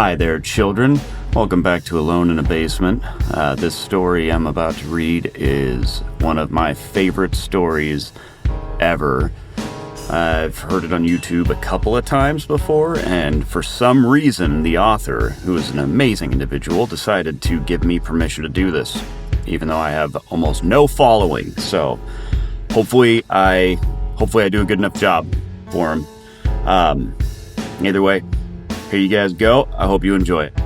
Hi there, children. Welcome back to Alone in a Basement. This story I'm about to read is one of my favorite stories ever. I've heard it on YouTube a couple of times before, and for some reason, the author, who is an amazing individual, decided to give me permission to do this, even though I have almost no following. So hopefully I do a good enough job for him. Either way, here you guys go. I hope you enjoy it.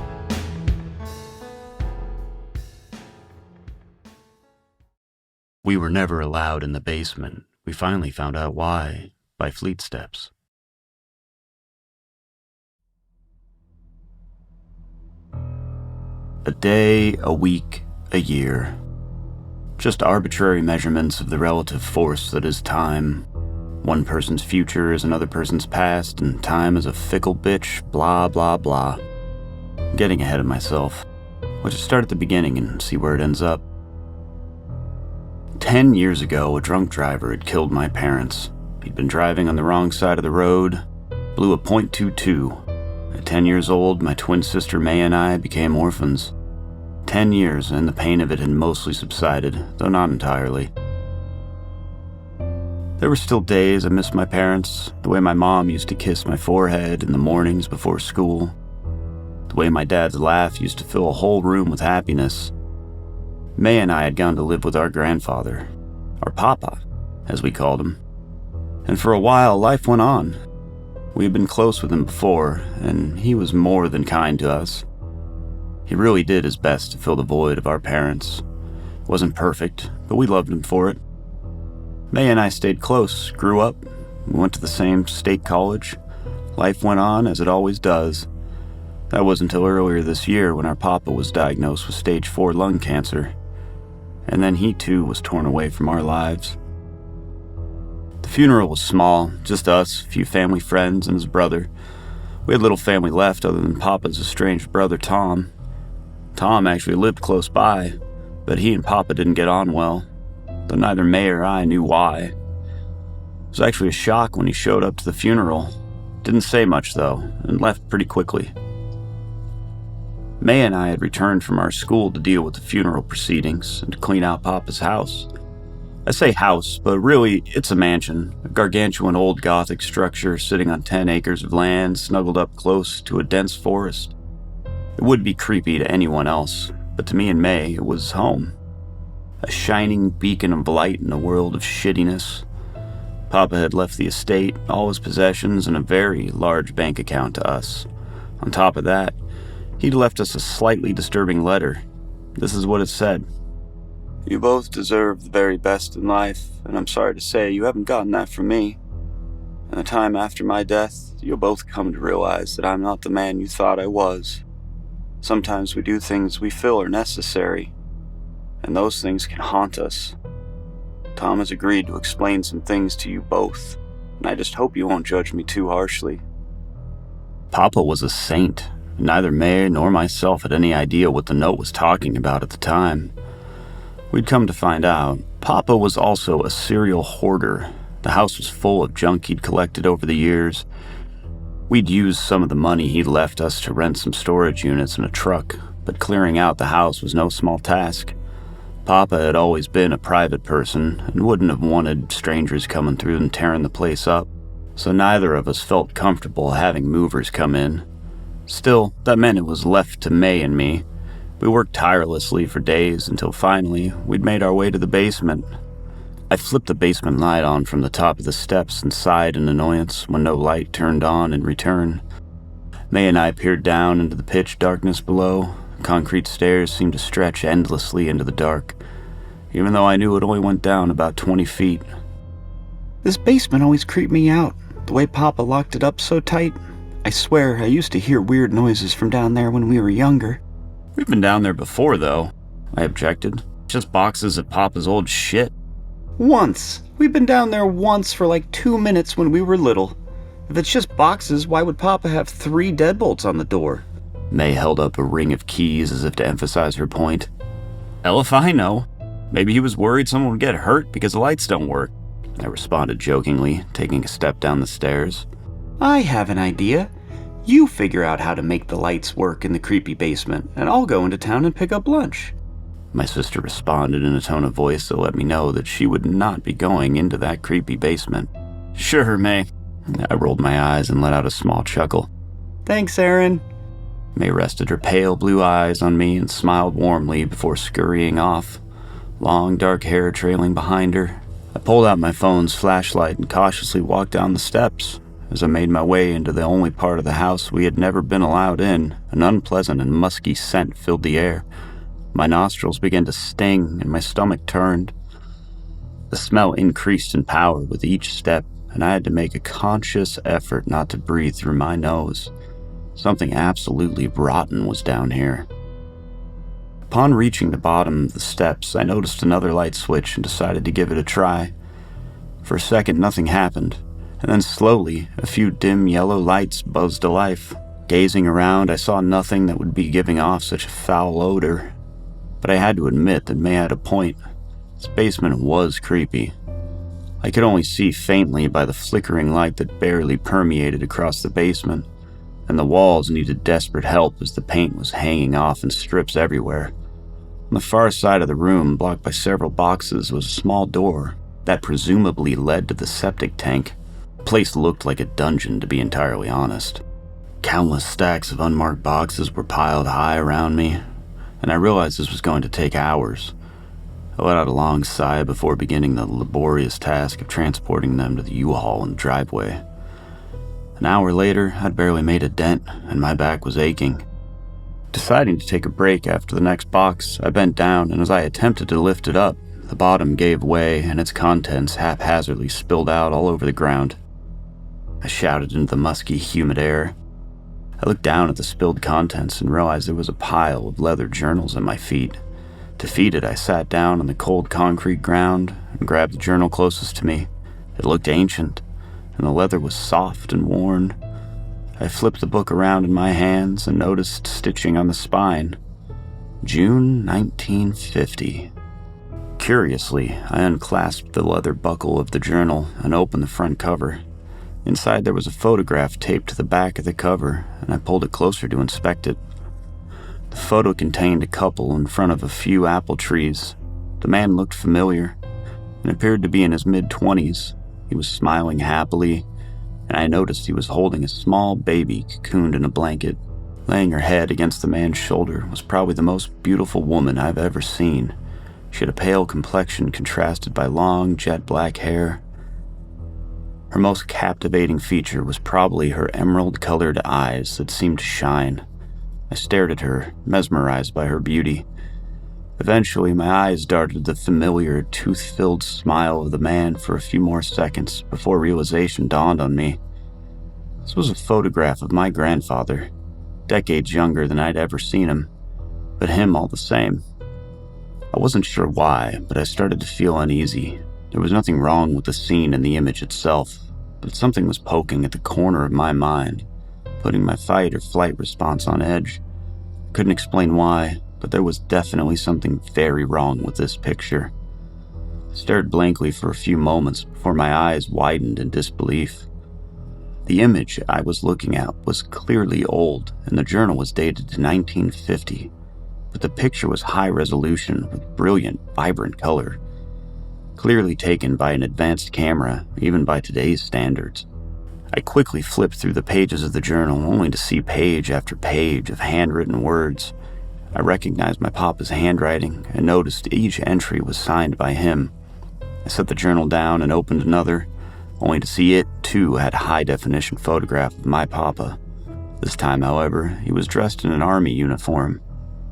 We were never allowed in the basement. We finally found out why by Fleet Steps. A day, a week, a year. Just arbitrary measurements of the relative force that is time. One person's future is another person's past, and time is a fickle bitch, blah, blah, blah. I'm getting ahead of myself. Let's just start at the beginning and see where it ends up. 10 years ago, a drunk driver had killed my parents. He'd been driving on the wrong side of the road, blew a .22. At 10 years old, my twin sister May and I became orphans. 10 years, and the pain of it had mostly subsided, though not entirely. There were still days I missed my parents, the way my mom used to kiss my forehead in the mornings before school, the way my dad's laugh used to fill a whole room with happiness. May and I had gone to live with our grandfather, our papa, as we called him. And for a while, life went on. We had been close with him before, and he was more than kind to us. He really did his best to fill the void of our parents. It wasn't perfect, but we loved him for it. May and I stayed close, grew up, we went to the same state college. Life went on as it always does. That was until earlier this year when our papa was diagnosed with stage 4 lung cancer. And then he too was torn away from our lives. The funeral was small, just us, a few family friends, and his brother. We had little family left other than Papa's estranged brother, Tom. Tom actually lived close by, but he and Papa didn't get on well, though neither May or I knew why. It was actually a shock when he showed up to the funeral. Didn't say much, though, and left pretty quickly. May and I had returned from our school to deal with the funeral proceedings and to clean out Papa's house. I say house, but really, it's a mansion, a gargantuan old Gothic structure sitting on 10 acres of land snuggled up close to a dense forest. It would be creepy to anyone else, but to me and May, it was home. A shining beacon of light in a world of shittiness. Papa had left the estate, all his possessions, and a very large bank account to us. On top of that, he'd left us a slightly disturbing letter. This is what it said. "You both deserve the very best in life, and I'm sorry to say you haven't gotten that from me. In the time after my death, you'll both come to realize that I'm not the man you thought I was. Sometimes we do things we feel are necessary, and those things can haunt us. Tom has agreed to explain some things to you both, and I just hope you won't judge me too harshly." Papa was a saint. Neither May nor myself had any idea what the note was talking about at the time. We'd come to find out, Papa was also a serial hoarder. The house was full of junk he'd collected over the years. We'd used some of the money he'd left us to rent some storage units and a truck, but clearing out the house was no small task. Papa had always been a private person and wouldn't have wanted strangers coming through and tearing the place up, so neither of us felt comfortable having movers come in. Still, that meant it was left to May and me. We worked tirelessly for days until finally we'd made our way to the basement. I flipped the basement light on from the top of the steps and sighed in annoyance when no light turned on in return. May and I peered down into the pitch darkness below. Concrete stairs seemed to stretch endlessly into the dark, even though I knew it only went down about 20 feet. "This basement always creeped me out, the way Papa locked it up so tight. I swear I used to hear weird noises from down there when we were younger." "We've been down there before, though," I objected. "Just boxes of Papa's old shit." "Once. We've been down there once for like 2 minutes when we were little. If it's just boxes, why would Papa have 3 deadbolts on the door?" May held up a ring of keys as if to emphasize her point. "Hell if I know. Maybe he was worried someone would get hurt because the lights don't work," I responded jokingly, taking a step down the stairs. "I have an idea. You figure out how to make the lights work in the creepy basement, and I'll go into town and pick up lunch." My sister responded in a tone of voice that let me know that she would not be going into that creepy basement. "Sure, May." I rolled my eyes and let out a small chuckle. "Thanks, Aaron." May rested her pale blue eyes on me and smiled warmly before scurrying off, long dark hair trailing behind her. I pulled out my phone's flashlight and cautiously walked down the steps. As I made my way into the only part of the house we had never been allowed in, an unpleasant and musky scent filled the air. My nostrils began to sting and my stomach turned. The smell increased in power with each step, and I had to make a conscious effort not to breathe through my nose. Something absolutely rotten was down here. Upon reaching the bottom of the steps, I noticed another light switch and decided to give it a try. For a second, nothing happened, and then slowly, a few dim yellow lights buzzed to life. Gazing around, I saw nothing that would be giving off such a foul odor. But I had to admit that May had a point. This basement was creepy. I could only see faintly by the flickering light that barely permeated across the basement, and the walls needed desperate help as the paint was hanging off in strips everywhere. On the far side of the room, blocked by several boxes, was a small door that presumably led to the septic tank. The place looked like a dungeon, to be entirely honest. Countless stacks of unmarked boxes were piled high around me, and I realized this was going to take hours. I let out a long sigh before beginning the laborious task of transporting them to the U-Haul in the driveway. An hour later, I'd barely made a dent, and my back was aching. Deciding to take a break after the next box, I bent down, and as I attempted to lift it up, the bottom gave way and its contents haphazardly spilled out all over the ground. I shouted into the musky, humid air. I looked down at the spilled contents and realized there was a pile of leather journals at my feet. Defeated, I sat down on the cold concrete ground and grabbed the journal closest to me. It looked ancient, and the leather was soft and worn. I flipped the book around in my hands and noticed stitching on the spine. June 1950. Curiously, I unclasped the leather buckle of the journal and opened the front cover. Inside there was a photograph taped to the back of the cover, and I pulled it closer to inspect it. The photo contained a couple in front of a few apple trees. The man looked familiar and appeared to be in his mid-20s. He was smiling happily, and I noticed he was holding a small baby cocooned in a blanket. Laying her head against the man's shoulder was probably the most beautiful woman I've ever seen. She had a pale complexion contrasted by long, jet-black hair. Her most captivating feature was probably her emerald-colored eyes that seemed to shine. I stared at her, mesmerized by her beauty. Eventually, my eyes darted the familiar, tooth-filled smile of the man for a few more seconds before realization dawned on me. This was a photograph of my grandfather, decades younger than I'd ever seen him, but him all the same. I wasn't sure why, but I started to feel uneasy. There was nothing wrong with the scene and the image itself, but something was poking at the corner of my mind, putting my fight or flight response on edge. I couldn't explain why, but there was definitely something very wrong with this picture. I stared blankly for a few moments before my eyes widened in disbelief. The image I was looking at was clearly old, and the journal was dated to 1950, but the picture was high resolution with brilliant, vibrant color, clearly taken by an advanced camera, even by today's standards. I quickly flipped through the pages of the journal, only to see page after page of handwritten words. I recognized my papa's handwriting and noticed each entry was signed by him. I set the journal down and opened another, only to see it, too, had a high-definition photograph of my papa. This time, however, he was dressed in an army uniform,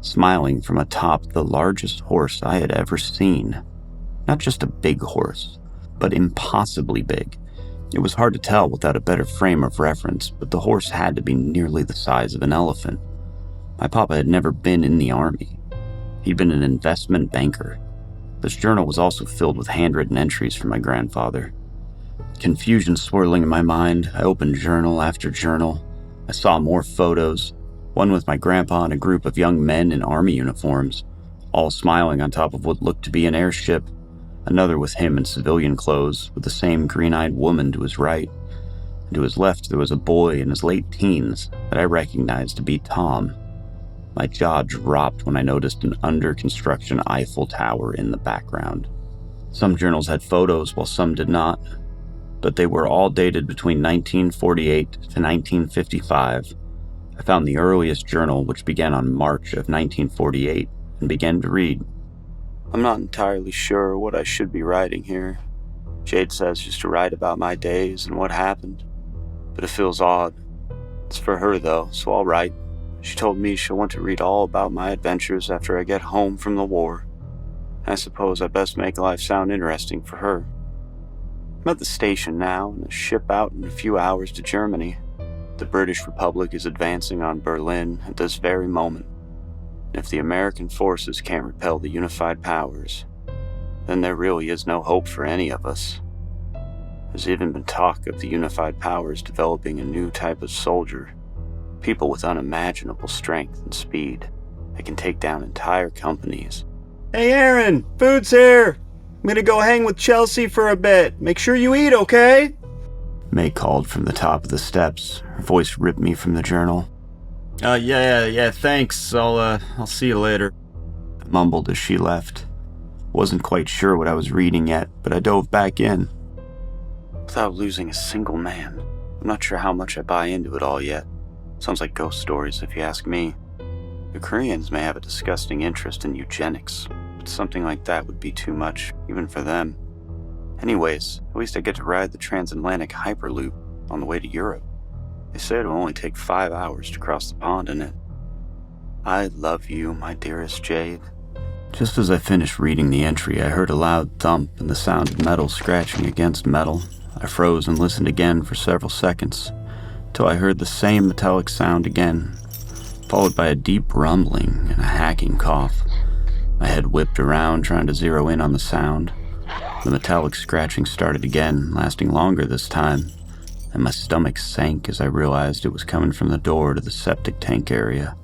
smiling from atop the largest horse I had ever seen. Not just a big horse, but impossibly big. It was hard to tell without a better frame of reference, but the horse had to be nearly the size of an elephant. My papa had never been in the army. He'd been an investment banker. This journal was also filled with handwritten entries from my grandfather. Confusion swirling in my mind, I opened journal after journal. I saw more photos, one with my grandpa and a group of young men in army uniforms, all smiling on top of what looked to be an airship. Another with him in civilian clothes, with the same green-eyed woman to his right. and to his left there was a boy in his late teens that I recognized to be Tom. My jaw dropped when I noticed an under-construction Eiffel Tower in the background. Some journals had photos while some did not, but they were all dated between 1948 to 1955. I found the earliest journal, which began on March of 1948, and began to read. I'm not entirely sure what I should be writing here. Jade says just to write about my days and what happened, but it feels odd. It's for her though, so I'll write. She told me she'll want to read all about my adventures after I get home from the war. I suppose I best make life sound interesting for her. I'm at the station now, and I ship out in a few hours to Germany. The British Republic is advancing on Berlin at this very moment. And if the American forces can't repel the unified powers, then there really is no hope for any of us. There's even been talk of the unified powers developing a new type of soldier, people with unimaginable strength and speed that can take down entire companies. Hey Aaron, food's here! I'm gonna go hang with Chelsea for a bit. Make sure you eat, okay? May called from the top of the steps. Her voice ripped me from the journal. Yeah, thanks. I'll see you later. I mumbled as she left. Wasn't quite sure what I was reading yet, but I dove back in. Without losing a single man, I'm not sure how much I buy into it all yet. Sounds like ghost stories if you ask me. The Koreans may have a disgusting interest in eugenics, but something like that would be too much, even for them. Anyways, at least I get to ride the transatlantic Hyperloop on the way to Europe. They say it'll only take 5 hours to cross the pond in it. I love you, my dearest Jade. Just as I finished reading the entry, I heard a loud thump and the sound of metal scratching against metal. I froze and listened again for several seconds, till I heard the same metallic sound again, followed by a deep rumbling and a hacking cough. My head whipped around, trying to zero in on the sound. The metallic scratching started again, lasting longer this time, and my stomach sank as I realized it was coming from the door to the septic tank area.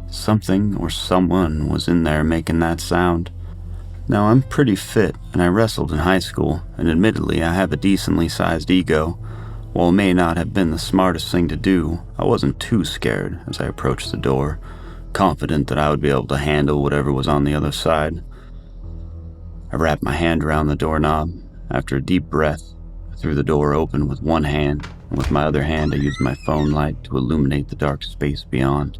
Something or someone was in there making that sound. Now, I'm pretty fit, and I wrestled in high school, and admittedly I have a decently sized ego. While it may not have been the smartest thing to do, I wasn't too scared as I approached the door, confident that I would be able to handle whatever was on the other side. I wrapped my hand around the doorknob. After a deep breath, I threw the door open with one hand, and with my other hand I used my phone light to illuminate the dark space beyond.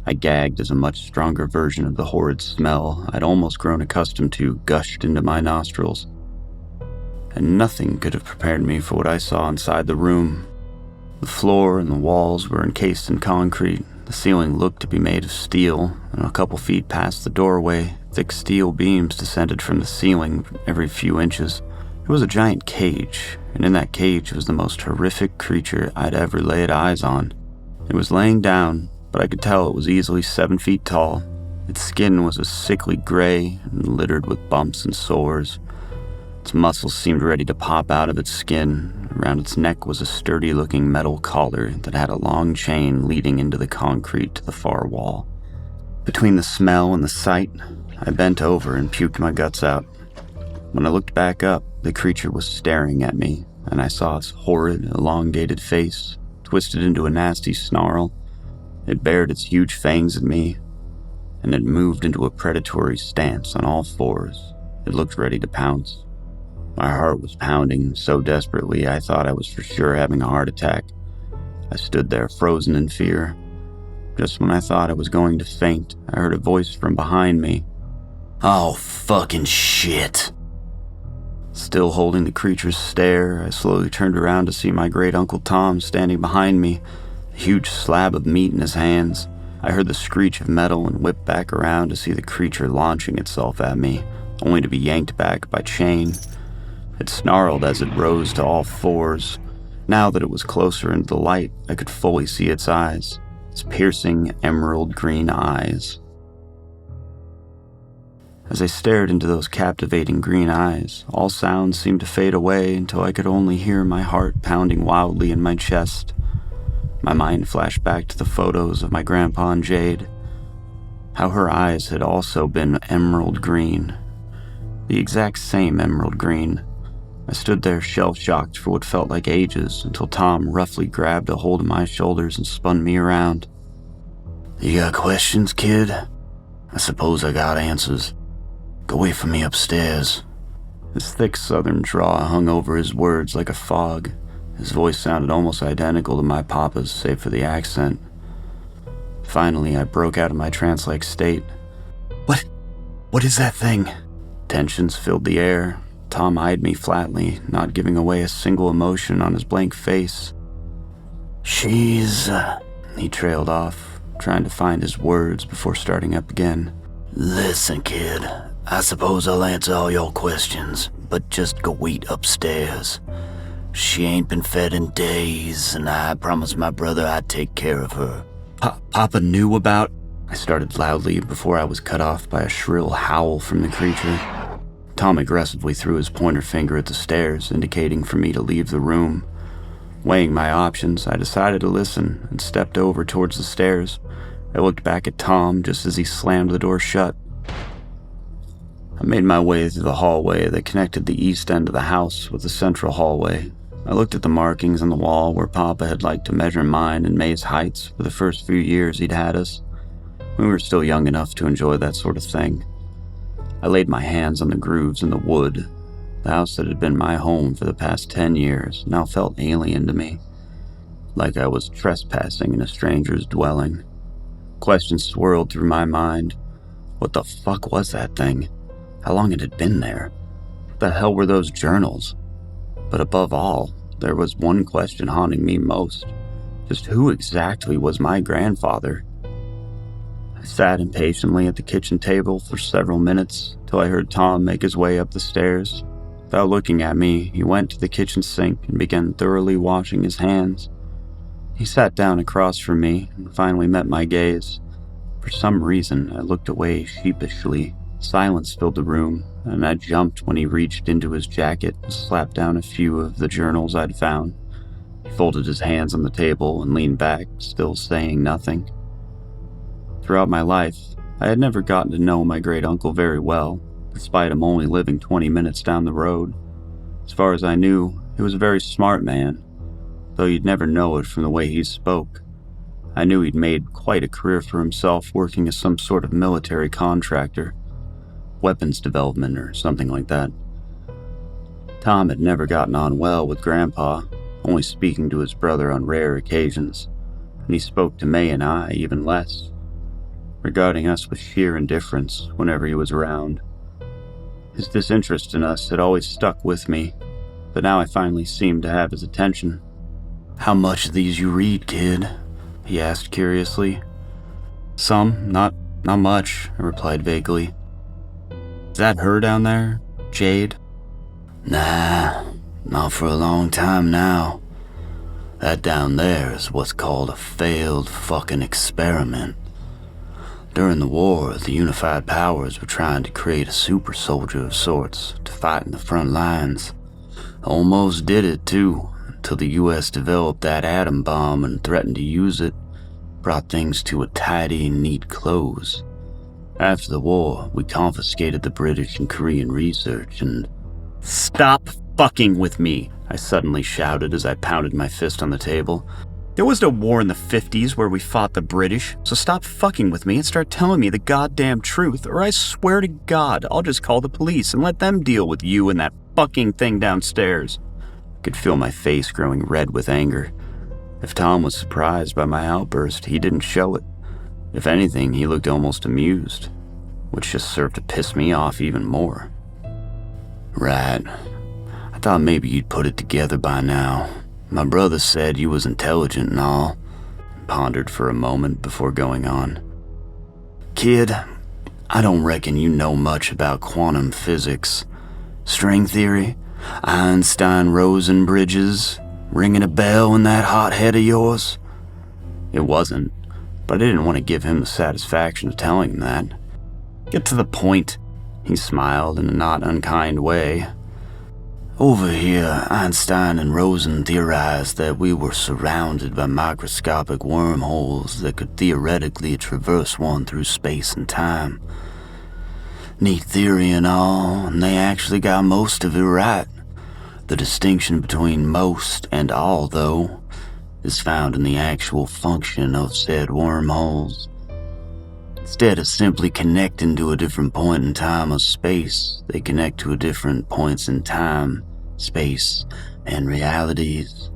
I gagged as a much stronger version of the horrid smell I'd almost grown accustomed to gushed into my nostrils. And nothing could have prepared me for what I saw inside the room. The floor and the walls were encased in concrete. The ceiling looked to be made of steel, and a couple feet past the doorway, thick steel beams descended from the ceiling every few inches. It was a giant cage, and in that cage was the most horrific creature I'd ever laid eyes on. It was laying down, but I could tell it was easily 7 feet tall. Its skin was a sickly gray and littered with bumps and sores. Its muscles seemed ready to pop out of its skin. Around its neck was a sturdy-looking metal collar that had a long chain leading into the concrete to the far wall. Between the smell and the sight, I bent over and puked my guts out. When I looked back up, the creature was staring at me, and I saw its horrid, elongated face, twisted into a nasty snarl. It bared its huge fangs at me, and it moved into a predatory stance on all fours. It looked ready to pounce. My heart was pounding so desperately I thought I was for sure having a heart attack. I stood there frozen in fear. Just when I thought I was going to faint, I heard a voice from behind me. Oh, fucking shit. Still holding the creature's stare, I slowly turned around to see my great Uncle Tom standing behind me, a huge slab of meat in his hands. I heard the screech of metal and whipped back around to see the creature launching itself at me, only to be yanked back by chain. It snarled as it rose to all fours. Now that it was closer into the light, I could fully see its eyes, its piercing emerald green eyes. As I stared into those captivating green eyes, all sounds seemed to fade away until I could only hear my heart pounding wildly in my chest. My mind flashed back to the photos of my grandpa and Jade, how her eyes had also been emerald green, the exact same emerald green. I stood there shell-shocked for what felt like ages until Tom roughly grabbed a hold of my shoulders and spun me around. "You got questions, kid? I suppose I got answers. Go wait for me upstairs." His thick southern drawl hung over his words like a fog. His voice sounded almost identical to my papa's, save for the accent. Finally, I broke out of my trance-like state. What is that thing?" Tensions filled the air. Tom eyed me flatly, not giving away a single emotion on his blank face. "She's..." He trailed off, trying to find his words before starting up again. "Listen, kid, I suppose I'll answer all your questions, but just go wait upstairs. She ain't been fed in days, and I promised my brother I'd take care of her." Papa knew about..." I started loudly before I was cut off by a shrill howl from the creature. Tom aggressively threw his pointer finger at the stairs, indicating for me to leave the room. Weighing my options, I decided to listen and stepped over towards the stairs. I looked back at Tom just as he slammed the door shut. I made my way through the hallway that connected the east end of the house with the central hallway. I looked at the markings on the wall where Papa had liked to measure mine and May's heights for the first few years he'd had us. We were still young enough to enjoy that sort of thing. I laid my hands on the grooves in the wood. The house that had been my home for the past 10 years now felt alien to me, like I was trespassing in a stranger's dwelling. Questions swirled through my mind. What the fuck was that thing? How long had it been there? What the hell were those journals? But above all, there was one question haunting me most. Just who exactly was my grandfather? I sat impatiently at the kitchen table for several minutes till I heard Tom make his way up the stairs. Without looking at me, he went to the kitchen sink and began thoroughly washing his hands. He sat down across from me and finally met my gaze. For some reason, I looked away sheepishly. Silence filled the room, and I jumped when he reached into his jacket and slapped down a few of the journals I'd found. He folded his hands on the table and leaned back, still saying nothing. Throughout my life, I had never gotten to know my great-uncle very well, despite him only living 20 minutes down the road. As far as I knew, he was a very smart man, though you'd never know it from the way he spoke. I knew he'd made quite a career for himself working as some sort of military contractor, weapons development or something like that. Tom had never gotten on well with Grandpa, only speaking to his brother on rare occasions, and he spoke to May and I even less, regarding us with sheer indifference whenever he was around. His disinterest in us had always stuck with me, but now I finally seemed to have his attention. "How much of these you read, kid?" he asked curiously. "Some, not much," I replied vaguely. "Is that her down there, Jade?" "Nah, not for a long time now. That down there is what's called a failed fucking experiment. During the war, the unified powers were trying to create a super soldier of sorts to fight in the front lines. Almost did it too, until the US developed that atom bomb and threatened to use it, brought things to a tidy and neat close. After the war, we confiscated the British and Korean research and..." "Stop fucking with me," I suddenly shouted as I pounded my fist on the table. "There was no war in the 50s where we fought the British, so stop fucking with me and start telling me the goddamn truth, or I swear to God, I'll just call the police and let them deal with you and that fucking thing downstairs." I could feel my face growing red with anger. If Tom was surprised by my outburst, he didn't show it. If anything, he looked almost amused, which just served to piss me off even more. "Right. I thought maybe you'd put it together by now. My brother said you was intelligent and all," and pondered for a moment before going on. "Kid, I don't reckon you know much about quantum physics. String theory, Einstein-Rosen bridges, ringing a bell in that hot head of yours?" It wasn't, but I didn't want to give him the satisfaction of telling him that. "Get to the point," he smiled in a not unkind way. "Over here, Einstein and Rosen theorized that we were surrounded by microscopic wormholes that could theoretically traverse one through space and time. Neat theory and all, and they actually got most of it right. The distinction between most and all, though, is found in the actual function of said wormholes. Instead of simply connecting to a different point in time or space, they connect to different points in time, space, and realities.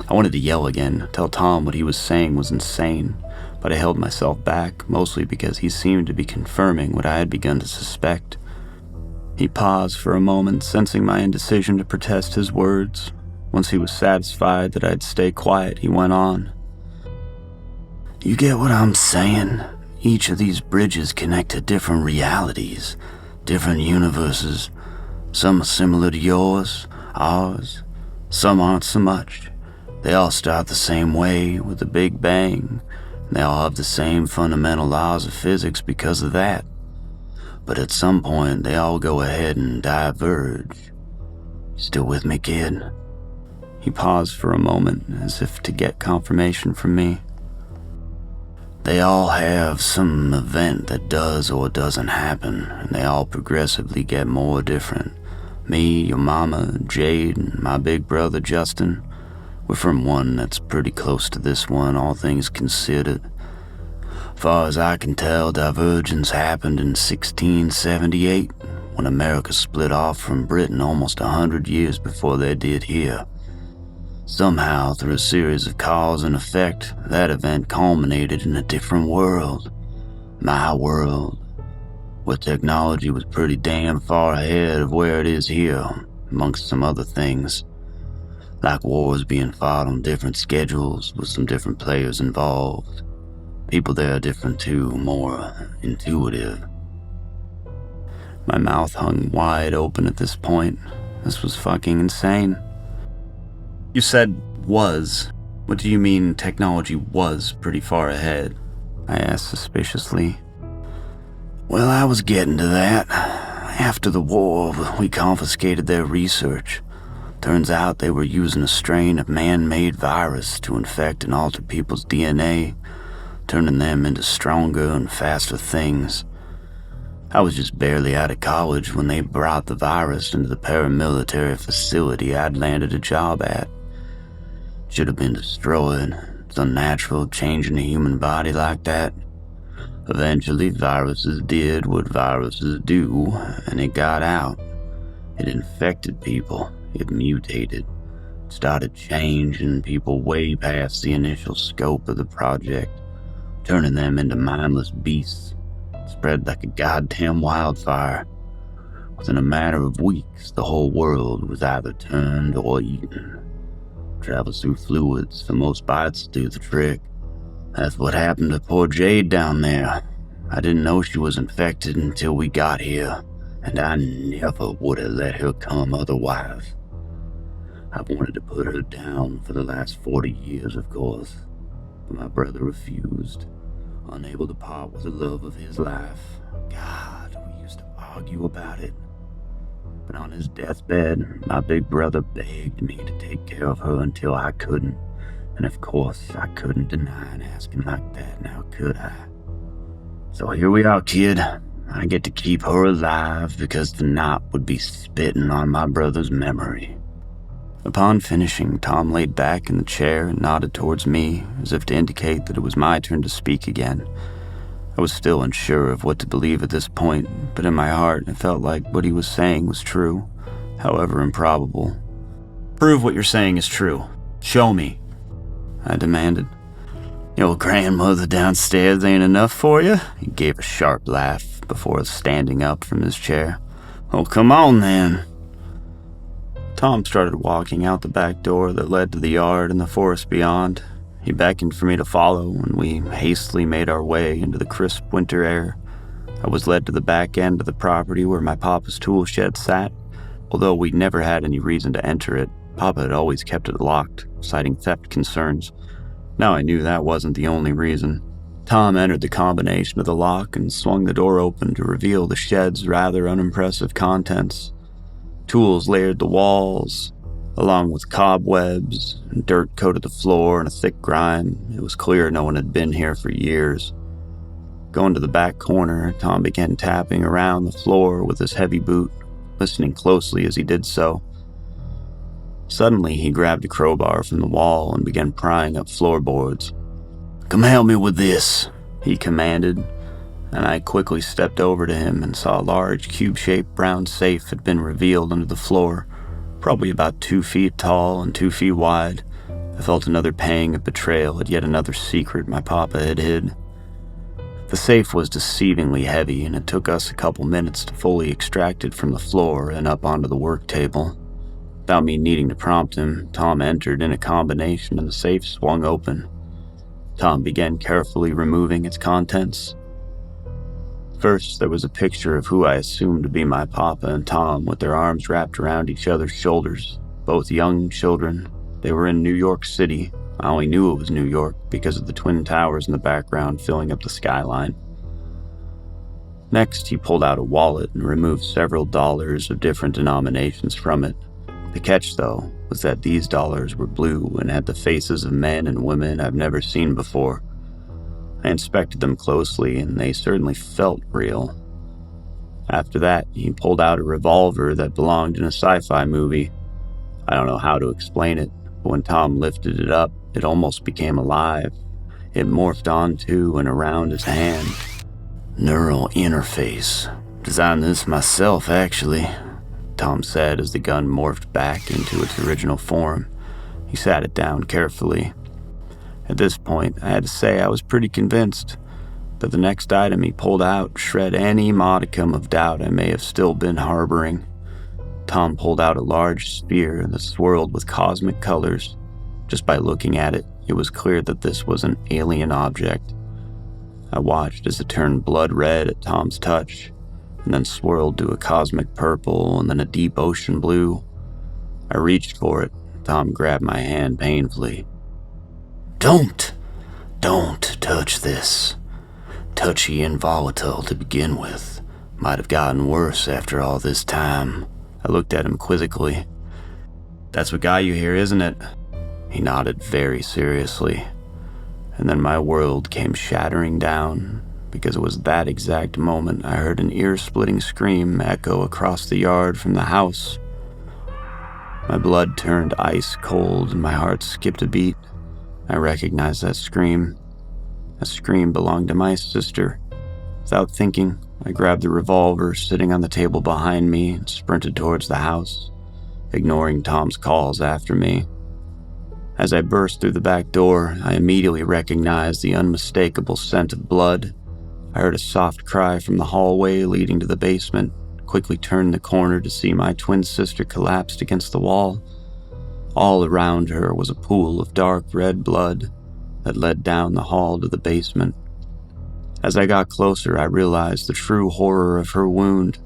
I wanted to yell again, tell Tom what he was saying was insane, but I held myself back, mostly because he seemed to be confirming what I had begun to suspect. He paused for a moment, sensing my indecision to protest his words. Once he was satisfied that I'd stay quiet, he went on. You get what I'm saying? Each of these bridges connect to different realities, different universes. Some are similar to yours, ours. Some aren't so much. They all start the same way, with the Big Bang. They all have the same fundamental laws of physics because of that. But at some point, they all go ahead and diverge. Still with me, kid? He paused for a moment, as if to get confirmation from me. They all have some event that does or doesn't happen, and they all progressively get more different. Me, your mama, Jade, and my big brother, Justin. We're from one that's pretty close to this one, all things considered. Far as I can tell, divergence happened in 1678, when America split off from Britain almost 100 years before they did here. Somehow, through a series of cause and effect, that event culminated in a different world. My world. Where technology was pretty damn far ahead of where it is here, amongst some other things. Like wars being fought on different schedules with some different players involved. People there are different too, more intuitive. My mouth hung wide open at this point. This was fucking insane. You said was. What do you mean technology was pretty far ahead? I asked suspiciously. Well, I was getting to that. After the war, we confiscated their research. Turns out they were using a strain of man-made virus to infect and alter people's DNA, turning them into stronger and faster things. I was just barely out of college when they brought the virus into the paramilitary facility I'd landed a job at. Should have been destroyed. It's unnatural changing a human body like that. Eventually, viruses did what viruses do, and it got out. It infected people. It mutated. It started changing people way past the initial scope of the project, turning them into mindless beasts. It spread like a goddamn wildfire. Within a matter of weeks, the whole world was either turned or eaten. Travels through fluids, so most bites do the trick. That's what happened to poor Jade down there. I didn't know she was infected until we got here, and I never would have let her come otherwise. I've wanted to put her down for the last 40 years, of course, but my brother refused, unable to part with the love of his life. God, we used to argue about it. But on his deathbed, my big brother begged me to take care of her until I couldn't. And of course, I couldn't deny an asking like that, now could I? So here we are, kid. I get to keep her alive because the knot would be spitting on my brother's memory. Upon finishing, Tom laid back in the chair and nodded towards me, as if to indicate that it was my turn to speak again. I was still unsure of what to believe at this point, but in my heart it felt like what he was saying was true, however improbable. Prove what you're saying is true. Show me, I demanded. Your grandmother downstairs ain't enough for you? He gave a sharp laugh before standing up from his chair. Oh, come on then. Tom started walking out the back door that led to the yard and the forest beyond. He beckoned for me to follow, and we hastily made our way into the crisp winter air. I was led to the back end of the property where my papa's tool shed sat. Although we'd never had any reason to enter it, Papa had always kept it locked, citing theft concerns. Now I knew that wasn't the only reason. Tom entered the combination of the lock and swung the door open to reveal the shed's rather unimpressive contents. Tools layered the walls, along with cobwebs, and dirt coated the floor in a thick grime. It was clear no one had been here for years. Going to the back corner, Tom began tapping around the floor with his heavy boot, listening closely as he did so. Suddenly, he grabbed a crowbar from the wall and began prying up floorboards. "Come help me with this," he commanded, and I quickly stepped over to him and saw a large cube-shaped brown safe had been revealed under the floor, probably about 2 feet tall and 2 feet wide. I felt another pang of betrayal at yet another secret my papa had hid. The safe was deceivingly heavy, and it took us a couple minutes to fully extract it from the floor and up onto the work table. Without me needing to prompt him, Tom entered in a combination and the safe swung open. Tom began carefully removing its contents. First, there was a picture of who I assumed to be my papa and Tom with their arms wrapped around each other's shoulders, both young children. They were in New York City. I only knew it was New York because of the Twin Towers in the background filling up the skyline. Next, he pulled out a wallet and removed several dollars of different denominations from it. The catch, though, was that these dollars were blue and had the faces of men and women I've never seen before. I inspected them closely, and they certainly felt real. After that, he pulled out a revolver that belonged in a sci-fi movie. I don't know how to explain it, but when Tom lifted it up, it almost became alive. It morphed onto and around his hand. "Neural interface. Designed this myself, actually," Tom said as the gun morphed back into its original form. He sat it down carefully. At this point, I had to say I was pretty convinced, but the next item he pulled out shred any modicum of doubt I may have still been harboring. Tom pulled out a large sphere that swirled with cosmic colors. Just by looking at it, it was clear that this was an alien object. I watched as it turned blood red at Tom's touch, and then swirled to a cosmic purple and then a deep ocean blue. I reached for it. Tom grabbed my hand painfully. Don't touch this. Touchy and volatile to begin with. Might have gotten worse after all this time." I looked at him quizzically. "That's what got you here, isn't it?" He nodded very seriously. And then my world came shattering down, because it was that exact moment I heard an ear-splitting scream echo across the yard from the house. My blood turned ice cold and my heart skipped a beat. I recognized that scream. That scream belonged to my sister. Without thinking, I grabbed the revolver sitting on the table behind me and sprinted towards the house, ignoring Tom's calls after me. As I burst through the back door, I immediately recognized the unmistakable scent of blood. I heard a soft cry from the hallway leading to the basement, quickly turned the corner to see my twin sister collapsed against the wall. All around her was a pool of dark red blood that led down the hall to the basement. As I got closer, I realized the true horror of her wound.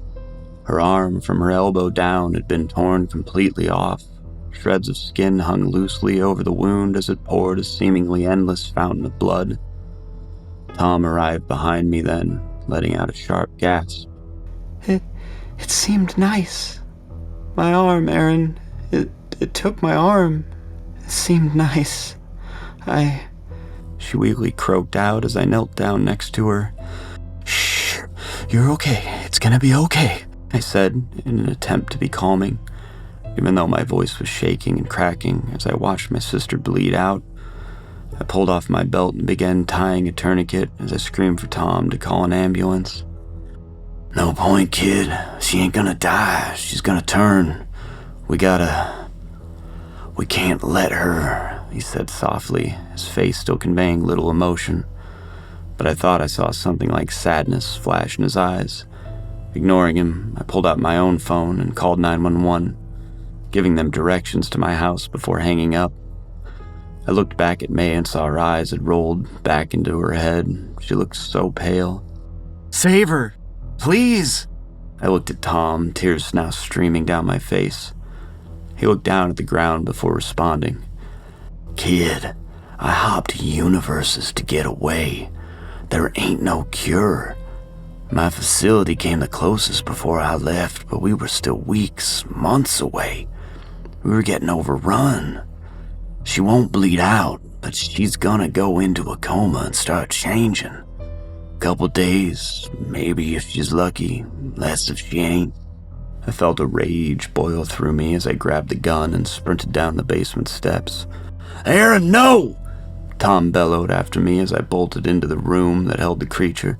Her arm from her elbow down had been torn completely off. Shreds of skin hung loosely over the wound as it poured a seemingly endless fountain of blood. Tom arrived behind me then, letting out a sharp gasp. It seemed nice. My arm, Aaron. It took my arm. It seemed nice. She weakly croaked out as I knelt down next to her. "Shh, you're okay. It's gonna be okay," I said in an attempt to be calming, even though my voice was shaking and cracking as I watched my sister bleed out. I pulled off my belt and began tying a tourniquet as I screamed for Tom to call an ambulance. "No point, kid. She ain't gonna die. She's gonna turn. We can't let her," he said softly, his face still conveying little emotion. But I thought I saw something like sadness flash in his eyes. Ignoring him, I pulled out my own phone and called 911, giving them directions to my house before hanging up. I looked back at May and saw her eyes had rolled back into her head. She looked so pale. "Save her! Please!" I looked at Tom, tears now streaming down my face. He looked down at the ground before responding. "Kid, I hopped universes to get away. There ain't no cure. My facility came the closest before I left, but we were still weeks, months away. We were getting overrun. She won't bleed out, but she's gonna go into a coma and start changing. Couple days, maybe if she's lucky, less if she ain't." I felt a rage boil through me as I grabbed the gun and sprinted down the basement steps. "Aaron, no!" Tom bellowed after me as I bolted into the room that held the creature.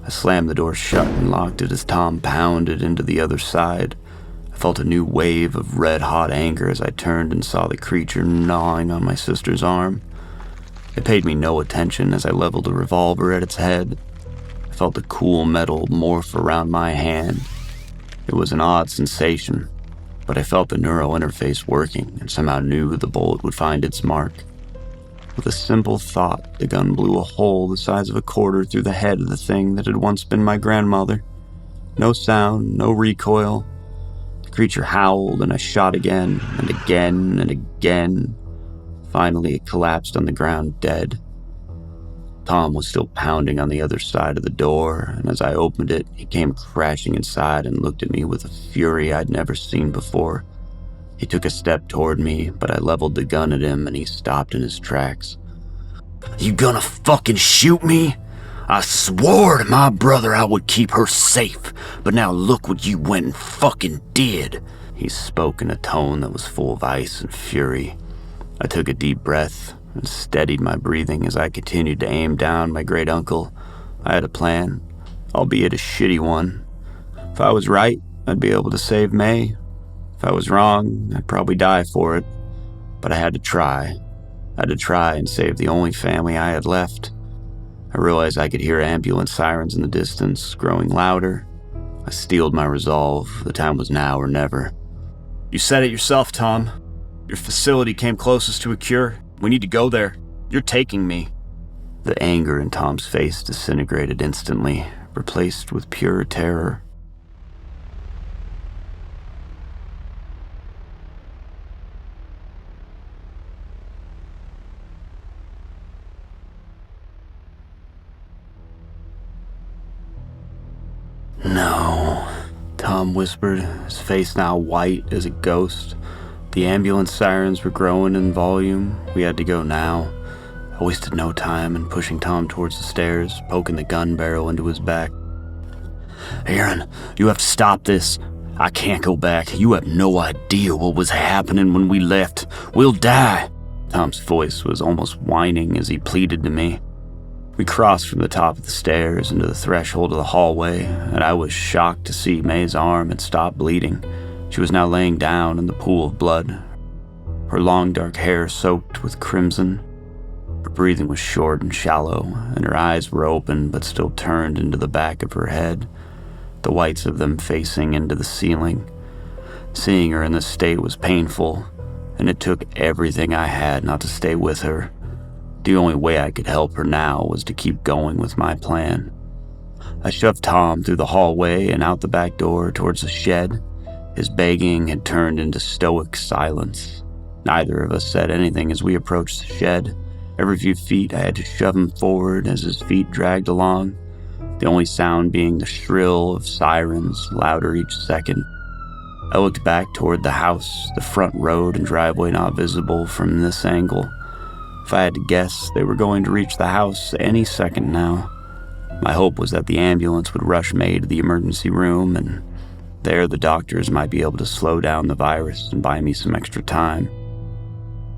I slammed the door shut and locked it as Tom pounded into the other side. I felt a new wave of red-hot anger as I turned and saw the creature gnawing on my sister's arm. It paid me no attention as I leveled a revolver at its head. I felt the cool metal morph around my hand. It was an odd sensation, but I felt the neural interface working and somehow knew the bullet would find its mark. With a simple thought, the gun blew a hole the size of a quarter through the head of the thing that had once been my grandmother. No sound, no recoil. The creature howled and I shot again and again and again. Finally, it collapsed on the ground dead. Tom was still pounding on the other side of the door, and as I opened it, he came crashing inside and looked at me with a fury I'd never seen before. He took a step toward me, but I leveled the gun at him and he stopped in his tracks. "You gonna fucking shoot me? I swore to my brother I would keep her safe, but now look what you went and fucking did." He spoke in a tone that was full of ice and fury. I took a deep breath and steadied my breathing as I continued to aim down my great uncle. I had a plan, albeit a shitty one. If I was right, I'd be able to save May. If I was wrong, I'd probably die for it. But I had to try. I had to try and save the only family I had left. I realized I could hear ambulance sirens in the distance, growing louder. I steeled my resolve. The time was now or never. "You said it yourself, Tom. Your facility came closest to a cure. We need to go there. You're taking me." The anger in Tom's face disintegrated instantly, replaced with pure terror. "No," Tom whispered, his face now white as a ghost. The ambulance sirens were growing in volume. We had to go now. I wasted no time in pushing Tom towards the stairs, poking the gun barrel into his back. "Aaron, you have to stop this. I can't go back. You have no idea what was happening when we left. We'll die." Tom's voice was almost whining as he pleaded to me. We crossed from the top of the stairs into the threshold of the hallway, and I was shocked to see May's arm had stopped bleeding. She was now laying down in the pool of blood, her long dark hair soaked with crimson. Her breathing was short and shallow, and her eyes were open but still turned into the back of her head, the whites of them facing into the ceiling. Seeing her in this state was painful, and it took everything I had not to stay with her. The only way I could help her now was to keep going with my plan. I shoved Tom through the hallway and out the back door towards the shed. His begging had turned into stoic silence. Neither of us said anything as we approached the shed. Every few feet I had to shove him forward as his feet dragged along, the only sound being the shrill of sirens, louder each second. I looked back toward the house, the front road and driveway not visible from this angle. If I had to guess, they were going to reach the house any second now. My hope was that the ambulance would rush May to the emergency room, and there the doctors might be able to slow down the virus and buy me some extra time.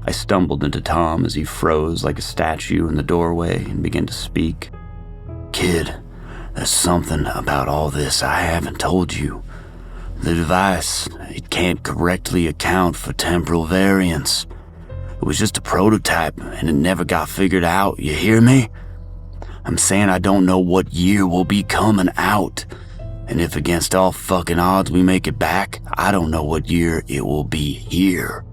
I stumbled into Tom as he froze like a statue in the doorway and began to speak. "Kid, there's something about all this I haven't told you. The device, it can't correctly account for temporal variance. It was just a prototype and it never got figured out, you hear me? I'm saying I don't know what year we'll be coming out. And if against all fucking odds we make it back, I don't know what year it will be here.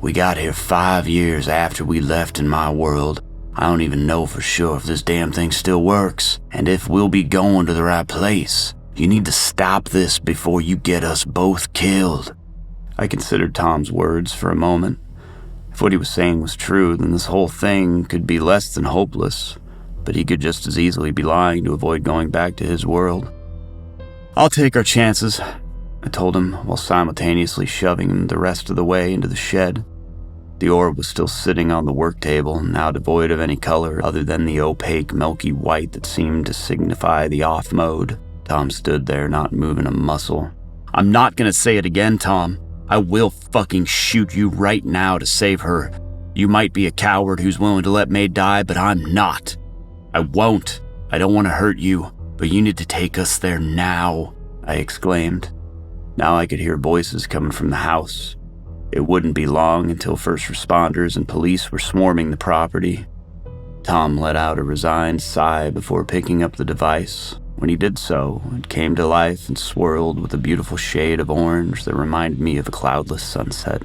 We got here 5 years after we left in my world. I don't even know for sure if this damn thing still works, and if we'll be going to the right place. You need to stop this before you get us both killed." I considered Tom's words for a moment. If what he was saying was true, then this whole thing could be less than hopeless, but he could just as easily be lying to avoid going back to his world. "I'll take our chances," I told him while simultaneously shoving him the rest of the way into the shed. The orb was still sitting on the work table, now devoid of any color other than the opaque, milky white that seemed to signify the off mode. Tom stood there, not moving a muscle. I'm not gonna say it again, Tom. I will fucking shoot you right now to save her. You might be a coward who's willing to let May die, but I'm not. I won't. I don't want to hurt you, but you need to take us there now, I exclaimed. Now I could hear voices coming from the house. It wouldn't be long until first responders and police were swarming the property. Tom let out a resigned sigh before picking up the device. When he did so, it came to life and swirled with a beautiful shade of orange that reminded me of a cloudless sunset.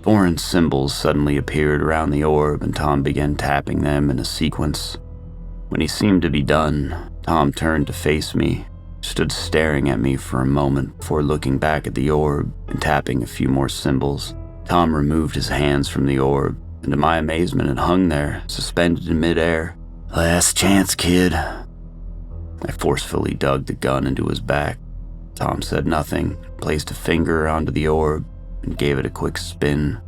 Foreign symbols suddenly appeared around the orb, and Tom began tapping them in a sequence. When he seemed to be done, Tom turned to face me, stood staring at me for a moment before looking back at the orb and tapping a few more symbols. Tom removed his hands from the orb, and to my amazement it hung there, suspended in midair. "Last chance, kid." I forcefully dug the gun into his back. Tom said nothing, placed a finger onto the orb, and gave it a quick spin.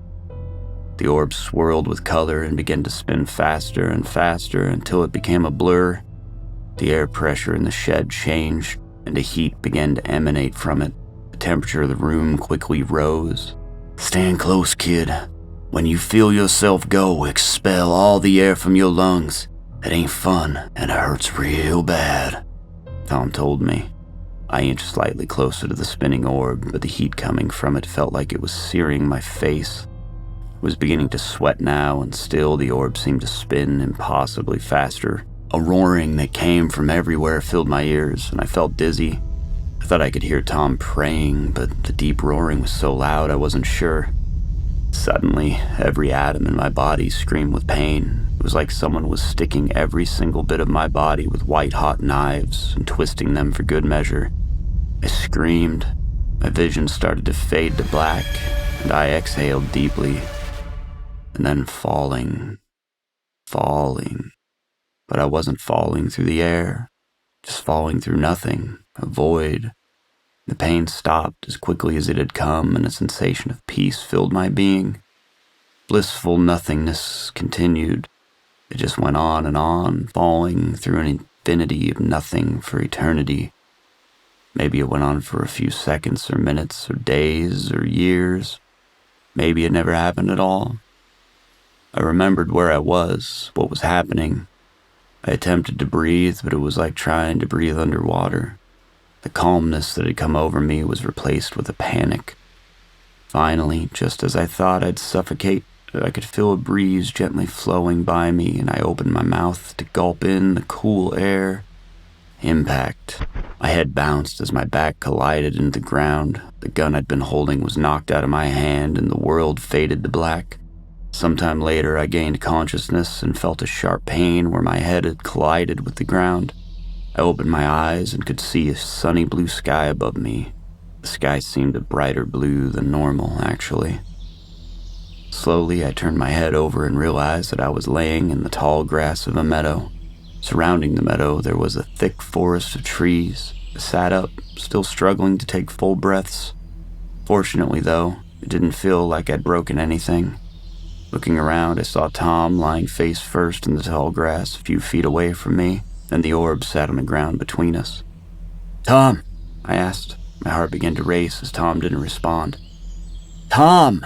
The orb swirled with color and began to spin faster and faster until it became a blur. The air pressure in the shed changed, and a heat began to emanate from it. The temperature of the room quickly rose. "Stand close, kid. When you feel yourself go, expel all the air from your lungs. It ain't fun, and it hurts real bad," Tom told me. I inched slightly closer to the spinning orb, but the heat coming from it felt like it was searing my face. I was beginning to sweat now, and still the orb seemed to spin impossibly faster. A roaring that came from everywhere filled my ears, and I felt dizzy. I thought I could hear Tom praying, but the deep roaring was so loud I wasn't sure. Suddenly, every atom in my body screamed with pain. It was like someone was sticking every single bit of my body with white-hot knives and twisting them for good measure. I screamed. My vision started to fade to black, and I exhaled deeply. And then falling. But I wasn't falling through the air, just falling through nothing, a void. The pain stopped as quickly as it had come, and a sensation of peace filled my being. Blissful nothingness continued. It just went on, falling through an infinity of nothing for eternity. Maybe it went on for a few seconds or minutes or days or years. Maybe it never happened at all. I remembered where I was, what was happening. I attempted to breathe, but it was like trying to breathe underwater. The calmness that had come over me was replaced with a panic. Finally, just as I thought I'd suffocate, I could feel a breeze gently flowing by me, and I opened my mouth to gulp in the cool air. Impact. My head bounced as my back collided into the ground. The gun I'd been holding was knocked out of my hand, and the world faded to black. Sometime later, I gained consciousness and felt a sharp pain where my head had collided with the ground. I opened my eyes and could see a sunny blue sky above me. The sky seemed a brighter blue than normal, actually. Slowly, I turned my head over and realized that I was laying in the tall grass of a meadow. Surrounding the meadow, there was a thick forest of trees. I sat up, still struggling to take full breaths. Fortunately, though, it didn't feel like I'd broken anything. Looking around, I saw Tom lying face first in the tall grass a few feet away from me, and the orb sat on the ground between us. "Tom," I asked. My heart began to race as Tom didn't respond. "Tom!"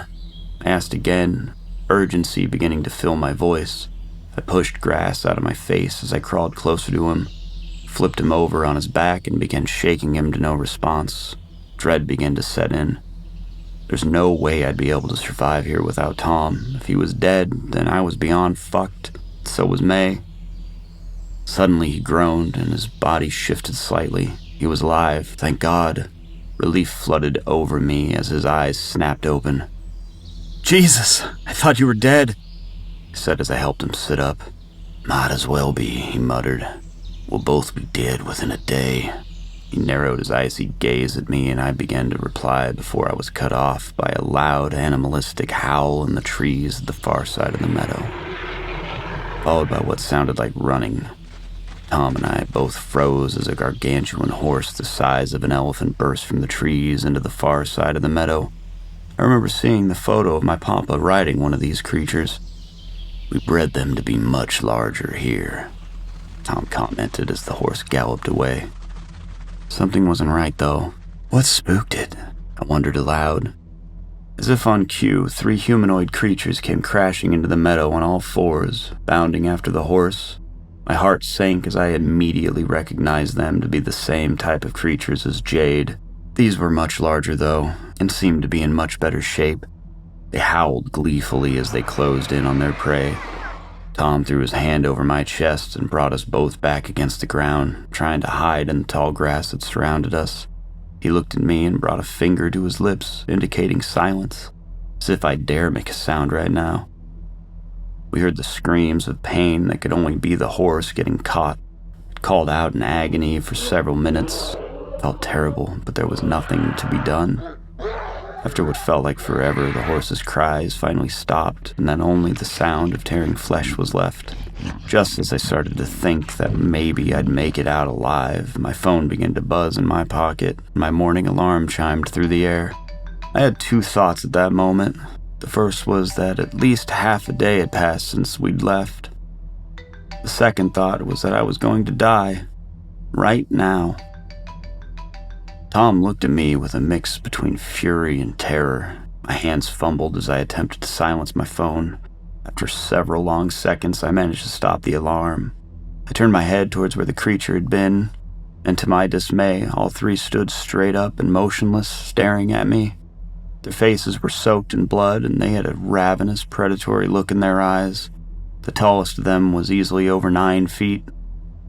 I asked again, urgency beginning to fill my voice. I pushed grass out of my face as I crawled closer to him, flipped him over on his back, and began shaking him to no response. Dread began to set in. There's no way I'd be able to survive here without Tom. If he was dead, then I was beyond fucked. So was May. Suddenly he groaned, and his body shifted slightly. He was alive, thank God. Relief flooded over me as his eyes snapped open. "Jesus, I thought you were dead," he said as I helped him sit up. "Might as well be," he muttered. "We'll both be dead within a day." He narrowed his icy gaze at me, and I began to reply before I was cut off by a loud, animalistic howl in the trees at the far side of the meadow, followed by what sounded like running. Tom and I both froze as a gargantuan horse the size of an elephant burst from the trees into the far side of the meadow. I remember seeing the photo of my papa riding one of these creatures. "We bred them to be much larger here," Tom commented as the horse galloped away. Something wasn't right, though. What spooked it? I wondered aloud. As if on cue, 3 humanoid creatures came crashing into the meadow on all fours, bounding after the horse. My heart sank as I immediately recognized them to be the same type of creatures as Jade. These were much larger, though, and seemed to be in much better shape. They howled gleefully as they closed in on their prey. Tom threw his hand over my chest and brought us both back against the ground, trying to hide in the tall grass that surrounded us. He looked at me and brought a finger to his lips, indicating silence, as if I dare make a sound right now. We heard the screams of pain that could only be the horse getting caught. It called out in agony for several minutes. It felt terrible, but there was nothing to be done. After what felt like forever, the horse's cries finally stopped, and then only the sound of tearing flesh was left. Just as I started to think that maybe I'd make it out alive, my phone began to buzz in my pocket, and my morning alarm chimed through the air. I had 2 thoughts at that moment. The first was that at least half a day had passed since we'd left. The second thought was that I was going to die. Right now. Tom looked at me with a mix between fury and terror. My hands fumbled as I attempted to silence my phone. After several long seconds, I managed to stop the alarm. I turned my head towards where the creature had been, and to my dismay, all 3 stood straight up and motionless, staring at me. Their faces were soaked in blood, and they had a ravenous, predatory look in their eyes. The tallest of them was easily over 9 feet,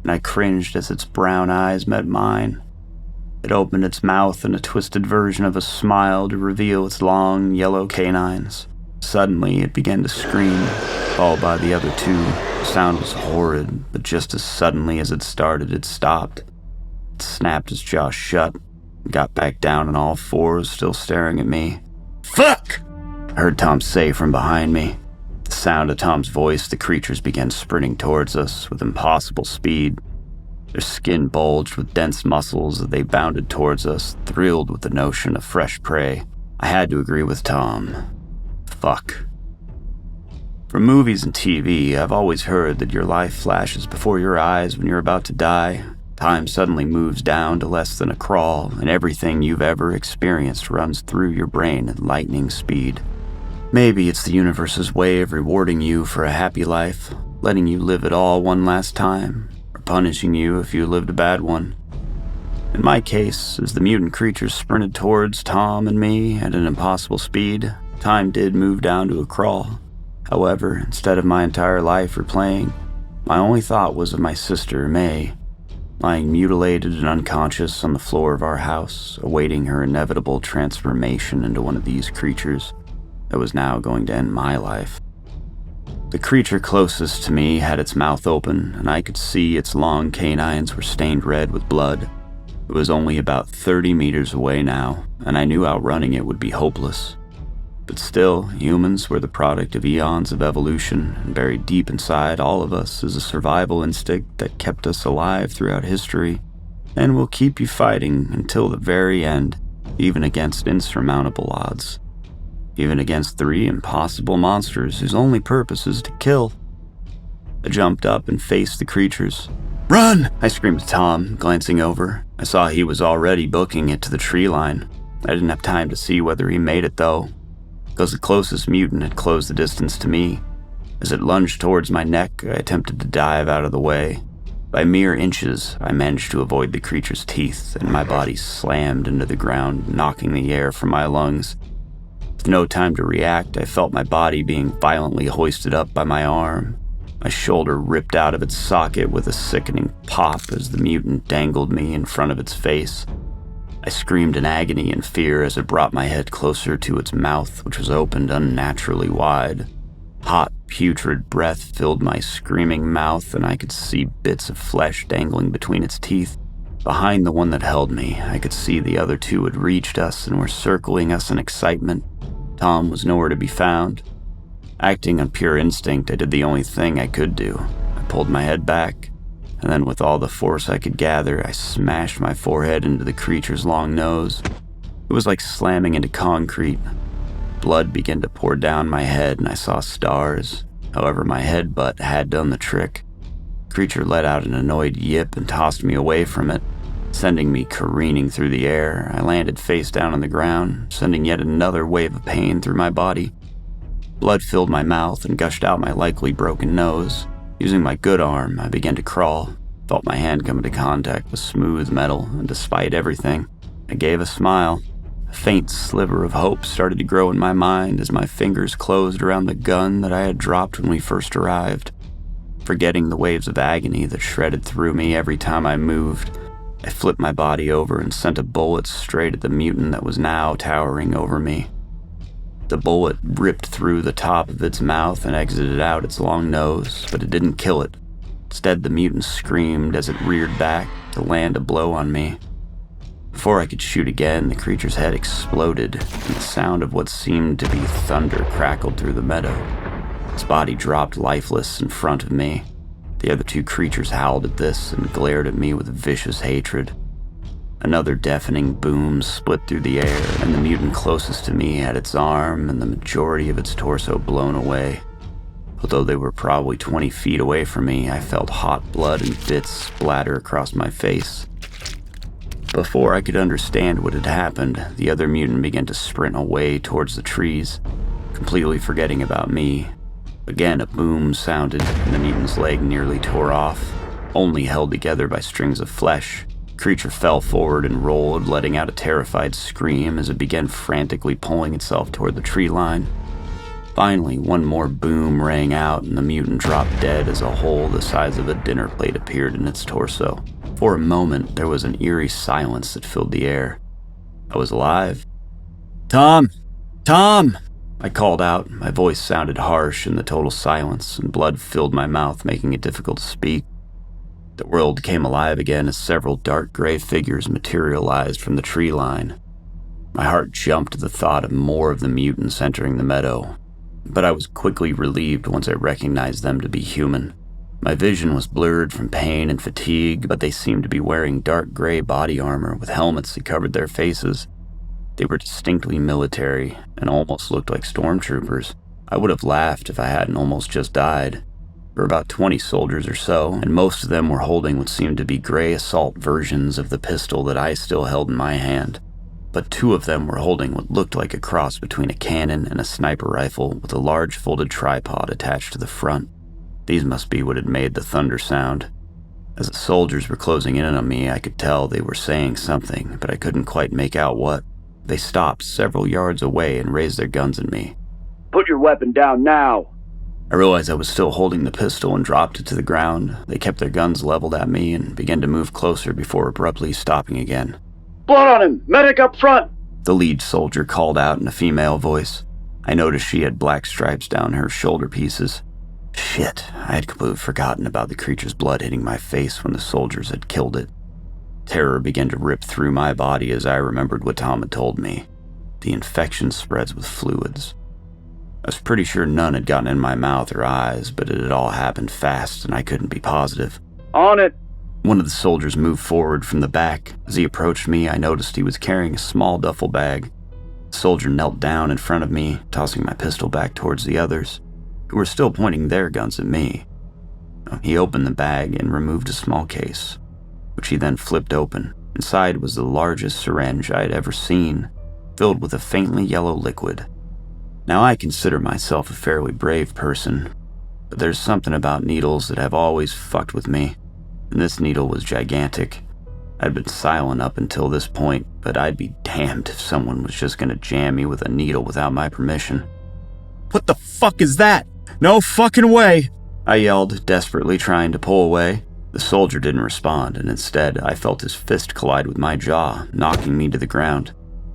and I cringed as its brown eyes met mine. It opened its mouth in a twisted version of a smile to reveal its long, yellow canines. Suddenly, it began to scream, followed by the other 2. The sound was horrid, but just as suddenly as it started, it stopped. It snapped its jaw shut, and got back down on all fours, still staring at me. "Fuck!" I heard Tom say from behind me. At the sound of Tom's voice, the creatures began sprinting towards us with impossible speed. Their skin bulged with dense muscles as they bounded towards us, thrilled with the notion of fresh prey. I had to agree with Tom. Fuck. From movies and TV, I've always heard that your life flashes before your eyes when you're about to die. Time suddenly moves down to less than a crawl, and everything you've ever experienced runs through your brain at lightning speed. Maybe it's the universe's way of rewarding you for a happy life, letting you live it all one last time, or punishing you if you lived a bad one. In my case, as the mutant creatures sprinted towards Tom and me at an impossible speed, time did move down to a crawl. However, instead of my entire life replaying, my only thought was of my sister, May, lying mutilated and unconscious on the floor of our house, awaiting her inevitable transformation into one of these creatures that was now going to end my life. The creature closest to me had its mouth open, and I could see its long canines were stained red with blood. It was only about 30 meters away now, and I knew outrunning it would be hopeless. But still, humans were the product of eons of evolution, and buried deep inside all of us is a survival instinct that kept us alive throughout history, and will keep you fighting until the very end, even against insurmountable odds. Even against 3 impossible monsters whose only purpose is to kill. I jumped up and faced the creatures. "Run!" I screamed to Tom, glancing over. I saw he was already booking it to the tree line. I didn't have time to see whether he made it, though, because the closest mutant had closed the distance to me. As it lunged towards my neck, I attempted to dive out of the way. By mere inches, I managed to avoid the creature's teeth, and my body slammed into the ground, knocking the air from my lungs. With no time to react, I felt my body being violently hoisted up by my arm. My shoulder ripped out of its socket with a sickening pop as the mutant dangled me in front of its face. I screamed in agony and fear as it brought my head closer to its mouth, which was opened unnaturally wide. Hot, putrid breath filled my screaming mouth, and I could see bits of flesh dangling between its teeth. Behind the one that held me, I could see the other 2 had reached us and were circling us in excitement. Tom was nowhere to be found. Acting on pure instinct, I did the only thing I could do. I pulled my head back, and then with all the force I could gather, I smashed my forehead into the creature's long nose. It was like slamming into concrete. Blood began to pour down my head, and I saw stars. However, my headbutt had done the trick. The creature let out an annoyed yip and tossed me away from it. Sending me careening through the air, I landed face down on the ground, sending yet another wave of pain through my body. Blood filled my mouth and gushed out my likely broken nose. Using my good arm, I began to crawl, felt my hand come into contact with smooth metal, and despite everything, I gave a smile. A faint sliver of hope started to grow in my mind as my fingers closed around the gun that I had dropped when we first arrived. Forgetting the waves of agony that shredded through me every time I moved, I flipped my body over and sent a bullet straight at the mutant that was now towering over me. The bullet ripped through the top of its mouth and exited out its long nose, but it didn't kill it. Instead, the mutant screamed as it reared back to land a blow on me. Before I could shoot again, the creature's head exploded, and the sound of what seemed to be thunder crackled through the meadow. Its body dropped lifeless in front of me. The other two creatures howled at this and glared at me with vicious hatred. Another deafening boom split through the air, and the mutant closest to me had its arm and the majority of its torso blown away. Although they were probably 20 feet away from me, I felt hot blood and bits splatter across my face. Before I could understand what had happened, the other mutant began to sprint away towards the trees, completely forgetting about me. Again, a boom sounded, and the mutant's leg nearly tore off, only held together by strings of flesh. The creature fell forward and rolled, letting out a terrified scream as it began frantically pulling itself toward the tree line. Finally, one more boom rang out, and the mutant dropped dead as a hole the size of a dinner plate appeared in its torso. For a moment, there was an eerie silence that filled the air. I was alive. "Tom! Tom!" I called out. My voice sounded harsh in the total silence, and blood filled my mouth, making it difficult to speak. The world came alive again as several dark gray figures materialized from the tree line. My heart jumped at the thought of more of the mutants entering the meadow, but I was quickly relieved once I recognized them to be human. My vision was blurred from pain and fatigue, but they seemed to be wearing dark gray body armor with helmets that covered their faces. They were distinctly military and almost looked like stormtroopers. I would have laughed if I hadn't almost just died. There were about 20 soldiers or so, and most of them were holding what seemed to be gray assault versions of the pistol that I still held in my hand. But two of them were holding what looked like a cross between a cannon and a sniper rifle with a large folded tripod attached to the front. These must be what had made the thunder sound. As the soldiers were closing in on me, I could tell they were saying something, but I couldn't quite make out what. They stopped several yards away and raised their guns at me. "Put your weapon down now!" I realized I was still holding the pistol and dropped it to the ground. They kept their guns leveled at me and began to move closer before abruptly stopping again. "Blood on him! Medic up front!" The lead soldier called out in a female voice. I noticed she had black stripes down her shoulder pieces. Shit, I had completely forgotten about the creature's blood hitting my face when the soldiers had killed it. Terror began to rip through my body as I remembered what Tom had told me. The infection spreads with fluids. I was pretty sure none had gotten in my mouth or eyes, but it had all happened fast and I couldn't be positive. "On it!" One of the soldiers moved forward from the back. As he approached me, I noticed he was carrying a small duffel bag. The soldier knelt down in front of me, tossing my pistol back towards the others, who were still pointing their guns at me. He opened the bag and removed a small case, which he then flipped open. Inside was the largest syringe I had ever seen, filled with a faintly yellow liquid. Now, I consider myself a fairly brave person, but there's something about needles that have always fucked with me, and this needle was gigantic. I'd been silent up until this point, but I'd be damned if someone was just gonna jam me with a needle without my permission. "What the fuck is that? No fucking way!" I yelled, desperately trying to pull away. The soldier didn't respond, and instead I felt his fist collide with my jaw, knocking me to the ground.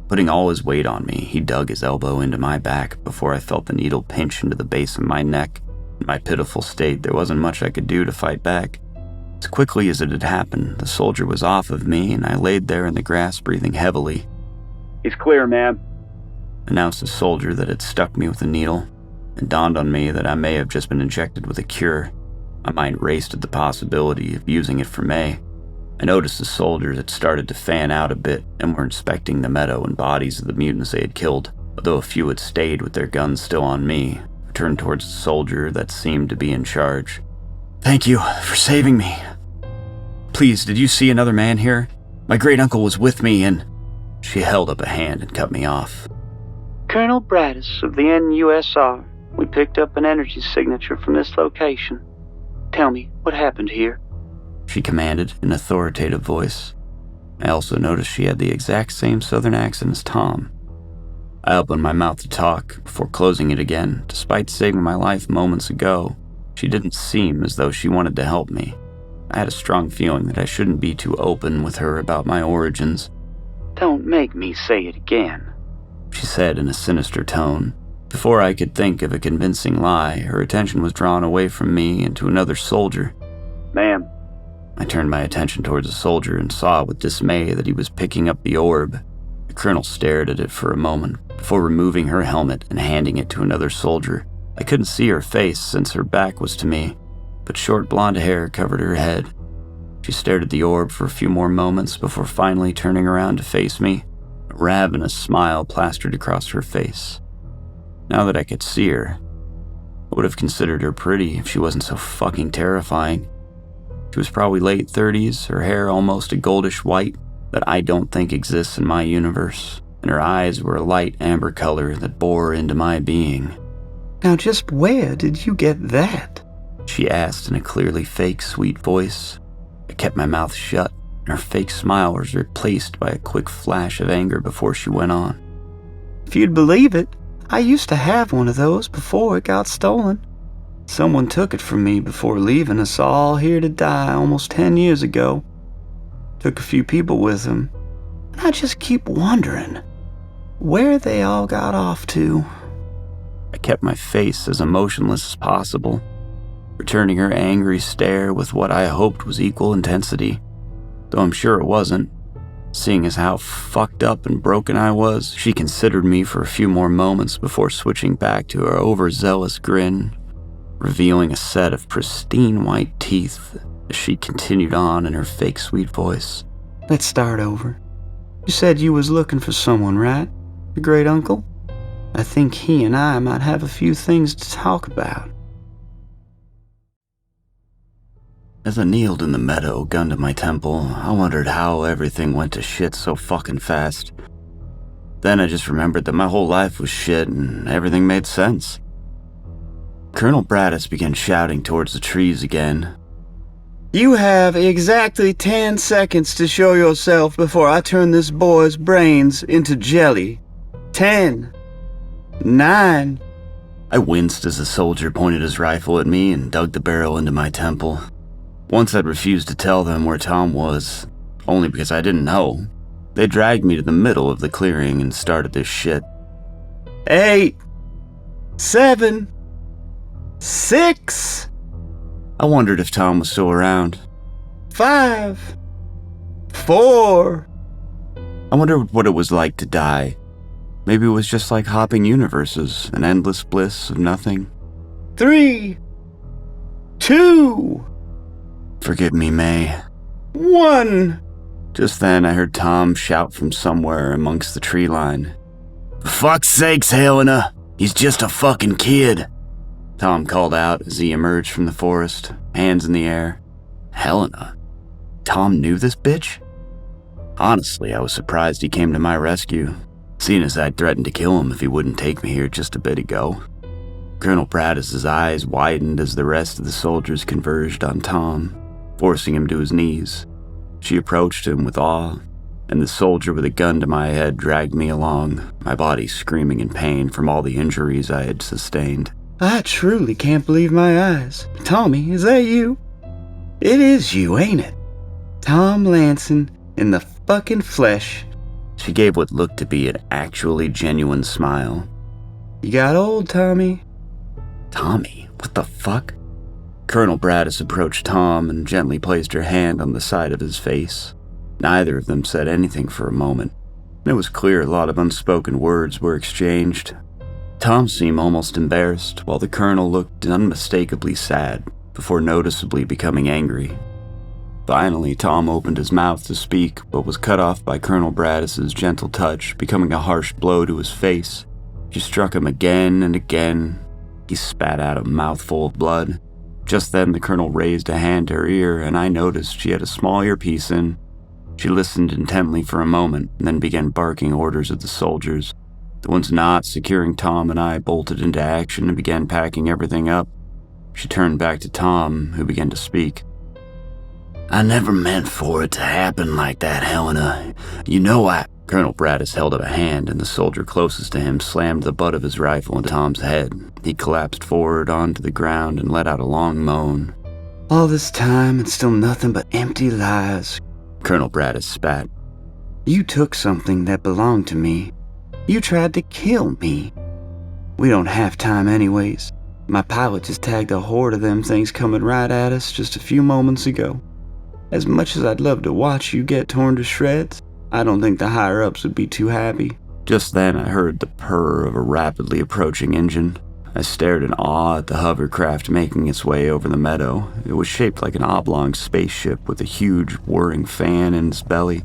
Putting all his weight on me, he dug his elbow into my back before I felt the needle pinch into the base of my neck. In my pitiful state, there wasn't much I could do to fight back. As quickly as it had happened, the soldier was off of me, and I laid there in the grass breathing heavily. "He's clear, ma'am," announced the soldier that had stuck me with the needle. It dawned on me that I may have just been injected with a cure. My mind raced at the possibility of using it for May. I noticed the soldiers had started to fan out a bit and were inspecting the meadow and bodies of the mutants they had killed. Although a few had stayed with their guns still on me, I turned towards the soldier that seemed to be in charge. "Thank you for saving me. Please, did you see another man here?" My great-uncle was with me and... She held up a hand and cut me off. Colonel Braddis of the NUSR. We picked up an energy signature from this location. Tell me, what happened here? She commanded in an authoritative voice. I also noticed she had the exact same southern accent as Tom. I opened my mouth to talk before closing it again. Despite saving my life moments ago, she didn't seem as though she wanted to help me. I had a strong feeling that I shouldn't be too open with her about my origins. Don't make me say it again, she said in a sinister tone. Before I could think of a convincing lie, her attention was drawn away from me and to another soldier. Ma'am. I turned my attention towards the soldier and saw with dismay that he was picking up the orb. The colonel stared at it for a moment before removing her helmet and handing it to another soldier. I couldn't see her face since her back was to me, but short blonde hair covered her head. She stared at the orb for a few more moments before finally turning around to face me. A ravenous smile plastered across her face. Now that I could see her, I would have considered her pretty if she wasn't so fucking terrifying. She was probably late 30s, her hair almost a goldish white that I don't think exists in my universe, and her eyes were a light amber color that bore into my being. Now just where did you get that? She asked in a clearly fake sweet voice. I kept my mouth shut, and her fake smile was replaced by a quick flash of anger before she went on. If you'd believe it, I used to have one of those before it got stolen. Someone took it from me before leaving us all here to die almost 10 years ago. Took a few people with him, and I just keep wondering where they all got off to. I kept my face as emotionless as possible, returning her angry stare with what I hoped was equal intensity, though I'm sure it wasn't. Seeing as how fucked up and broken I was, she considered me for a few more moments before switching back to her overzealous grin, revealing a set of pristine white teeth as she continued on in her fake sweet voice. Let's start over. You said you was looking for someone, right? Your great uncle? I think he and I might have a few things to talk about. As I kneeled in the meadow, gun to my temple, I wondered how everything went to shit so fucking fast. Then I just remembered that my whole life was shit and everything made sense. Colonel Braddis began shouting towards the trees again. You have exactly 10 seconds to show yourself before I turn this boy's brains into jelly. 10. 9. I winced as the soldier pointed his rifle at me and dug the barrel into my temple. Once I'd refused to tell them where Tom was, only because I didn't know. They dragged me to the middle of the clearing and started this shit. 8. 7. 6. I wondered if Tom was still around. 5. 4. I wondered what it was like to die. Maybe it was just like hopping universes, an endless bliss of nothing. 3. 2. Forgive me, May. 1. Just then, I heard Tom shout from somewhere amongst the tree line. For fuck's sakes, Helena! He's just a fucking kid! Tom called out as he emerged from the forest, hands in the air. Helena? Tom knew this bitch? Honestly, I was surprised he came to my rescue, seeing as I'd threatened to kill him if he wouldn't take me here just a bit ago. Colonel Braddis' eyes widened as the rest of the soldiers converged on Tom, forcing him to his knees. She approached him with awe, and the soldier with a gun to my head dragged me along, my body screaming in pain from all the injuries I had sustained. I truly can't believe my eyes. Tommy, is that you? It is you, ain't it? Tom Lanson in the fucking flesh. She gave what looked to be an actually genuine smile. You got old, Tommy. Tommy? What the fuck? Colonel Braddis approached Tom and gently placed her hand on the side of his face. Neither of them said anything for a moment. It was clear a lot of unspoken words were exchanged. Tom seemed almost embarrassed, while the colonel looked unmistakably sad, before noticeably becoming angry. Finally, Tom opened his mouth to speak, but was cut off by Colonel Braddis' gentle touch, becoming a harsh blow to his face. She struck him again and again. He spat out a mouthful of blood. Just then, the colonel raised a hand to her ear, and I noticed she had a small earpiece in. She listened intently for a moment and then began barking orders at the soldiers. The ones not securing Tom and I bolted into action and began packing everything up. She turned back to Tom, who began to speak. I never meant for it to happen like that, Helena. You know I... Colonel Braddis held up a hand, and the soldier closest to him slammed the butt of his rifle into Tom's head. He collapsed forward onto the ground and let out a long moan. All this time, it's still nothing but empty lies. Colonel Braddis spat. You took something that belonged to me. You tried to kill me. We don't have time anyways. My pilot just tagged a horde of them things coming right at us just a few moments ago. As much as I'd love to watch you get torn to shreds, I don't think the higher-ups would be too happy. Just then I heard the purr of a rapidly approaching engine. I stared in awe at the hovercraft making its way over the meadow. It was shaped like an oblong spaceship with a huge whirring fan in its belly,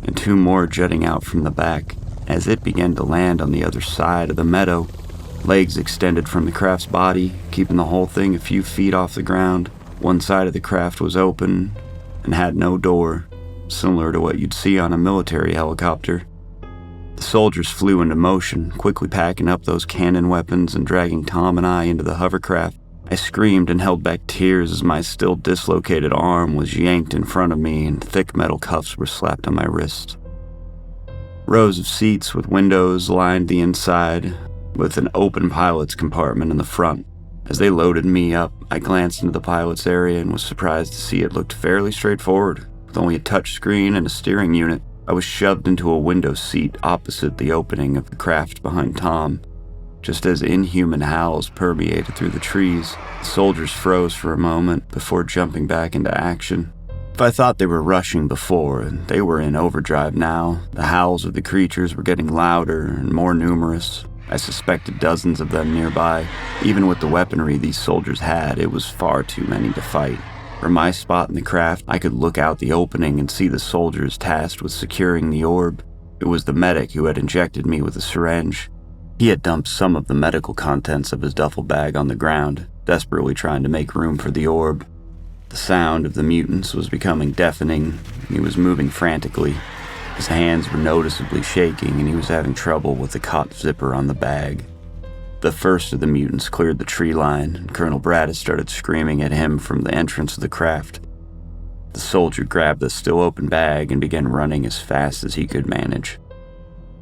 and two more jutting out from the back. As it began to land on the other side of the meadow, legs extended from the craft's body, keeping the whole thing a few feet off the ground. One side of the craft was open and had no door, similar to what you'd see on a military helicopter. The soldiers flew into motion, quickly packing up those cannon weapons and dragging Tom and I into the hovercraft. I screamed and held back tears as my still dislocated arm was yanked in front of me and thick metal cuffs were slapped on my wrists. Rows of seats with windows lined the inside, with an open pilot's compartment in the front. As they loaded me up, I glanced into the pilot's area and was surprised to see it looked fairly straightforward. With only a touch screen and a steering unit, I was shoved into a window seat opposite the opening of the craft behind Tom. Just as inhuman howls permeated through the trees, the soldiers froze for a moment before jumping back into action. If I thought they were rushing before, they were in overdrive now. The howls of the creatures were getting louder and more numerous. I suspected dozens of them nearby. Even with the weaponry these soldiers had, it was far too many to fight. From my spot in the craft, I could look out the opening and see the soldiers tasked with securing the orb. It was the medic who had injected me with a syringe. He had dumped some of the medical contents of his duffel bag on the ground, desperately trying to make room for the orb. The sound of the mutants was becoming deafening, and he was moving frantically. His hands were noticeably shaking, and he was having trouble with the cot zipper on the bag. The first of the mutants cleared the tree line, and Colonel Braddis started screaming at him from the entrance of the craft. The soldier grabbed the still open bag and began running as fast as he could manage.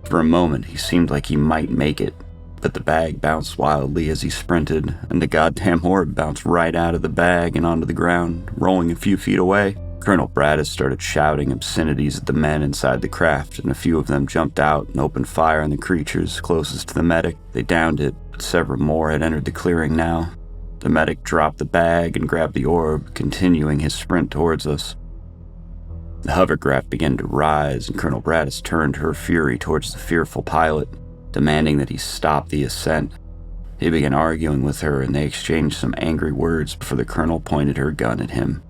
For a moment, he seemed like he might make it, but the bag bounced wildly as he sprinted, and the goddamn orb bounced right out of the bag and onto the ground, rolling a few feet away. Colonel Braddis started shouting obscenities at the men inside the craft, and a few of them jumped out and opened fire on the creatures closest to the medic. They downed it, but several more had entered the clearing now. The medic dropped the bag and grabbed the orb, continuing his sprint towards us. The hovercraft began to rise, and Colonel Braddis turned her fury towards the fearful pilot, demanding that he stop the ascent. He began arguing with her, and they exchanged some angry words before the colonel pointed her gun at him.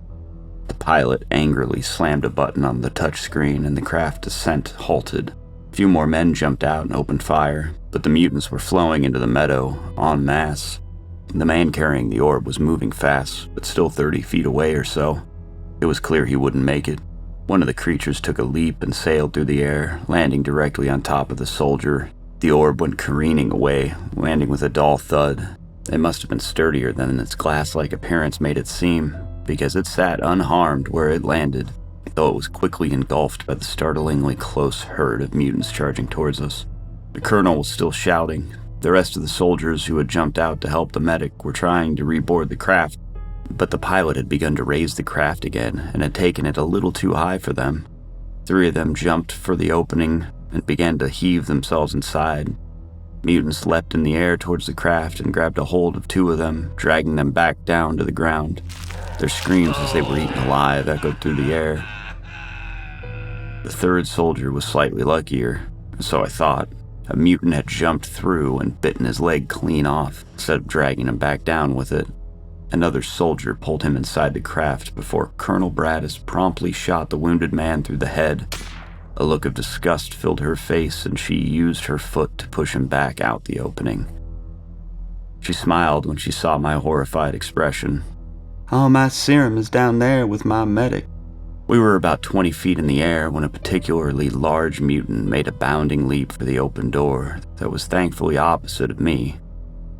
The pilot angrily slammed a button on the touchscreen, and the craft descent halted. A few more men jumped out and opened fire, but the mutants were flowing into the meadow en masse. The man carrying the orb was moving fast, but still 30 feet away or so. It was clear he wouldn't make it. One of the creatures took a leap and sailed through the air, landing directly on top of the soldier. The orb went careening away, landing with a dull thud. It must have been sturdier than its glass-like appearance made it seem, because it sat unharmed where it landed, though it was quickly engulfed by the startlingly close herd of mutants charging towards us. The colonel was still shouting. The rest of the soldiers who had jumped out to help the medic were trying to reboard the craft, but the pilot had begun to raise the craft again and had taken it a little too high for them. 3 of them jumped for the opening and began to heave themselves inside. Mutants leapt in the air towards the craft and grabbed a hold of 2 of them, dragging them back down to the ground. Their screams as they were eaten alive echoed through the air. The 3rd soldier was slightly luckier, so I thought. A mutant had jumped through and bitten his leg clean off, instead of dragging him back down with it. Another soldier pulled him inside the craft before Colonel Braddis promptly shot the wounded man through the head. A look of disgust filled her face, and she used her foot to push him back out the opening. She smiled when she saw my horrified expression. All my serum is down there with my medic. We were about 20 feet in the air when a particularly large mutant made a bounding leap for the open door that was thankfully opposite of me.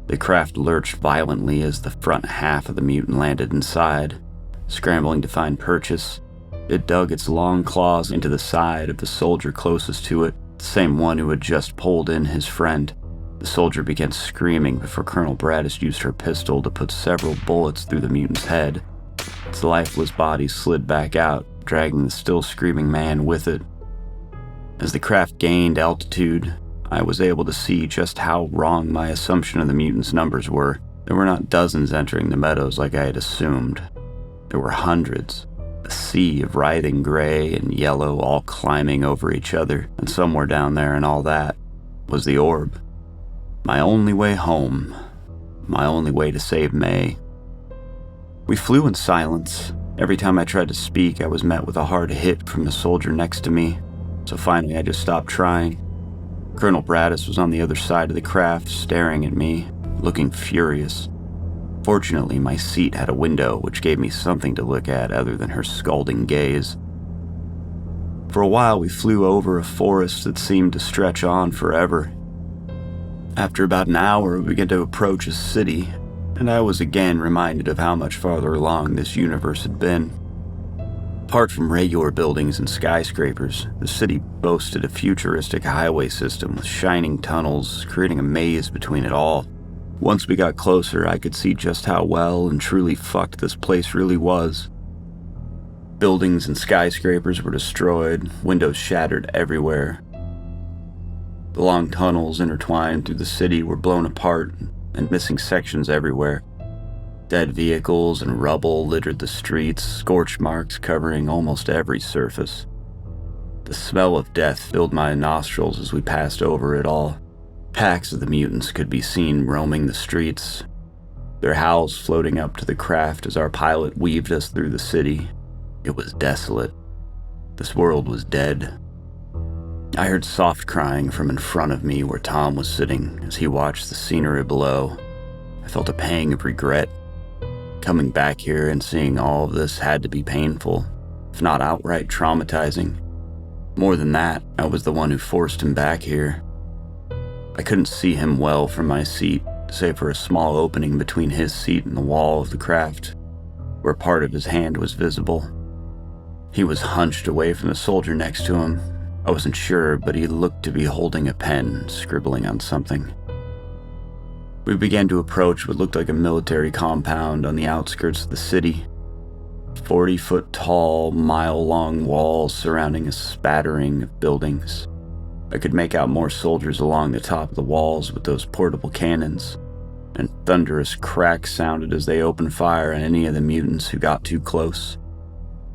The craft lurched violently as the front half of the mutant landed inside. Scrambling to find purchase, it dug its long claws into the side of the soldier closest to it, the same one who had just pulled in his friend. The soldier began screaming before Colonel Braddis used her pistol to put several bullets through the mutant's head. Its lifeless body slid back out, dragging the still screaming man with it. As the craft gained altitude, I was able to see just how wrong my assumption of the mutant's numbers were. There were not dozens entering the meadows like I had assumed. There were hundreds, a sea of writhing gray and yellow all climbing over each other, and somewhere down there in all that was the orb. My only way home, my only way to save May. We flew in silence. Every time I tried to speak, I was met with a hard hit from the soldier next to me, so finally I just stopped trying. Colonel Braddis was on the other side of the craft, staring at me, looking furious. Fortunately, my seat had a window, which gave me something to look at other than her scalding gaze. For a while, we flew over a forest that seemed to stretch on forever. After about an hour, we began to approach a city, and I was again reminded of how much farther along this universe had been. Apart from regular buildings and skyscrapers, the city boasted a futuristic highway system with shining tunnels, creating a maze between it all. Once we got closer, I could see just how well and truly fucked this place really was. Buildings and skyscrapers were destroyed, windows shattered everywhere. The long tunnels intertwined through the city were blown apart and missing sections everywhere. Dead vehicles and rubble littered the streets, scorch marks covering almost every surface. The smell of death filled my nostrils as we passed over it all. Packs of the mutants could be seen roaming the streets, their howls floating up to the craft as our pilot weaved us through the city. It was desolate. This world was dead. I heard soft crying from in front of me where Tom was sitting as he watched the scenery below. I felt a pang of regret. Coming back here and seeing all of this had to be painful, if not outright traumatizing. More than that, I was the one who forced him back here. I couldn't see him well from my seat, save for a small opening between his seat and the wall of the craft, where part of his hand was visible. He was hunched away from the soldier next to him. I wasn't sure, but he looked to be holding a pen, scribbling on something. We began to approach what looked like a military compound on the outskirts of the city. 40-foot-tall, mile-long walls surrounding a spattering of buildings. I could make out more soldiers along the top of the walls with those portable cannons, and thunderous cracks sounded as they opened fire on any of the mutants who got too close.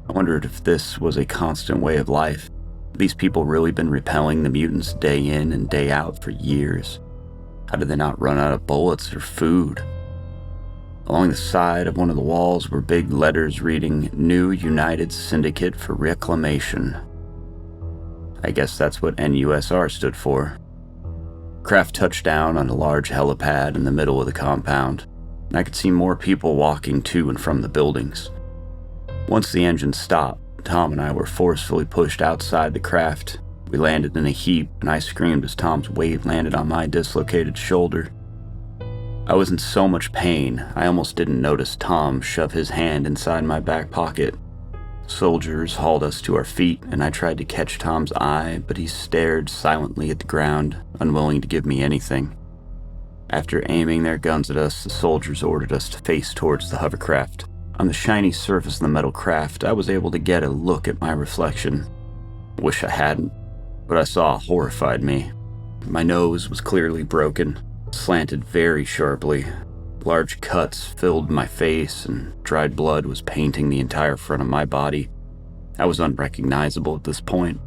I wondered if this was a constant way of life. Had these people really been repelling the mutants day in and day out for years? How did they not run out of bullets or food? Along the side of one of the walls were big letters reading, "New United Syndicate for Reclamation." I guess that's what NUSR stood for. Craft touched down on a large helipad in the middle of the compound, and I could see more people walking to and from the buildings. Once the engine stopped, Tom and I were forcefully pushed outside the craft. We landed in a heap, and I screamed as Tom's weight landed on my dislocated shoulder. I was in so much pain, I almost didn't notice Tom shove his hand inside my back pocket. Soldiers hauled us to our feet, and I tried to catch Tom's eye, but he stared silently at the ground, unwilling to give me anything. After aiming their guns at us, the soldiers ordered us to face towards the hovercraft. On the shiny surface of the metal craft, I was able to get a look at my reflection. Wish I hadn't. What I saw horrified me. My nose was clearly broken, slanted very sharply. Large cuts filled my face, and dried blood was painting the entire front of my body. I was unrecognizable at this point.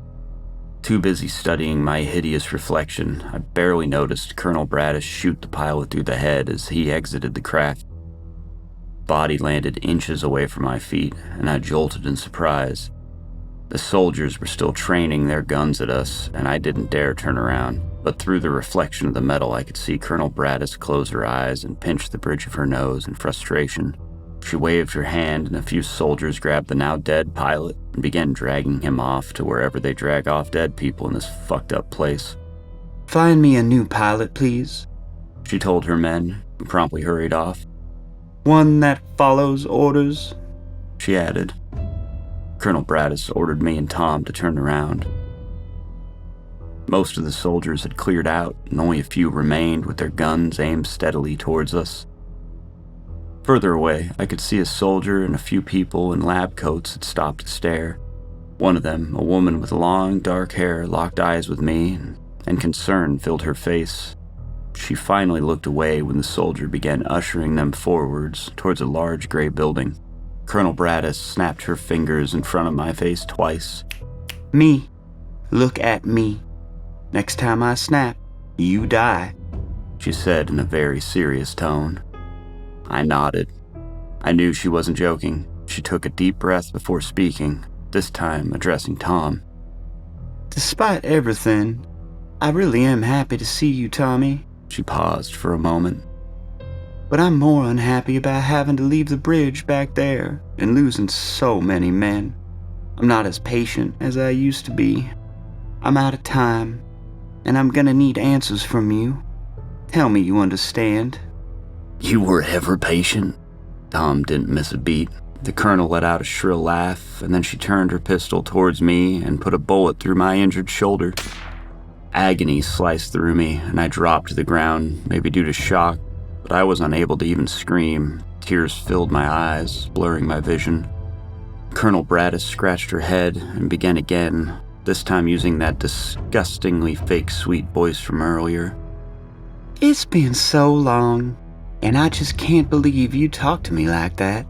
Too busy studying my hideous reflection, I barely noticed Colonel Braddis shoot the pilot through the head as he exited the craft. Body landed inches away from my feet, and I jolted in surprise. The soldiers were still training their guns at us, and I didn't dare turn around. But through the reflection of the metal, I could see Colonel Braddis close her eyes and pinch the bridge of her nose in frustration. She waved her hand, and a few soldiers grabbed the now dead pilot and began dragging him off to wherever they drag off dead people in this fucked up place. Find me a new pilot, please. She told her men, and promptly hurried off. One that follows orders. She added. Colonel Braddis ordered me and Tom to turn around. Most of the soldiers had cleared out, and only a few remained with their guns aimed steadily towards us. Further away, I could see a soldier and a few people in lab coats had stopped to stare. One of them, a woman with long, dark hair, locked eyes with me, and concern filled her face. She finally looked away when the soldier began ushering them forwards towards a large gray building. Colonel Braddis snapped her fingers in front of my face twice. Me. Look at me. Next time I snap, you die, she said in a very serious tone. I nodded. I knew she wasn't joking. She took a deep breath before speaking, this time addressing Tom. Despite everything, I really am happy to see you, Tommy. She paused for a moment. But I'm more unhappy about having to leave the bridge back there and losing so many men. I'm not as patient as I used to be. I'm out of time, and I'm gonna need answers from you. Tell me you understand. You were ever patient? Tom didn't miss a beat. The colonel let out a shrill laugh, and then she turned her pistol towards me and put a bullet through my injured shoulder. Agony sliced through me, and I dropped to the ground, maybe due to shock, but I was unable to even scream. Tears filled my eyes, blurring my vision. Colonel Braddis scratched her head and began again, this time using that disgustingly fake sweet voice from earlier. It's been so long, and I just can't believe you talk to me like that.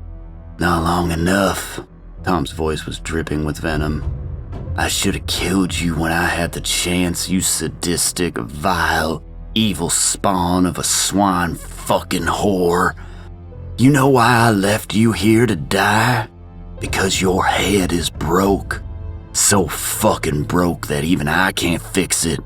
Not long enough. Tom's voice was dripping with venom. I should have killed you when I had the chance, you sadistic, vile, evil spawn of a swine fucking whore. You know why I left you here to die? Because your head is broke. So fucking broke that even I can't fix it.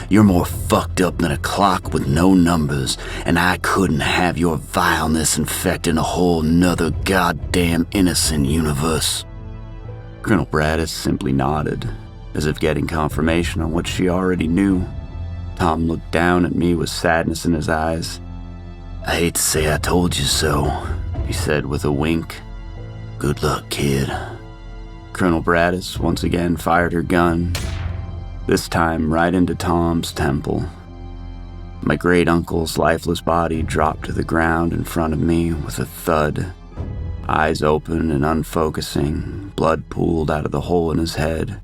You're more fucked up than a clock with no numbers, and I couldn't have your vileness infecting a whole nother goddamn innocent universe. Colonel Braddis simply nodded, as if getting confirmation on what she already knew. Tom looked down at me with sadness in his eyes. I hate to say I told you so, he said with a wink. Good luck, kid. Colonel Braddis once again fired her gun, this time right into Tom's temple. My great-uncle's lifeless body dropped to the ground in front of me with a thud. Eyes open and unfocusing, blood pooled out of the hole in his head.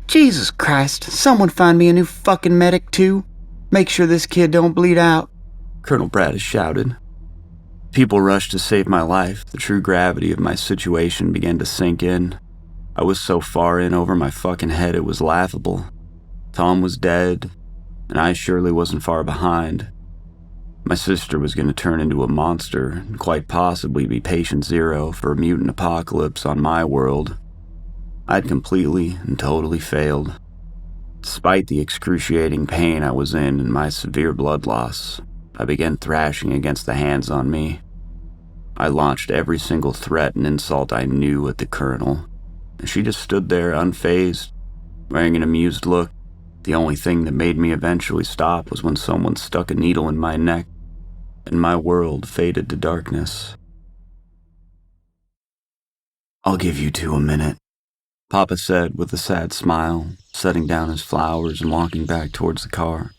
Jesus Christ, someone find me a new fucking medic too. Make sure this kid don't bleed out. Colonel Braddis shouted. People rushed to save my life. The true gravity of my situation began to sink in. I was so far in over my fucking head it was laughable. Tom was dead, and I surely wasn't far behind. My sister was going to turn into a monster and quite possibly be patient zero for a mutant apocalypse on my world. I'd completely and totally failed. Despite the excruciating pain I was in and my severe blood loss, I began thrashing against the hands on me. I launched every single threat and insult I knew at the colonel, and she just stood there unfazed, wearing an amused look. The only thing that made me eventually stop was when someone stuck a needle in my neck, and my world faded to darkness. I'll give you two a minute, Papa said with a sad smile, setting down his flowers and walking back towards the car.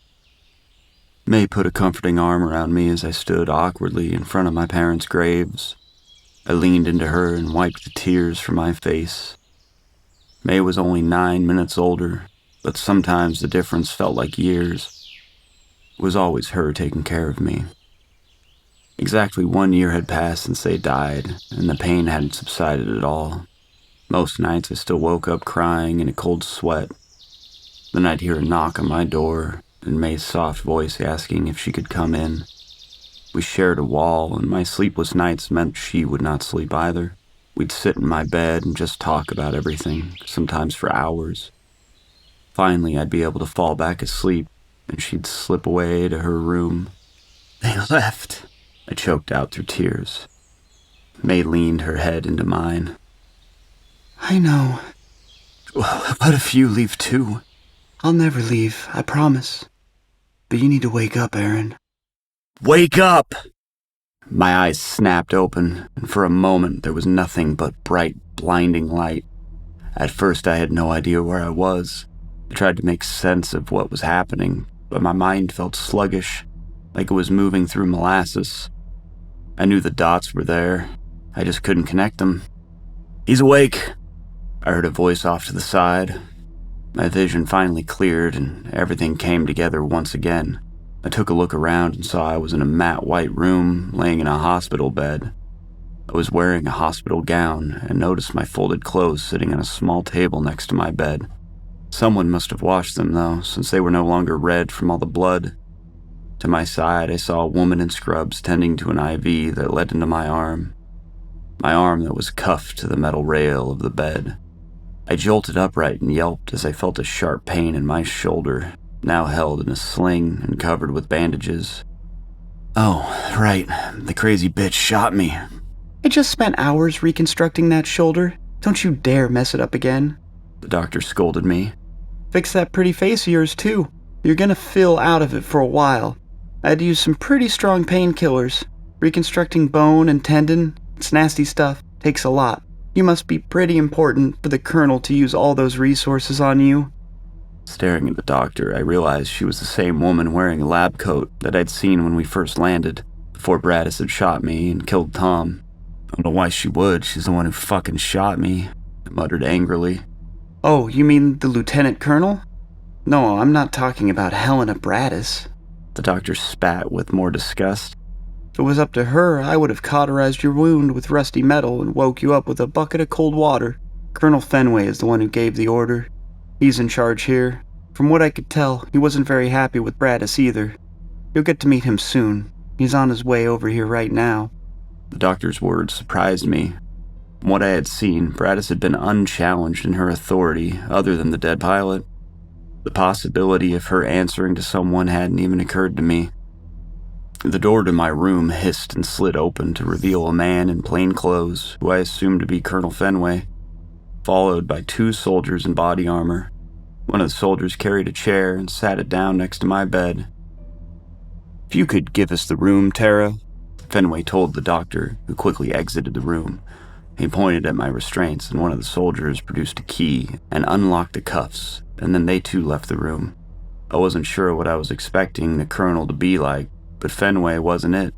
May put a comforting arm around me as I stood awkwardly in front of my parents' graves. I leaned into her and wiped the tears from my face. May was only 9 minutes older, but sometimes the difference felt like years. It was always her taking care of me. Exactly 1 year had passed since they died, and the pain hadn't subsided at all. Most nights I still woke up crying in a cold sweat. Then I'd hear a knock on my door, and May's soft voice asking if she could come in. We shared a wall, and my sleepless nights meant she would not sleep either. We'd sit in my bed and just talk about everything, sometimes for hours. Finally, I'd be able to fall back asleep, and she'd slip away to her room. They left, I choked out through tears. May leaned her head into mine. I know. What if you leave too? I'll never leave, I promise. But you need to wake up, Aaron. Wake up! My eyes snapped open, and for a moment there was nothing but bright, blinding light. At first I had no idea where I was. I tried to make sense of what was happening, but my mind felt sluggish, like it was moving through molasses. I knew the dots were there. I just couldn't connect them. He's awake! I heard a voice off to the side. My vision finally cleared, and everything came together once again. I took a look around and saw I was in a matte white room, laying in a hospital bed. I was wearing a hospital gown and noticed my folded clothes sitting on a small table next to my bed. Someone must have washed them, though, since they were no longer red from all the blood. To my side, I saw a woman in scrubs tending to an IV that led into my arm that was cuffed to the metal rail of the bed. I jolted upright and yelped as I felt a sharp pain in my shoulder, now held in a sling and covered with bandages. Oh, right, the crazy bitch shot me. I just spent hours reconstructing that shoulder. Don't you dare mess it up again. The doctor scolded me. Fix that pretty face of yours, too. You're gonna feel out of it for a while. I had to use some pretty strong painkillers. Reconstructing bone and tendon, it's nasty stuff. Takes a lot. You must be pretty important for the Colonel to use all those resources on you. Staring at the doctor, I realized she was the same woman wearing a lab coat that I'd seen when we first landed, before Braddis had shot me and killed Tom. I don't know why she would. She's the one who fucking shot me, I muttered angrily. Oh, you mean the Lieutenant Colonel? No, I'm not talking about Helena Braddis. The doctor spat with more disgust. If it was up to her, I would have cauterized your wound with rusty metal and woke you up with a bucket of cold water. Colonel Fenway is the one who gave the order. He's in charge here. From what I could tell, he wasn't very happy with Braddis either. You'll get to meet him soon. He's on his way over here right now. The doctor's words surprised me. From what I had seen, Braddis had been unchallenged in her authority other than the dead pilot. The possibility of her answering to someone hadn't even occurred to me. The door to my room hissed and slid open to reveal a man in plain clothes who I assumed to be Colonel Fenway, followed by 2 soldiers in body armor. One of the soldiers carried a chair and sat it down next to my bed. If you could give us the room, Tara, Fenway told the doctor, who quickly exited the room. He pointed at my restraints, and one of the soldiers produced a key and unlocked the cuffs, and then they too left the room. I wasn't sure what I was expecting the Colonel to be like, but Fenway wasn't it.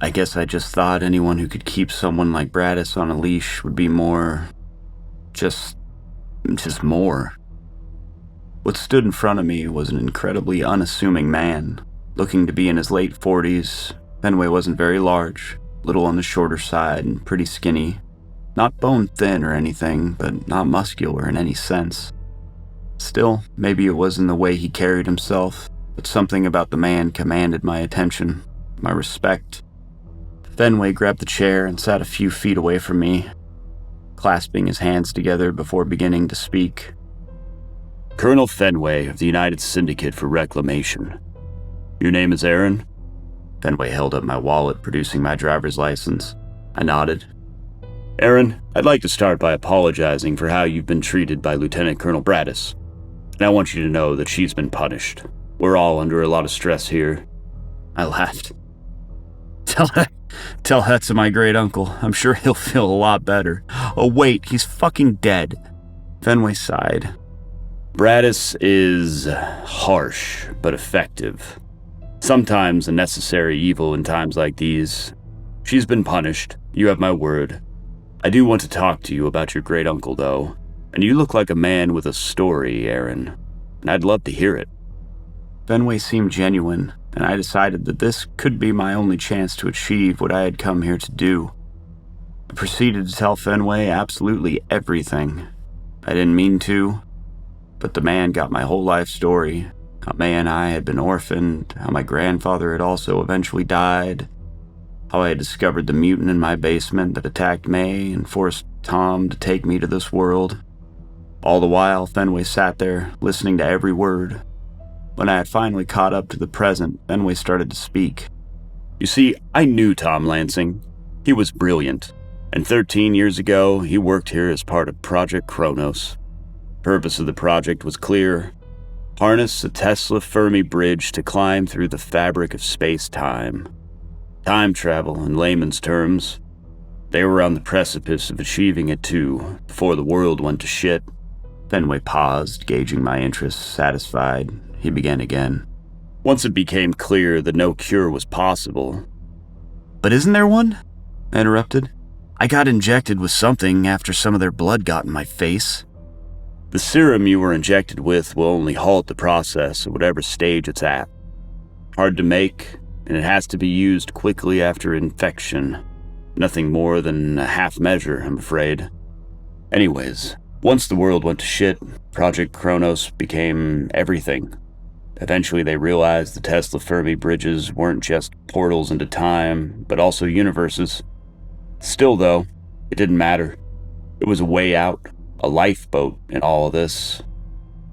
I guess I just thought anyone who could keep someone like Braddis on a leash would be more... just more. What stood in front of me was an incredibly unassuming man, looking to be in his late 40s. Fenway wasn't very large, little on the shorter side and pretty skinny. Not bone thin or anything, but not muscular in any sense. Still, maybe it was in the way he carried himself, but something about the man commanded my attention, my respect. Fenway grabbed the chair and sat a few feet away from me, clasping his hands together before beginning to speak. Colonel Fenway of the United Syndicate for Reclamation. Your name is Aaron? Fenway held up my wallet, producing my driver's license. I nodded. Aaron, I'd like to start by apologizing for how you've been treated by Lieutenant Colonel Braddis. And I want you to know that she's been punished. We're all under a lot of stress here. I laughed. Tell that to my great uncle. I'm sure he'll feel a lot better. Oh wait, he's fucking dead. Fenway sighed. Braddis is harsh, but effective. Sometimes a necessary evil in times like these. She's been punished, you have my word. I do want to talk to you about your great uncle, though, and you look like a man with a story, Aaron, and I'd love to hear it. Fenway seemed genuine, and I decided that this could be my only chance to achieve what I had come here to do. I proceeded to tell Fenway absolutely everything. I didn't mean to, but the man got my whole life story. How May and I had been orphaned, how my grandfather had also eventually died, how I had discovered the mutant in my basement that attacked May and forced Tom to take me to this world. All the while, Fenway sat there, listening to every word. When I had finally caught up to the present, Fenway started to speak. You see, I knew Tom Lansing. He was brilliant. And 13 years ago, he worked here as part of Project Kronos. Purpose of the project was clear: harness the Tesla Fermi Bridge to climb through the fabric of space-time. Time travel, in layman's terms. They were on the precipice of achieving it too, before the world went to shit. Fenway paused, gauging my interest. Satisfied, he began again. Once it became clear that no cure was possible. "But isn't there one?" I interrupted. "I got injected with something after some of their blood got in my face." "The serum you were injected with will only halt the process at whatever stage it's at. Hard to make, and it has to be used quickly after infection. Nothing more than a half measure, I'm afraid. Anyways, once the world went to shit, Project Kronos became everything. Eventually they realized the Tesla Fermi bridges weren't just portals into time, but also universes. Still though, it didn't matter. It was a way out, a lifeboat in all of this."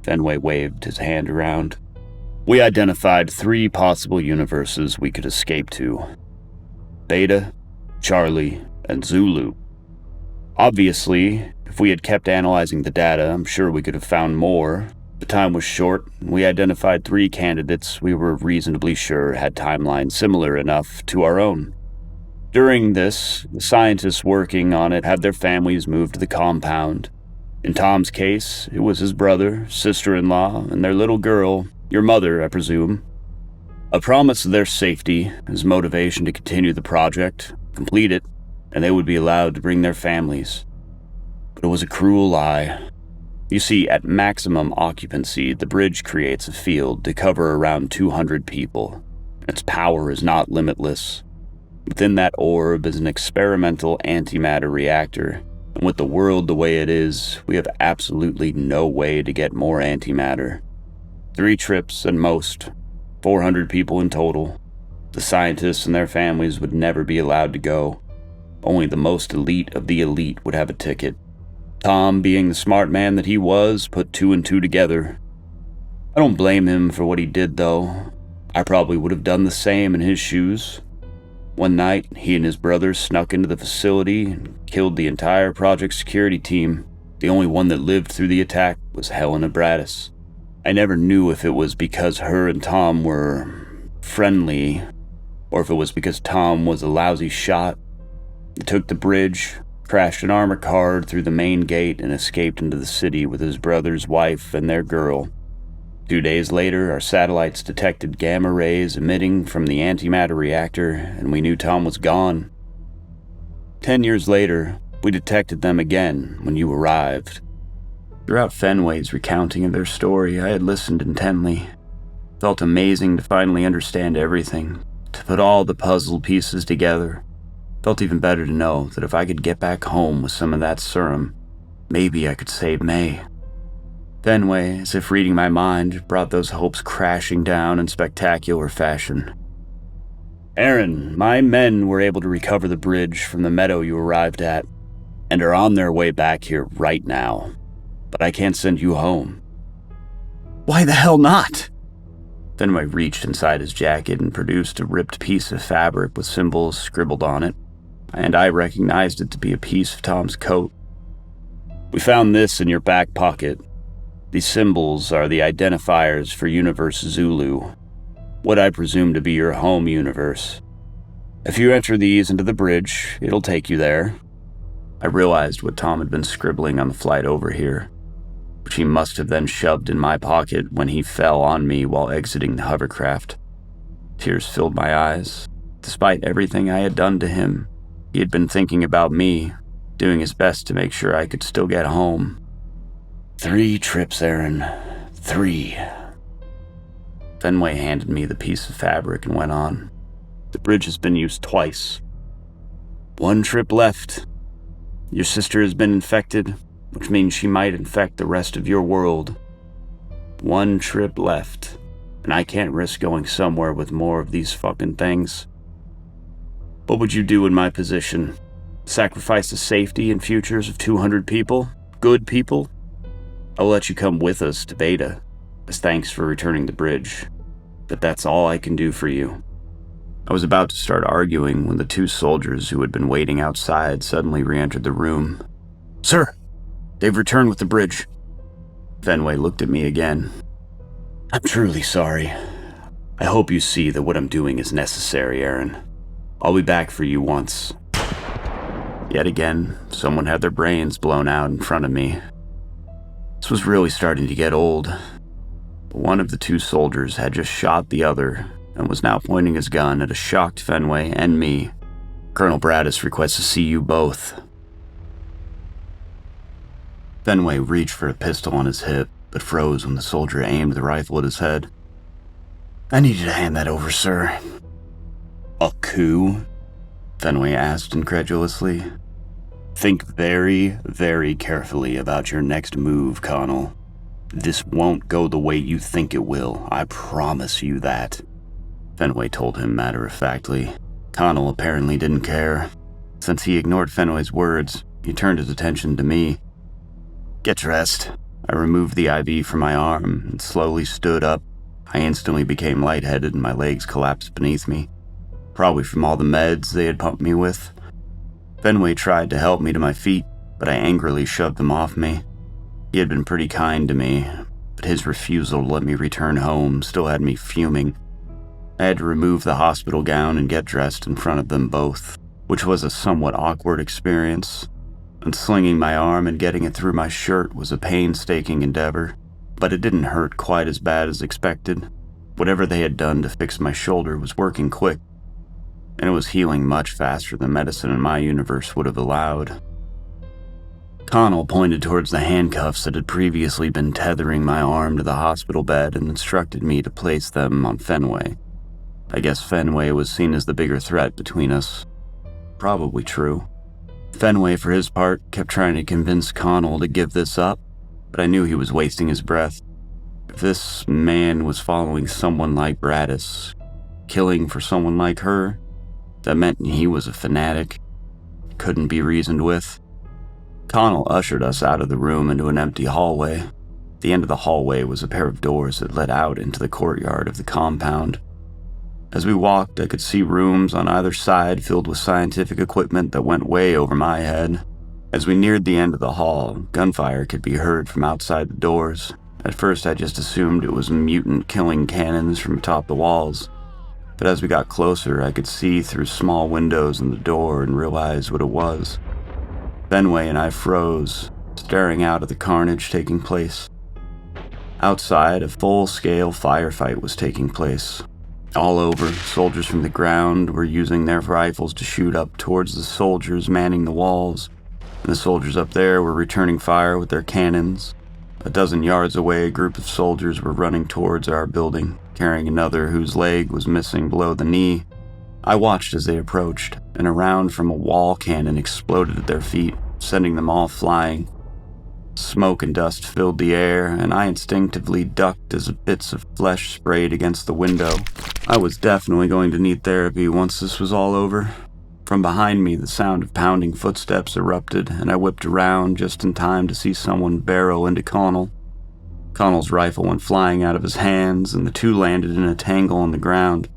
Fenway waved his hand around. "We identified 3 possible universes we could escape to: Beta, Charlie, and Zulu. Obviously, if we had kept analyzing the data, I'm sure we could have found more. The time was short, and we identified 3 candidates we were reasonably sure had timelines similar enough to our own. During this, the scientists working on it had their families moved to the compound. In Tom's case, it was his brother, sister-in-law, and their little girl, your mother, I presume. A promise of their safety, his motivation to continue the project, complete it, and they would be allowed to bring their families. But it was a cruel lie. You see, at maximum occupancy, the bridge creates a field to cover around 200 people. Its power is not limitless. Within that orb is an experimental antimatter reactor, and with the world the way it is, we have absolutely no way to get more antimatter. 3 trips at most, 400 people in total. The scientists and their families would never be allowed to go. Only the most elite of the elite would have a ticket. Tom, being the smart man that he was, put 2 and 2 together. I don't blame him for what he did, though. I probably would have done the same in his shoes. One night, he and his brothers snuck into the facility and killed the entire project security team. The only one that lived through the attack was Helena Braddis. I never knew if it was because her and Tom were friendly, or if it was because Tom was a lousy shot. He took the bridge, crashed an armored car through the main gate, and escaped into the city with his brother's wife and their girl. 2 days later, our satellites detected gamma rays emitting from the antimatter reactor, and we knew Tom was gone. 10 years later, we detected them again when you arrived." Throughout Fenway's recounting of their story, I had listened intently. It felt amazing to finally understand everything, to put all the puzzle pieces together. Felt even better to know that if I could get back home with some of that serum, maybe I could save May. Fenway, as if reading my mind, brought those hopes crashing down in spectacular fashion. "Aaron, my men were able to recover the bridge from the meadow you arrived at, and are on their way back here right now. But I can't send you home." Why the hell not? Fenway reached inside his jacket and produced a ripped piece of fabric with symbols scribbled on it, and I recognized it to be a piece of Tom's coat. "We found this in your back pocket. These symbols are the identifiers for Universe Zulu, what I presume to be your home universe. If you enter these into the bridge, it'll take you there." I realized what Tom had been scribbling on the flight over here, which he must have then shoved in my pocket when he fell on me while exiting the hovercraft. Tears filled my eyes. Despite everything I had done to him, he had been thinking about me, doing his best to make sure I could still get home. 3 trips, Aaron. 3. Fenway handed me the piece of fabric and went on. "The bridge has been used twice. 1 trip left. Your sister has been infected, which means she might infect the rest of your world. 1 trip left, and I can't risk going somewhere with more of these fucking things. What would you do in my position? Sacrifice the safety and futures of 200 people? Good people? I'll let you come with us to Beta, as thanks for returning the bridge. But that's all I can do for you." I was about to start arguing when the two soldiers who had been waiting outside suddenly re-entered the room. "Sir, they've returned with the bridge." Fenway looked at me again. "I'm truly sorry. I hope you see that what I'm doing is necessary, Aaron. I'll be back for you once." Yet again, someone had their brains blown out in front of me. This was really starting to get old. One of the two soldiers had just shot the other and was now pointing his gun at a shocked Fenway and me. "Colonel Braddis requests to see you both." Fenway reached for a pistol on his hip, but froze when the soldier aimed the rifle at his head. "I need you to hand that over, sir." "A coup?" Fenway asked incredulously. "Think very, very carefully about your next move, Connell. This won't go the way you think it will, I promise you that," Fenway told him matter-of-factly. Connell apparently didn't care. Since he ignored Fenway's words, he turned his attention to me. "Get dressed." I removed the IV from my arm and slowly stood up. I instantly became lightheaded and my legs collapsed beneath me, probably from all the meds they had pumped me with. Fenway tried to help me to my feet, but I angrily shoved them off me. He had been pretty kind to me, but his refusal to let me return home still had me fuming. I had to remove the hospital gown and get dressed in front of them both, which was a somewhat awkward experience. And slinging my arm and getting it through my shirt was a painstaking endeavor, but it didn't hurt quite as bad as expected. Whatever they had done to fix my shoulder was working quick, and it was healing much faster than medicine in my universe would have allowed. Connell pointed towards the handcuffs that had previously been tethering my arm to the hospital bed and instructed me to place them on Fenway. I guess Fenway was seen as the bigger threat between us. Probably true. Fenway, for his part, kept trying to convince Connell to give this up, but I knew he was wasting his breath. If this man was following someone like Braddis, killing for someone like her, that meant he was a fanatic. Couldn't be reasoned with. Connell ushered us out of the room into an empty hallway. At the end of the hallway was a pair of doors that led out into the courtyard of the compound. As we walked, I could see rooms on either side filled with scientific equipment that went way over my head. As we neared the end of the hall, gunfire could be heard from outside the doors. At first, I just assumed it was mutant killing cannons from atop the walls. But as we got closer, I could see through small windows in the door and realize what it was. Fenway and I froze, staring out at the carnage taking place. Outside, a full-scale firefight was taking place. All over, soldiers from the ground were using their rifles to shoot up towards the soldiers manning the walls, and the soldiers up there were returning fire with their cannons. A dozen yards away, a group of soldiers were running towards our building, carrying another whose leg was missing below the knee. I watched as they approached, and a round from a wall cannon exploded at their feet, sending them all flying. Smoke and dust filled the air, and I instinctively ducked as bits of flesh sprayed against the window. I was definitely going to need therapy once this was all over. From behind me, the sound of pounding footsteps erupted, and I whipped around just in time to see someone barrel into Connell. Connell's rifle went flying out of his hands, and the two landed in a tangle on the ground.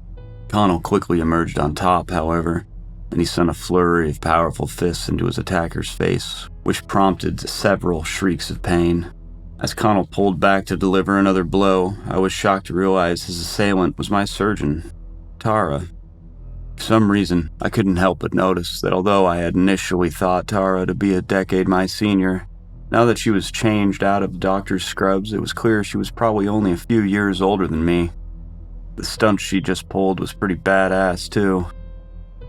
Connell quickly emerged on top, however, and he sent a flurry of powerful fists into his attacker's face, which prompted several shrieks of pain. As Connell pulled back to deliver another blow, I was shocked to realize his assailant was my surgeon, Tara. For some reason, I couldn't help but notice that although I had initially thought Tara to be a decade my senior, now that she was changed out of the doctor's scrubs, it was clear she was probably only a few years older than me. The stunt she just pulled was pretty badass, too.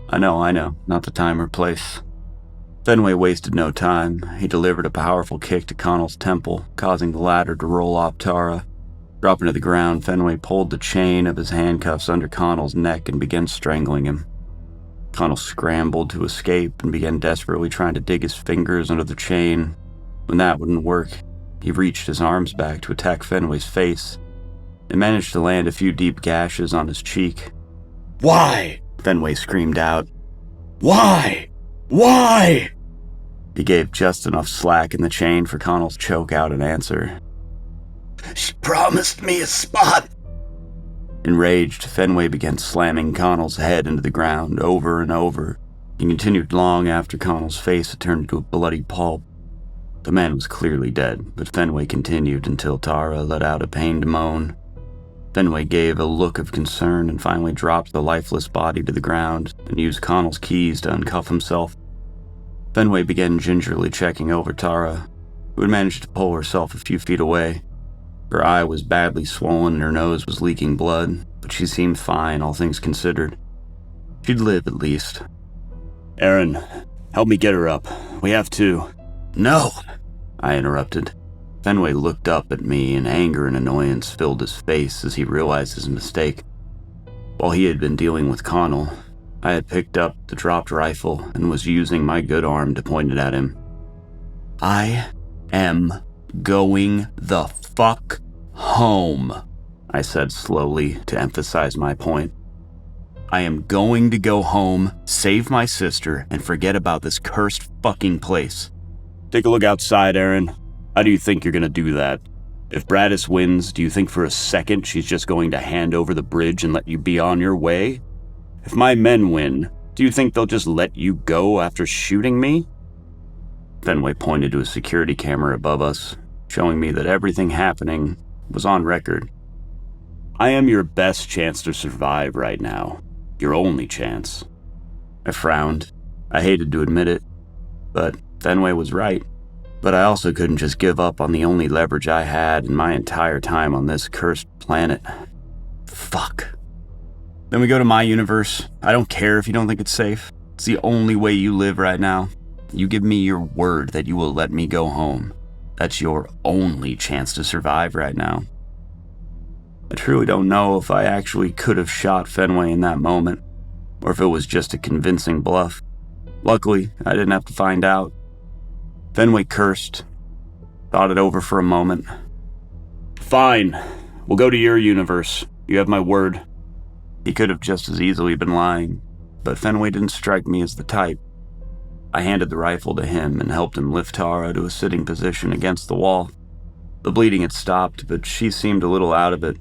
I know, not the time or place. Fenway wasted no time. He delivered a powerful kick to Connell's temple, causing the latter to roll off Tara. Dropping to the ground, Fenway pulled the chain of his handcuffs under Connell's neck and began strangling him. Connell scrambled to escape and began desperately trying to dig his fingers under the chain. When that wouldn't work, he reached his arms back to attack Fenway's face and managed to land a few deep gashes on his cheek. "Why?" Fenway screamed out. "Why? Why?" He gave just enough slack in the chain for Connell to choke out an answer. "She promised me a spot." Enraged, Fenway began slamming Connell's head into the ground over and over. He continued long after Connell's face had turned into a bloody pulp. The man was clearly dead, but Fenway continued until Tara let out a pained moan. Fenway gave a look of concern and finally dropped the lifeless body to the ground and used Connell's keys to uncuff himself. Fenway began gingerly checking over Tara, who had managed to pull herself a few feet away. Her eye was badly swollen and her nose was leaking blood, but she seemed fine, all things considered. She'd live, at least. Aaron, help me get her up. We have to. No, I interrupted. Fenway looked up at me and anger and annoyance filled his face as he realized his mistake. While he had been dealing with Connell, I had picked up the dropped rifle and was using my good arm to point it at him. I am going the fuck home, I said slowly to emphasize my point. I am going to go home, save my sister, and forget about this cursed fucking place. Take a look outside, Aaron. How do you think you're gonna do that? If Bradis wins, do you think for a second she's just going to hand over the bridge and let you be on your way? If my men win, do you think they'll just let you go after shooting me? Fenway pointed to a security camera above us, showing me that everything happening was on record. I am your best chance to survive right now. Your only chance. I frowned. I hated to admit it, but Fenway was right. But I also couldn't just give up on the only leverage I had in my entire time on this cursed planet. Fuck. Then we go to my universe. I don't care if you don't think it's safe. It's the only way you live right now. You give me your word that you will let me go home. That's your only chance to survive right now. I truly don't know if I actually could have shot Fenway in that moment, or if it was just a convincing bluff. Luckily, I didn't have to find out. Fenway cursed, thought it over for a moment. Fine. We'll go to your universe. You have my word. He could have just as easily been lying, but Fenway didn't strike me as the type. I handed the rifle to him and helped him lift Tara to a sitting position against the wall. The bleeding had stopped, but she seemed a little out of it.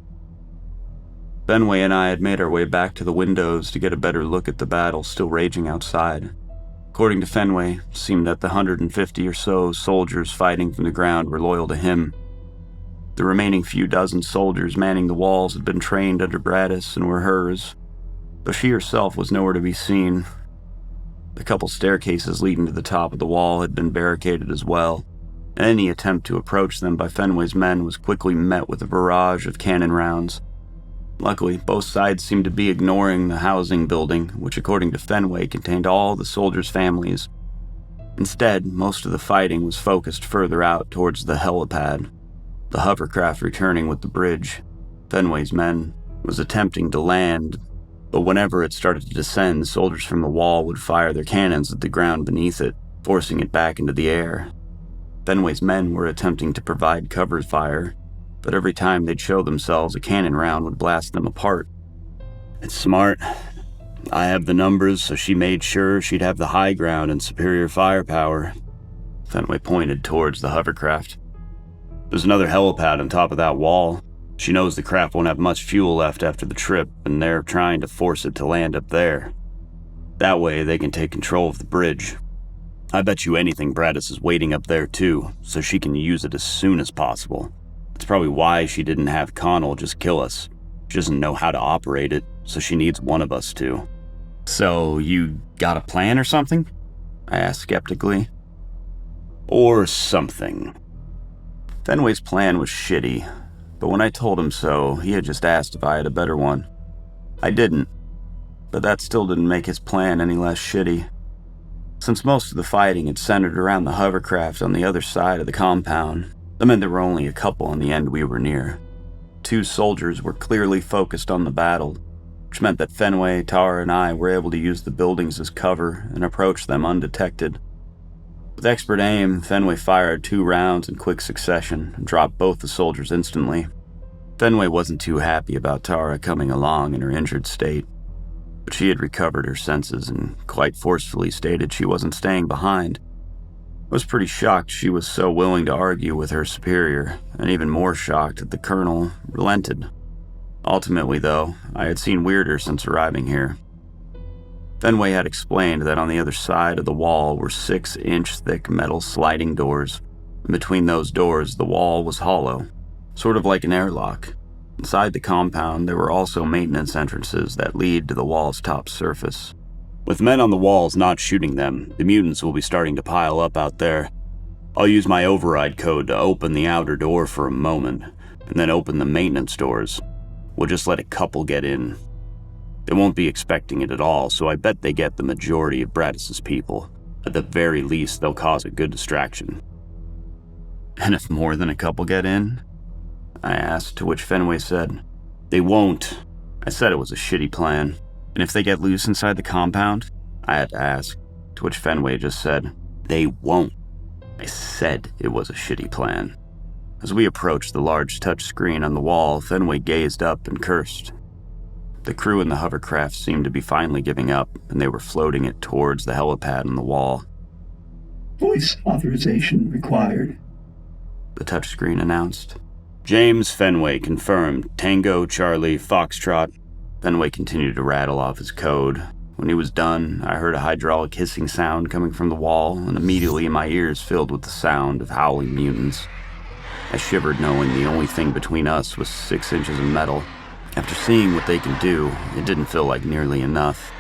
Fenway and I had made our way back to the windows to get a better look at the battle still raging outside. According to Fenway, it seemed that the 150 or so soldiers fighting from the ground were loyal to him. The remaining few dozen soldiers manning the walls had been trained under Bradis and were hers, though she herself was nowhere to be seen. The couple staircases leading to the top of the wall had been barricaded as well, and any attempt to approach them by Fenway's men was quickly met with a barrage of cannon rounds. Luckily, both sides seemed to be ignoring the housing building, which according to Fenway contained all the soldiers' families. Instead, most of the fighting was focused further out towards the helipad, the hovercraft returning with the bridge. Fenway's men was attempting to land, but whenever it started to descend, soldiers from the wall would fire their cannons at the ground beneath it, forcing it back into the air. Fenway's men were attempting to provide cover fire, but every time they'd show themselves, a cannon round would blast them apart. It's smart. I have the numbers, so she made sure she'd have the high ground and superior firepower. Fenway pointed towards the hovercraft. There's another helipad on top of that wall. She knows the craft won't have much fuel left after the trip, and they're trying to force it to land up there. That way, they can take control of the bridge. I bet you anything Bradis is waiting up there too, so she can use it as soon as possible. That's probably why she didn't have Connell just kill us. She doesn't know how to operate it, so she needs one of us to. So, you got a plan or something? I asked skeptically. Or something. Fenway's plan was shitty, but when I told him so, he had just asked if I had a better one. I didn't, but that still didn't make his plan any less shitty. Since most of the fighting had centered around the hovercraft on the other side of the compound, that meant there were only a couple on the end we were near. 2 soldiers were clearly focused on the battle, which meant that Fenway, Tara, and I were able to use the buildings as cover and approach them undetected. With expert aim, Fenway fired 2 rounds in quick succession and dropped both the soldiers instantly. Fenway wasn't too happy about Tara coming along in her injured state, but she had recovered her senses and quite forcefully stated she wasn't staying behind. I was pretty shocked she was so willing to argue with her superior, and even more shocked that the colonel relented. Ultimately, though, I had seen weirder since arriving here. Fenway had explained that on the other side of the wall were 6-inch thick metal sliding doors, and between those doors the wall was hollow, sort of like an airlock. Inside the compound there were also maintenance entrances that lead to the wall's top surface. With men on the walls not shooting them, the mutants will be starting to pile up out there. I'll use my override code to open the outer door for a moment, and then open the maintenance doors. We'll just let a couple get in. They won't be expecting it at all, so I bet they get the majority of Bradis's people. At the very least, they'll cause a good distraction. And if more than a couple get in? I asked, to which Fenway said, They won't. I said it was a shitty plan. And if they get loose inside the compound? I had to ask, to which Fenway just said, They won't. I said it was a shitty plan. As we approached the large touch screen on the wall, Fenway gazed up and cursed. The crew in the hovercraft seemed to be finally giving up, and they were floating it towards the helipad on the wall. Voice authorization required, the touchscreen announced. James Fenway confirmed. Tango, Charlie, Foxtrot. Fenway continued to rattle off his code. When he was done, I heard a hydraulic hissing sound coming from the wall, and immediately my ears filled with the sound of howling mutants. I shivered knowing the only thing between us was 6 inches of metal. After seeing what they can do, it didn't feel like nearly enough.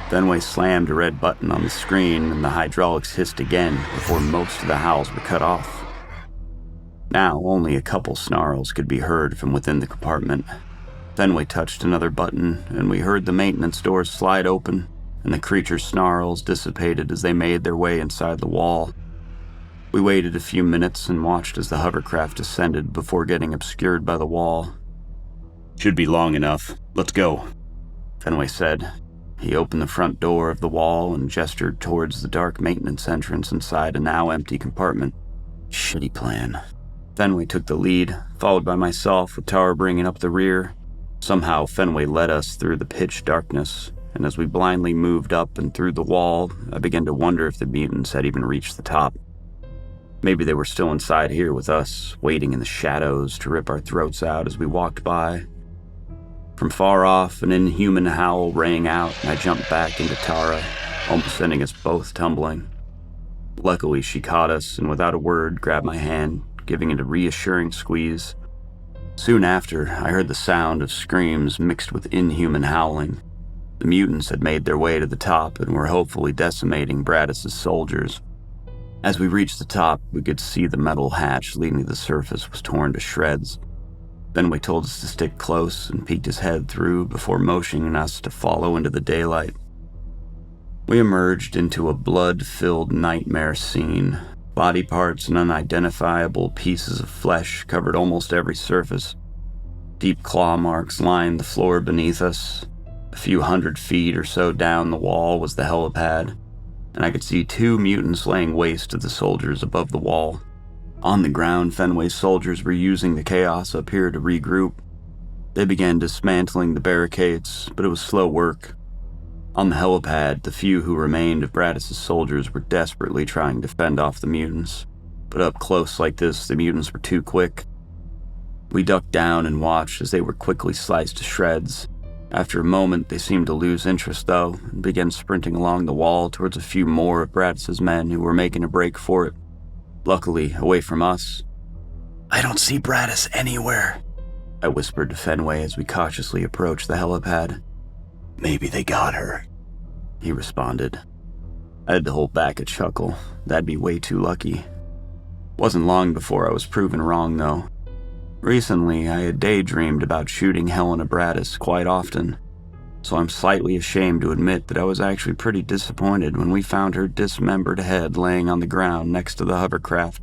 Fenway slammed a red button on the screen, and the hydraulics hissed again before most of the howls were cut off. Now, only a couple snarls could be heard from within the compartment. Fenway touched another button, and we heard the maintenance doors slide open, and the creature's snarls dissipated as they made their way inside the wall. We waited a few minutes and watched as the hovercraft descended before getting obscured by the wall. Should be long enough. Let's go, Fenway said. He opened the front door of the wall and gestured towards the dark maintenance entrance inside a now empty compartment. Shitty plan. Fenway took the lead, followed by myself with Tara bringing up the rear. Somehow Fenway led us through the pitch darkness, and as we blindly moved up and through the wall, I began to wonder if the mutants had even reached the top. Maybe they were still inside here with us, waiting in the shadows to rip our throats out as we walked by. From far off, an inhuman howl rang out, and I jumped back into Tara, almost sending us both tumbling. Luckily, she caught us and without a word grabbed my hand, giving it a reassuring squeeze. Soon after, I heard the sound of screams mixed with inhuman howling. The mutants had made their way to the top and were hopefully decimating Bradis's soldiers. As we reached the top, we could see the metal hatch leading to the surface was torn to shreds. Fenway told us to stick close and peeked his head through before motioning us to follow into the daylight. We emerged into a blood-filled nightmare scene. Body parts and unidentifiable pieces of flesh covered almost every surface. Deep claw marks lined the floor beneath us. A few 100 feet or so down the wall was the helipad, and I could see 2 mutants laying waste to the soldiers above the wall. On the ground, Fenway's soldiers were using the chaos up here to regroup. They began dismantling the barricades, but it was slow work. On the helipad, the few who remained of Bradis's soldiers were desperately trying to fend off the mutants, but up close like this, the mutants were too quick. We ducked down and watched as they were quickly sliced to shreds. After a moment, they seemed to lose interest, though, and began sprinting along the wall towards a few more of Bradis's men who were making a break for it. Luckily, away from us. I don't see Bradis anywhere, I whispered to Fenway as we cautiously approached the helipad. Maybe they got her, he responded. I had to hold back a chuckle. That'd be way too lucky. Wasn't long before I was proven wrong, though. Recently, I had daydreamed about shooting Helena Bradis quite often, so I'm slightly ashamed to admit that I was actually pretty disappointed when we found her dismembered head laying on the ground next to the hovercraft.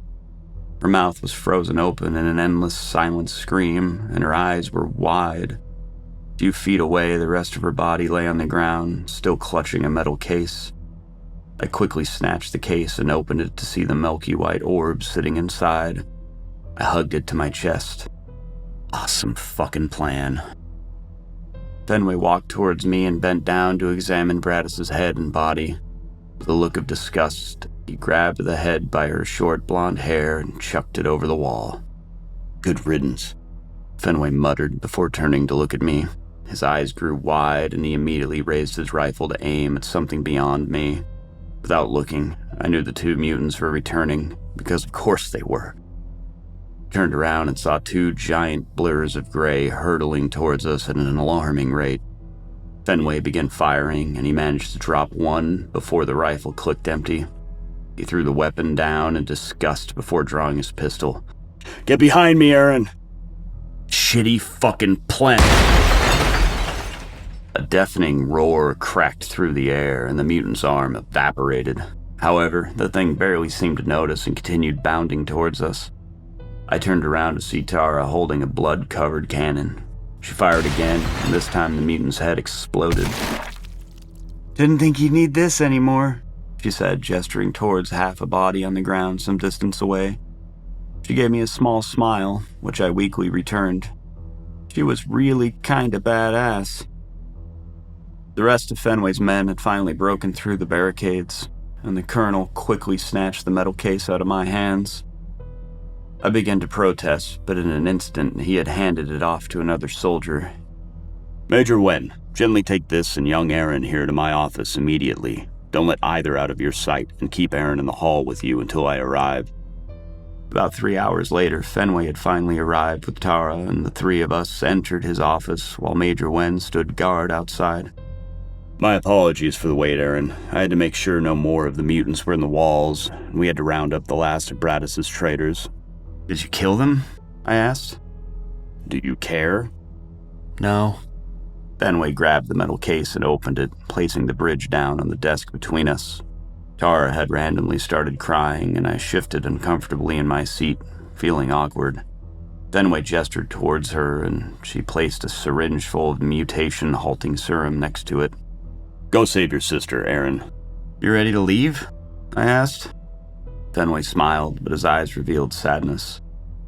Her mouth was frozen open in an endless silent scream, and her eyes were wide. A few feet away, the rest of her body lay on the ground, still clutching a metal case. I quickly snatched the case and opened it to see the milky white orb sitting inside. I hugged it to my chest. Awesome fucking plan. Fenway walked towards me and bent down to examine Bradis's head and body. With a look of disgust, he grabbed the head by her short blonde hair and chucked it over the wall. Good riddance. Fenway muttered before turning to look at me. His eyes grew wide, and he immediately raised his rifle to aim at something beyond me. Without looking, I knew the two mutants were returning, because of course they were. Turned around and saw two giant blurs of gray hurtling towards us at an alarming rate. Fenway began firing, and he managed to drop one before the rifle clicked empty. He threw the weapon down in disgust before drawing his pistol. Get behind me, Aaron! Shitty fucking plan! A deafening roar cracked through the air, and the mutant's arm evaporated. However, the thing barely seemed to notice and continued bounding towards us. I turned around to see Tara holding a blood-covered cannon. She fired again, and this time the mutant's head exploded. Didn't think you'd need this anymore, she said, gesturing towards half a body on the ground some distance away. She gave me a small smile, which I weakly returned. She was really kinda badass. The rest of Fenway's men had finally broken through the barricades, and the colonel quickly snatched the metal case out of my hands. I began to protest, but in an instant he had handed it off to another soldier. Major Wen, gently take this and young Aaron here to my office immediately. Don't let either out of your sight, and keep Aaron in the hall with you until I arrive. About 3 hours later, Fenway had finally arrived with Tara, and the three of us entered his office while Major Wen stood guard outside. My apologies for the wait, Aaron. I had to make sure no more of the mutants were in the walls, and we had to round up the last of Bradis's traitors. Did you kill them? I asked. Do you care? No. Fenway grabbed the metal case and opened it, placing the bridge down on the desk between us. Tara had randomly started crying, and I shifted uncomfortably in my seat, feeling awkward. Fenway gestured towards her, and she placed a syringe full of mutation-halting serum next to it. Go save your sister, Aaron. You ready to leave? I asked. Fenway smiled, but his eyes revealed sadness.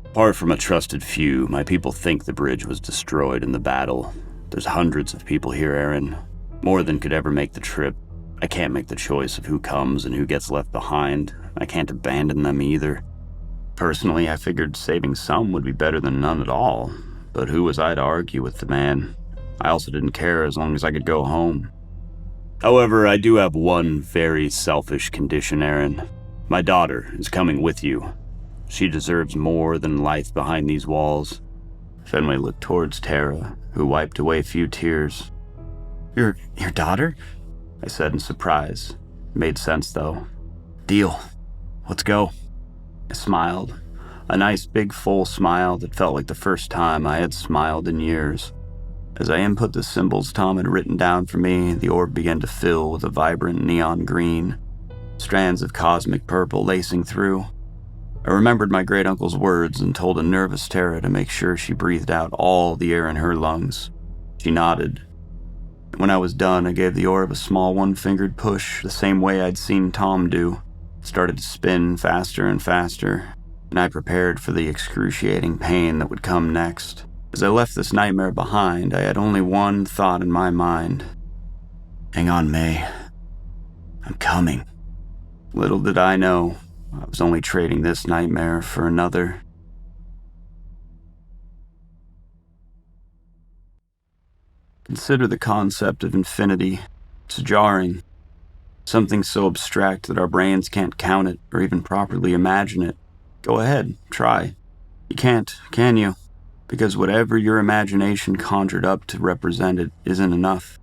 Apart from a trusted few, my people think the bridge was destroyed in the battle. There's hundreds of people here, Aaron. More than could ever make the trip. I can't make the choice of who comes and who gets left behind. I can't abandon them either. Personally, I figured saving some would be better than none at all, but who was I to argue with the man? I also didn't care as long as I could go home. However, I do have one very selfish condition, Aaron. My daughter is coming with you. She deserves more than life behind these walls. Fenway looked towards Tara, who wiped away a few tears. Your daughter? I said in surprise. Made sense, though. Deal. Let's go. I smiled. A nice, big, full smile that felt like the first time I had smiled in years. As I input the symbols Tom had written down for me, the orb began to fill with a vibrant neon green, strands of cosmic purple lacing through. I remembered my great-uncle's words and told a nervous Tara to make sure she breathed out all the air in her lungs. She nodded. When I was done, I gave the orb a small one-fingered push, the same way I'd seen Tom do. It started to spin faster and faster, and I prepared for the excruciating pain that would come next. As I left this nightmare behind, I had only one thought in my mind. Hang on, May. I'm coming. Little did I know, I was only trading this nightmare for another. Consider the concept of infinity. It's jarring. Something so abstract that our brains can't count it or even properly imagine it. Go ahead, try. You can't, can you? Because whatever your imagination conjured up to represent it isn't enough.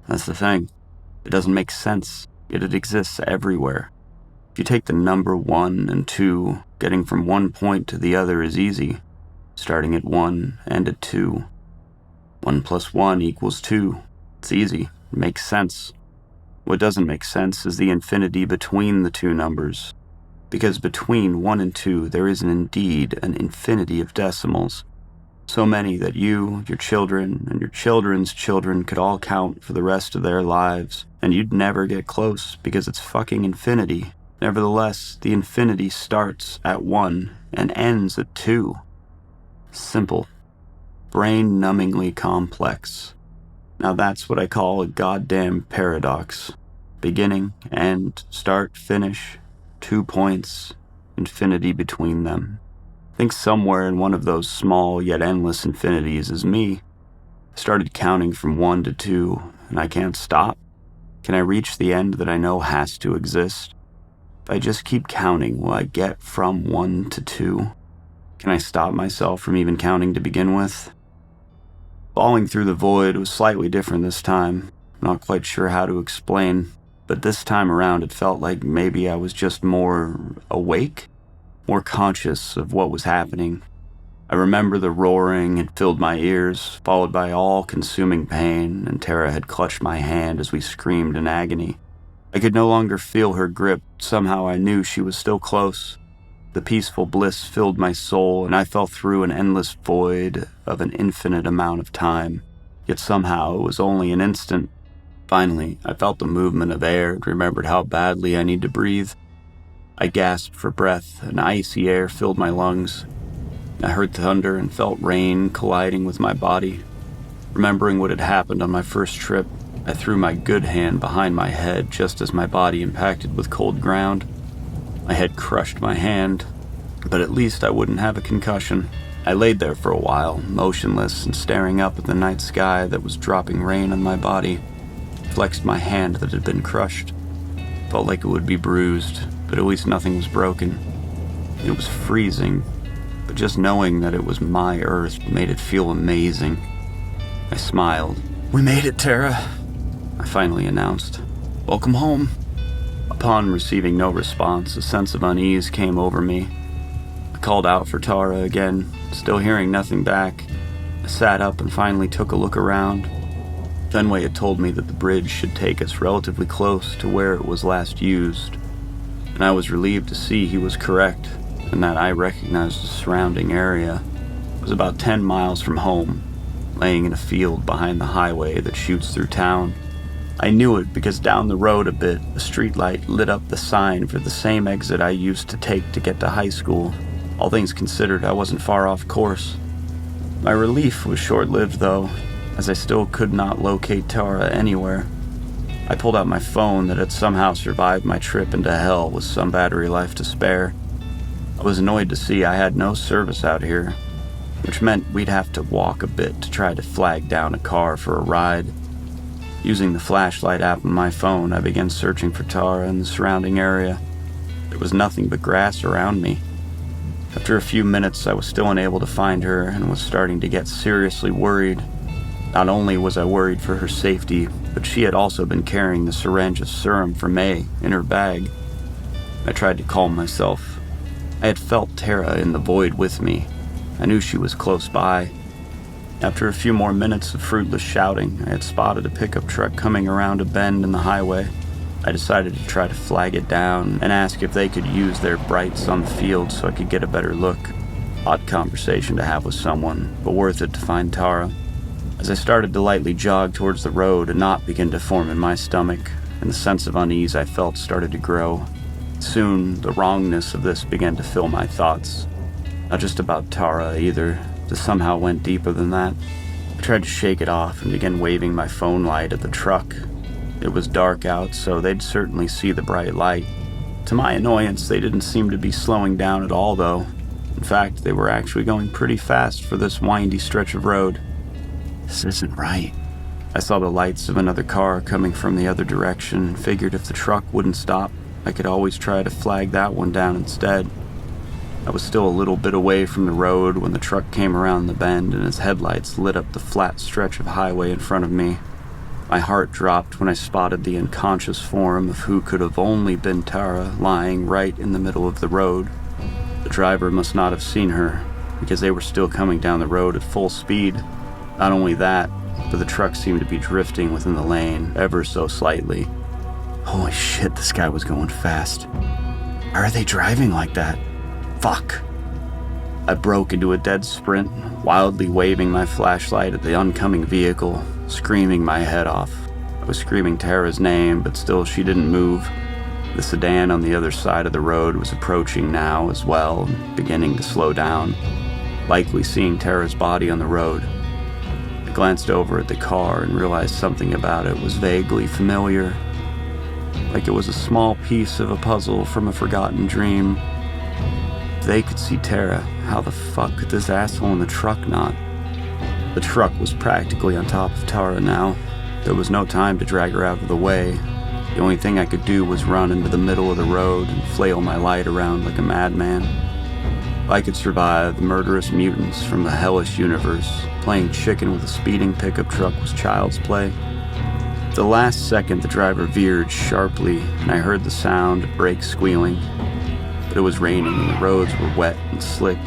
That's the thing. It doesn't make sense, yet it exists everywhere. If you take the number 1 and 2, getting from one point to the other is easy. Starting at 1 and at 2. 1 plus 1 equals 2. It's easy. It makes sense. What doesn't make sense is the infinity between the two numbers. Because between 1 and 2 there is indeed an infinity of decimals. So many that you, your children, and your children's children could all count for the rest of their lives, and you'd never get close because it's fucking infinity. Nevertheless, the infinity starts at 1 and ends at 2. Simple. Brain-numbingly complex. Now that's what I call a goddamn paradox. Beginning, end, start, finish, 2 points, infinity between them. I think somewhere in one of those small yet endless infinities is me. I started counting from 1 to 2, and I can't stop. Can I reach the end that I know has to exist? If I just keep counting, will I get from 1 to 2? Can I stop myself from even counting to begin with? Falling through the void was slightly different this time. I'm not quite sure how to explain, but this time around it felt like maybe I was just more awake, more conscious of what was happening. I remember the roaring had filled my ears, followed by all-consuming pain, and Tara had clutched my hand as we screamed in agony. I could no longer feel her grip. Somehow I knew she was still close. The peaceful bliss filled my soul, and I fell through an endless void of an infinite amount of time. Yet somehow it was only an instant. Finally, I felt the movement of air and remembered how badly I need to breathe. I gasped for breath, and icy air filled my lungs. I heard thunder and felt rain colliding with my body. Remembering what had happened on my first trip, I threw my good hand behind my head just as my body impacted with cold ground. My head crushed my hand, but at least I wouldn't have a concussion. I laid there for a while, motionless and staring up at the night sky that was dropping rain on my body. Flexed my hand that had been crushed. Felt like it would be bruised, but at least nothing was broken. It was freezing, but just knowing that it was my Earth made it feel amazing. I smiled. "We made it, Tara," I finally announced. "Welcome home." Upon receiving no response, a sense of unease came over me. I called out for Tara again, still hearing nothing back. I sat up and finally took a look around. Fenway had told me that the bridge should take us relatively close to where it was last used, and I was relieved to see he was correct, and that I recognized the surrounding area. It was about 10 miles from home, laying in a field behind the highway that shoots through town. I knew it because down the road a bit, a streetlight lit up the sign for the same exit I used to take to get to high school. All things considered, I wasn't far off course. My relief was short-lived, though, as I still could not locate Tara anywhere. I pulled out my phone that had somehow survived my trip into hell with some battery life to spare. I was annoyed to see I had no service out here, which meant we'd have to walk a bit to try to flag down a car for a ride. Using the flashlight app on my phone, I began searching for Tara in the surrounding area. There was nothing but grass around me. After a few minutes, I was still unable to find her and was starting to get seriously worried. Not only was I worried for her safety, but she had also been carrying the syringe of serum for May in her bag. I tried to calm myself. I had felt Tara in the void with me. I knew she was close by. After a few more minutes of fruitless shouting, I had spotted a pickup truck coming around a bend in the highway. I decided to try to flag it down and ask if they could use their brights on the field so I could get a better look. Odd conversation to have with someone, but worth it to find Tara. As I started to lightly jog towards the road, a knot began to form in my stomach, and the sense of unease I felt started to grow. Soon, the wrongness of this began to fill my thoughts. Not just about Tara, either. This somehow went deeper than that. I tried to shake it off and began waving my phone light at the truck. It was dark out, so they'd certainly see the bright light. To my annoyance, they didn't seem to be slowing down at all, though. In fact, they were actually going pretty fast for this windy stretch of road. This isn't right. I saw the lights of another car coming from the other direction and figured if the truck wouldn't stop, I could always try to flag that one down instead. I was still a little bit away from the road when the truck came around the bend and its headlights lit up the flat stretch of highway in front of me. My heart dropped when I spotted the unconscious form of who could have only been Tara lying right in the middle of the road. The driver must not have seen her, because they were still coming down the road at full speed. Not only that, but the truck seemed to be drifting within the lane ever so slightly. Holy shit, this guy was going fast. Why are they driving like that? Fuck. I broke into a dead sprint, wildly waving my flashlight at the oncoming vehicle, screaming my head off. I was screaming Tara's name, but still she didn't move. The sedan on the other side of the road was approaching now as well, beginning to slow down, likely seeing Tara's body on the road. I glanced over at the car and realized something about it was vaguely familiar, like it was a small piece of a puzzle from a forgotten dream. If they could see Tara how the fuck could this asshole in the truck not? The truck was practically on top of Tara now. There was no time to drag her out of the way. The only thing I could do was run into the middle of the road and flail my light around like a madman. If I could survive the murderous mutants from the hellish universe, playing chicken with a speeding pickup truck was child's play. At the last second, the driver veered sharply, and I heard the sound of brakes squealing. But it was raining, and the roads were wet and slick.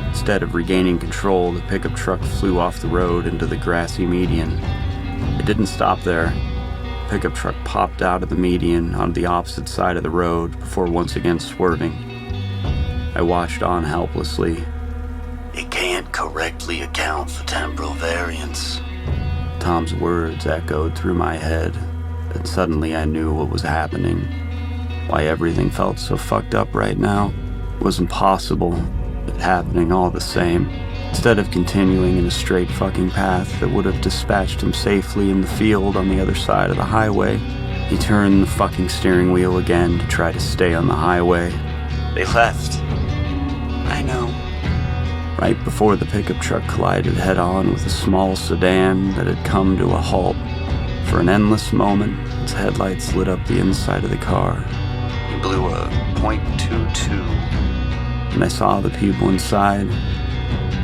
Instead of regaining control, the pickup truck flew off the road into the grassy median. It didn't stop there. The pickup truck popped out of the median onto the opposite side of the road before once again swerving. I watched on helplessly. It can't correctly account for temporal variance. Tom's words echoed through my head, and suddenly I knew what was happening. Why everything felt so fucked up right now. It was impossible, but happening all the same. Instead of continuing in a straight fucking path that would have dispatched him safely in the field on the other side of the highway, he turned the fucking steering wheel again to try to stay on the highway. They left. I know. Right before the pickup truck collided head-on with a small sedan that had come to a halt. For an endless moment, its headlights lit up the inside of the car. He blew a .22. And I saw the people inside,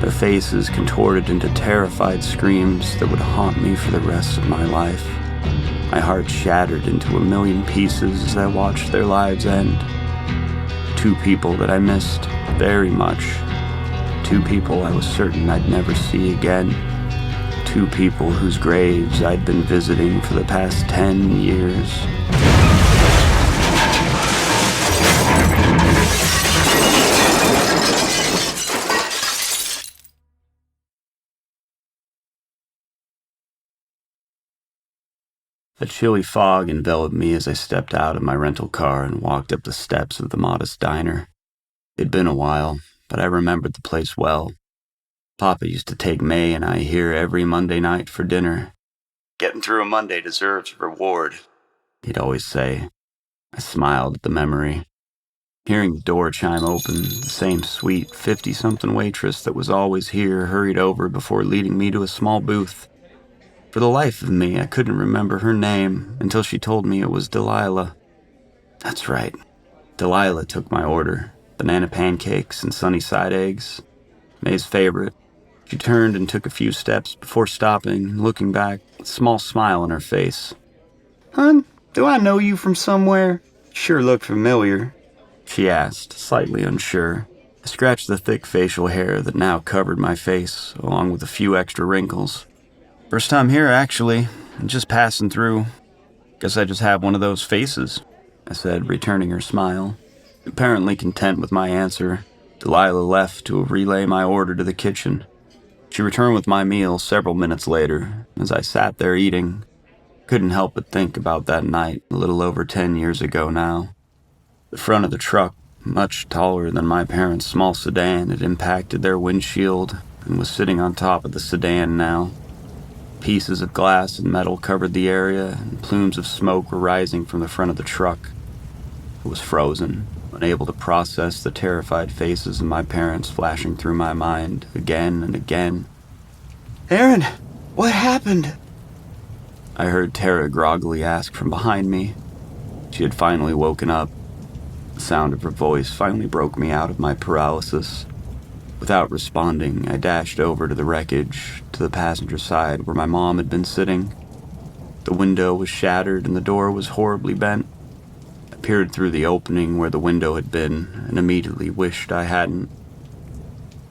their faces contorted into terrified screams that would haunt me for the rest of my life. My heart shattered into a million pieces as I watched their lives end. 2 people that I missed very much. 2 people I was certain I'd never see again. 2 people whose graves I'd been visiting for the past 10 years. A chilly fog enveloped me as I stepped out of my rental car and walked up the steps of the modest diner. It'd been a while, but I remembered the place well. Papa used to take May and I here every Monday night for dinner. Getting through a Monday deserves a reward, he'd always say. I smiled at the memory. Hearing the door chime open, the same sweet 50-something waitress that was always here hurried over before leading me to a small booth. For the life of me, I couldn't remember her name until she told me it was Delilah. That's right. Delilah took my order. Banana pancakes and sunny side eggs. May's favorite. She turned and took a few steps before stopping and looking back with a small smile on her face. Hun, do I know you from somewhere? Sure look familiar. She asked, slightly unsure. I scratched the thick facial hair that now covered my face, along with a few extra wrinkles. First time here, actually. I'm just passing through. Guess I just have one of those faces, I said, returning her smile. Apparently content with my answer, Delilah left to relay my order to the kitchen. She returned with my meal several minutes later. As I sat there eating, couldn't help but think about that night a little over 10 years ago now. The front of the truck, much taller than my parents' small sedan, had impacted their windshield and was sitting on top of the sedan now. Pieces of glass and metal covered the area, and plumes of smoke were rising from the front of the truck. I was frozen, unable to process the terrified faces of my parents flashing through my mind again and again. Aaron, what happened? I heard Tara groggily ask from behind me. She had finally woken up. The sound of her voice finally broke me out of my paralysis. Without responding, I dashed over to the wreckage, to the passenger side where my mom had been sitting. The window was shattered and the door was horribly bent. I peered through the opening where the window had been and immediately wished I hadn't.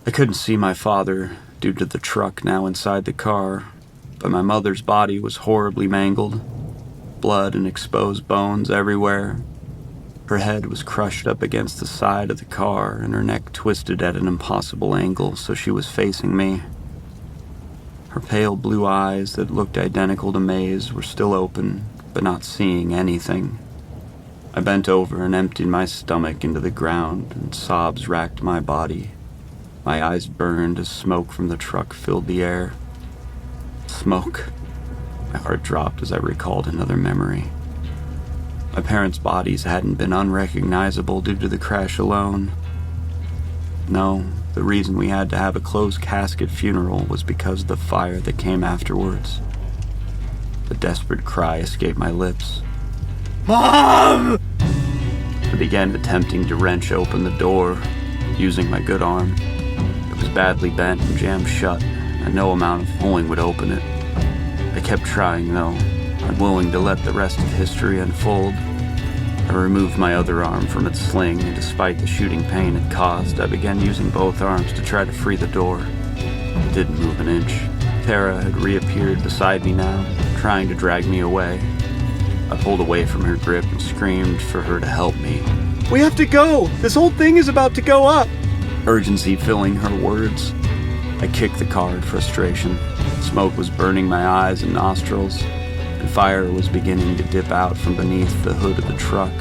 I couldn't see my father due to the truck now inside the car, but my mother's body was horribly mangled. Blood and exposed bones everywhere. Her head was crushed up against the side of the car and her neck twisted at an impossible angle so she was facing me. Her pale blue eyes that looked identical to May's were still open, but not seeing anything. I bent over and emptied my stomach into the ground and sobs racked my body. My eyes burned as smoke from the truck filled the air. Smoke. My heart dropped as I recalled another memory. My parents' bodies hadn't been unrecognizable due to the crash alone. No, The reason we had to have a closed casket funeral was because of the fire that came afterwards. A desperate cry escaped my lips. Mom! I began attempting to wrench open the door, using my good arm. It was badly bent and jammed shut, and no amount of pulling would open it. I kept trying, though, unwilling to let the rest of history unfold. I removed my other arm from its sling, and despite the shooting pain it caused, I began using both arms to try to free the door. It didn't move an inch. Tara had reappeared beside me now, trying to drag me away. I pulled away from her grip and screamed for her to help me. We have to go! This whole thing is about to go up! Urgency filling her words. I kicked the car in frustration. Smoke was burning my eyes and nostrils, and fire was beginning to dip out from beneath the hood of the truck.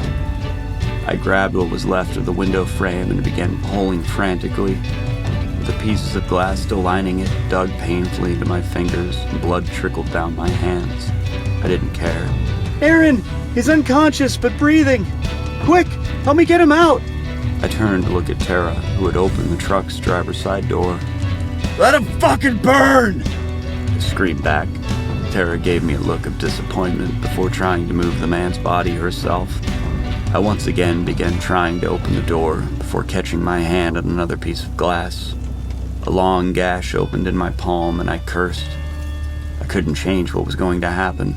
I grabbed what was left of the window frame and began pulling frantically. With the pieces of glass still lining it, dug painfully into my fingers, and blood trickled down my hands. I didn't care. Aaron! He's unconscious, but breathing! Quick! Help me get him out! I turned to look at Tara, who had opened the truck's driver's side door. Let him fucking burn! I screamed back. Tara gave me a look of disappointment before trying to move the man's body herself. I once again began trying to open the door before catching my hand on another piece of glass. A long gash opened in my palm and I cursed. I couldn't change what was going to happen.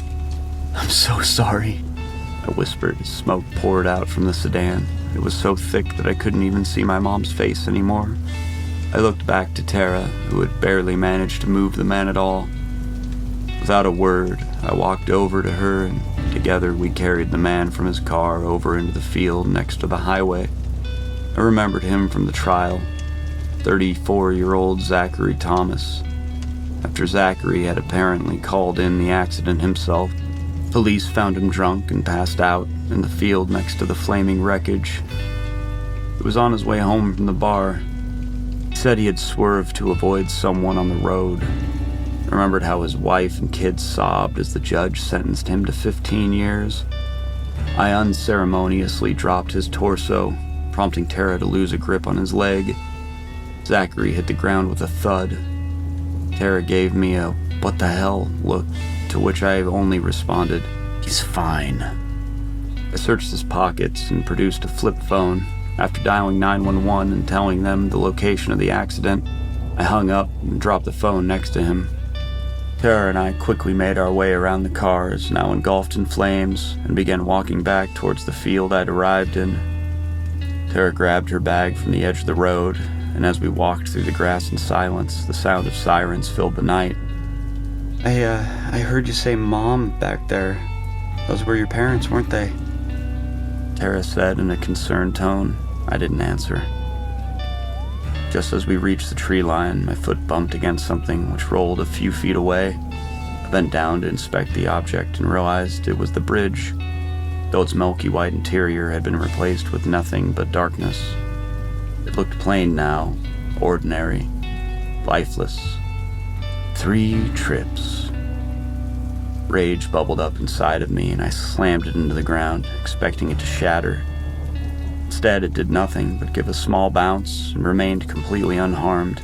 I'm so sorry, I whispered as smoke poured out from the sedan. It was so thick that I couldn't even see my mom's face anymore. I looked back to Tara, who had barely managed to move the man at all. Without a word, I walked over to her, and together we carried the man from his car over into the field next to the highway. I remembered him from the trial, 34-year-old Zachary Thomas. After Zachary had apparently called in the accident himself, police found him drunk and passed out in the field next to the flaming wreckage. He was on his way home from the bar. He said he had swerved to avoid someone on the road. I remembered how his wife and kids sobbed as the judge sentenced him to 15 years. I unceremoniously dropped his torso, prompting Tara to lose a grip on his leg. Zachary hit the ground with a thud. Tara gave me a "what the hell" look, to which I only responded, "He's fine." I searched his pockets and produced a flip phone. After dialing 911 and telling them the location of the accident, I hung up and dropped the phone next to him. Tara and I quickly made our way around the cars, now engulfed in flames, and began walking back towards the field I'd arrived in. Tara grabbed her bag from the edge of the road, and as we walked through the grass in silence, the sound of sirens filled the night. I heard you say Mom back there. Those were your parents, weren't they? Tara said in a concerned tone. I didn't answer. Just as we reached the tree line, my foot bumped against something which rolled a few feet away. I bent down to inspect the object and realized it was the bridge, though its milky white interior had been replaced with nothing but darkness. It looked plain now, ordinary, lifeless. 3 trips. Rage bubbled up inside of me, and I slammed it into the ground, expecting it to shatter. Instead, it did nothing but give a small bounce and remained completely unharmed.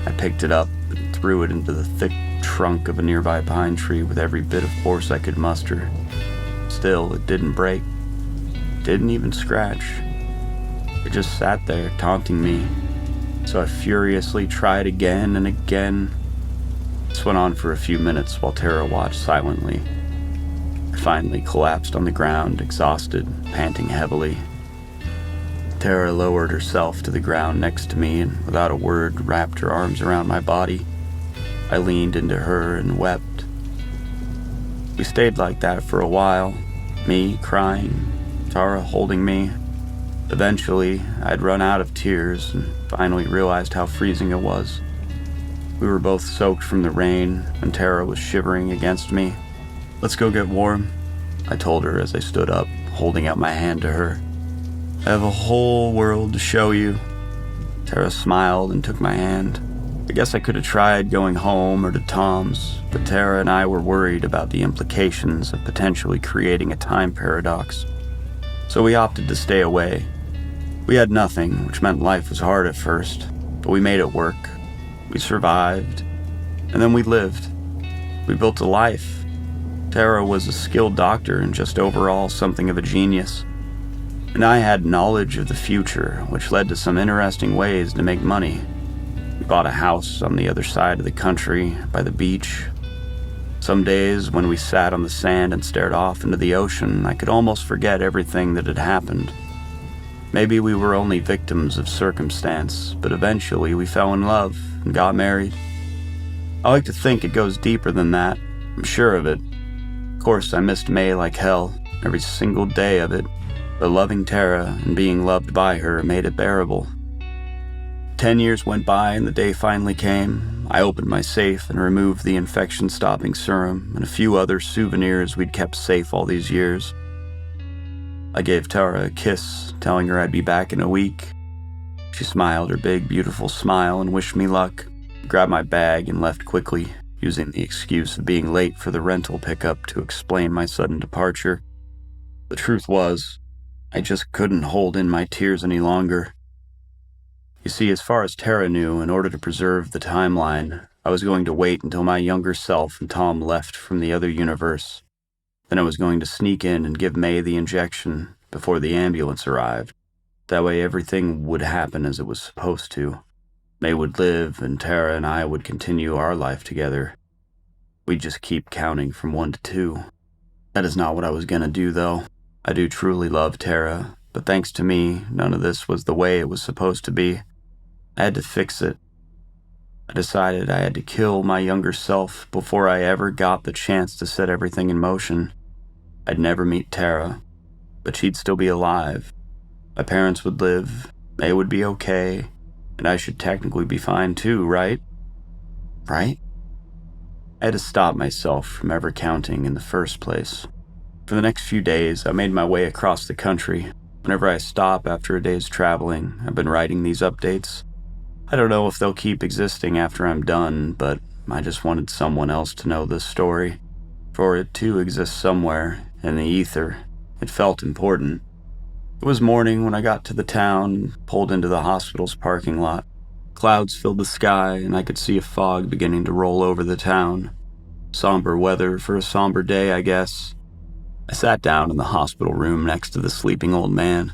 I picked it up and threw it into the thick trunk of a nearby pine tree with every bit of force I could muster. Still, it didn't break. Didn't even scratch. It just sat there, taunting me. So I furiously tried again and again. This went on for a few minutes while Tara watched silently. I finally collapsed on the ground, exhausted, panting heavily. Tara lowered herself to the ground next to me and, without a word, wrapped her arms around my body. I leaned into her and wept. We stayed like that for a while, me crying, Tara holding me. Eventually, I'd run out of tears and finally realized how freezing it was. We were both soaked from the rain, and Tara was shivering against me. "Let's go get warm," I told her as I stood up, holding out my hand to her. "I have a whole world to show you." Tara smiled and took my hand. I guess I could have tried going home or to Tom's, but Tara and I were worried about the implications of potentially creating a time paradox. So we opted to stay away. We had nothing, which meant life was hard at first, but But we made it work. We survived. And then we lived. We built a life. Tara was a skilled doctor and just overall something of a genius. And I had knowledge of the future, which led to some interesting ways to make money. We bought a house on the other side of the country, by the beach. Some days, when we sat on the sand and stared off into the ocean, I could almost forget everything that had happened. Maybe we were only victims of circumstance, but eventually we fell in love and got married. I like to think it goes deeper than that. I'm sure of it. Of course, I missed May like hell, every single day of it, but loving Tara and being loved by her made it bearable. 10 years went by and the day finally came. I opened my safe and removed the infection-stopping serum and a few other souvenirs we'd kept safe all these years. I gave Tara a kiss, telling her I'd be back in a week. She smiled her big, beautiful smile and wished me luck, grabbed my bag and left quickly, using the excuse of being late for the rental pickup to explain my sudden departure. The truth was, I just couldn't hold in my tears any longer. You see, as far as Tara knew, in order to preserve the timeline, I was going to wait until my younger self and Tom left from the other universe. Then I was going to sneak in and give May the injection before the ambulance arrived. That way everything would happen as it was supposed to. May would live, and Tara and I would continue our life together. We'd just keep counting from 1 to 2. That is not what I was going to do, though. I do truly love Tara, but thanks to me, none of this was the way it was supposed to be. I had to fix it. I decided I had to kill my younger self before I ever got the chance to set everything in motion. I'd never meet Tara, but she'd still be alive. My parents would live, May would be okay, and I should technically be fine too, right? Right? I had to stop myself from ever counting in the first place. For the next few days, I made my way across the country. Whenever I stop after a day's traveling, I've been writing these updates. I don't know if they'll keep existing after I'm done, but I just wanted someone else to know this story. For it too exists somewhere in the ether. It felt important. It was morning when I got to the town and pulled into the hospital's parking lot. Clouds filled the sky, and I could see a fog beginning to roll over the town. Somber weather for a somber day, I guess. I sat down in the hospital room next to the sleeping old man.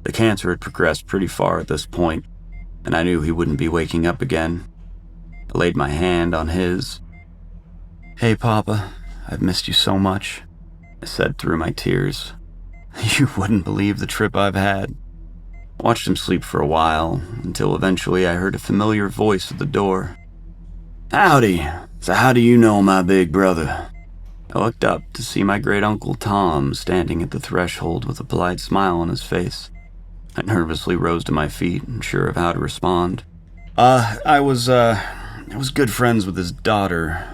The cancer had progressed pretty far at this point, and I knew he wouldn't be waking up again. I laid my hand on his. "Hey, Papa, I've missed you so much," I said through my tears. "You wouldn't believe the trip I've had." I watched him sleep for a while, until eventually I heard a familiar voice at the door. Howdy. So how do you know my big brother? I looked up to see my great-uncle Tom standing at the threshold with a polite smile on his face. I nervously rose to my feet, unsure of how to respond. I was good friends with his daughter.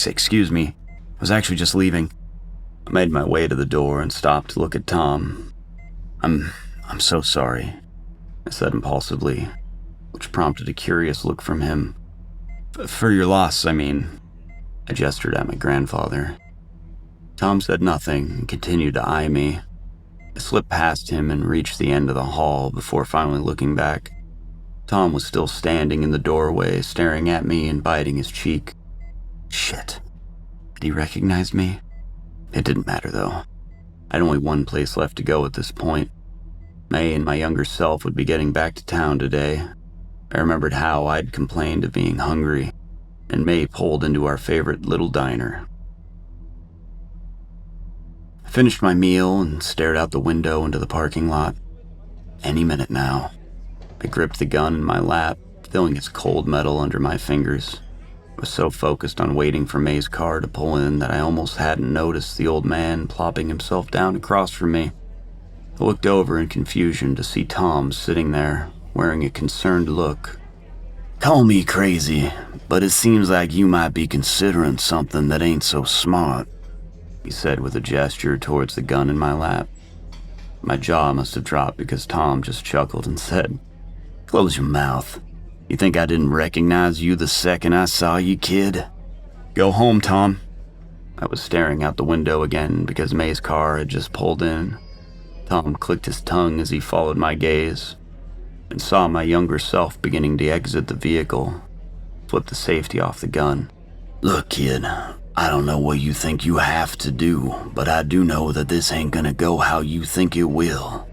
Excuse me, I was actually just leaving." I made my way to the door and stopped to look at Tom. I'm so sorry," I said impulsively, which prompted a curious look from him. For your loss, I mean." I gestured at my grandfather. Tom said nothing and continued to eye me. I slipped past him and reached the end of the hall before finally looking back. Tom was still standing in the doorway, staring at me and biting his cheek. Shit. Had he recognized me? It didn't matter, though. I had only one place left to go at this point. May and my younger self would be getting back to town today. I remembered how I'd complained of being hungry, and May pulled into our favorite little diner. I finished my meal and stared out the window into the parking lot. Any minute now. I gripped the gun in my lap, feeling its cold metal under my fingers. I was so focused on waiting for May's car to pull in that I almost hadn't noticed the old man plopping himself down across from me. I looked over in confusion to see Tom sitting there, wearing a concerned look. Call me crazy, but it seems like you might be considering something that ain't so smart, he said with a gesture towards the gun in my lap. My jaw must have dropped because Tom just chuckled and said, Close your mouth. You think I didn't recognize you the second I saw you, kid? Go home, Tom. I was staring out the window again because May's car had just pulled in. Tom clicked his tongue as he followed my gaze. and saw my younger self beginning to exit the vehicle, flip the safety off the gun. Look, kid, I don't know what you think you have to do, but I do know that this ain't gonna go how you think it will.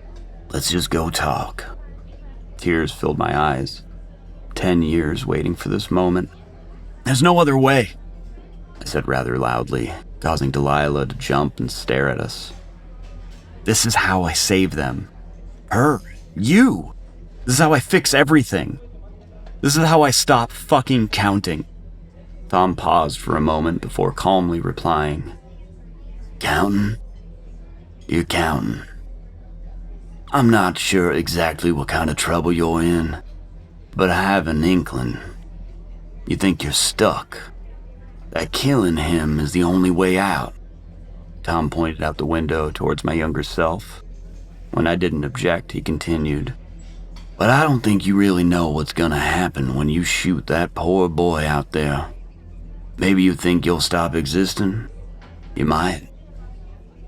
Let's just go talk. Tears filled my eyes. 10 years waiting for this moment. There's no other way, I said rather loudly, causing Delilah to jump and stare at us. This is how I save them. Her. You. This is how I fix everything. This is how I stop fucking counting. Tom paused for a moment before calmly replying. Counting? You're counting. I'm not sure exactly what kind of trouble you're in, but I have an inkling. You think you're stuck. That killing him is the only way out. Tom pointed out the window towards my younger self. When I didn't object, he continued. But I don't think you really know what's gonna happen when you shoot that poor boy out there. Maybe you think you'll stop existing. You might.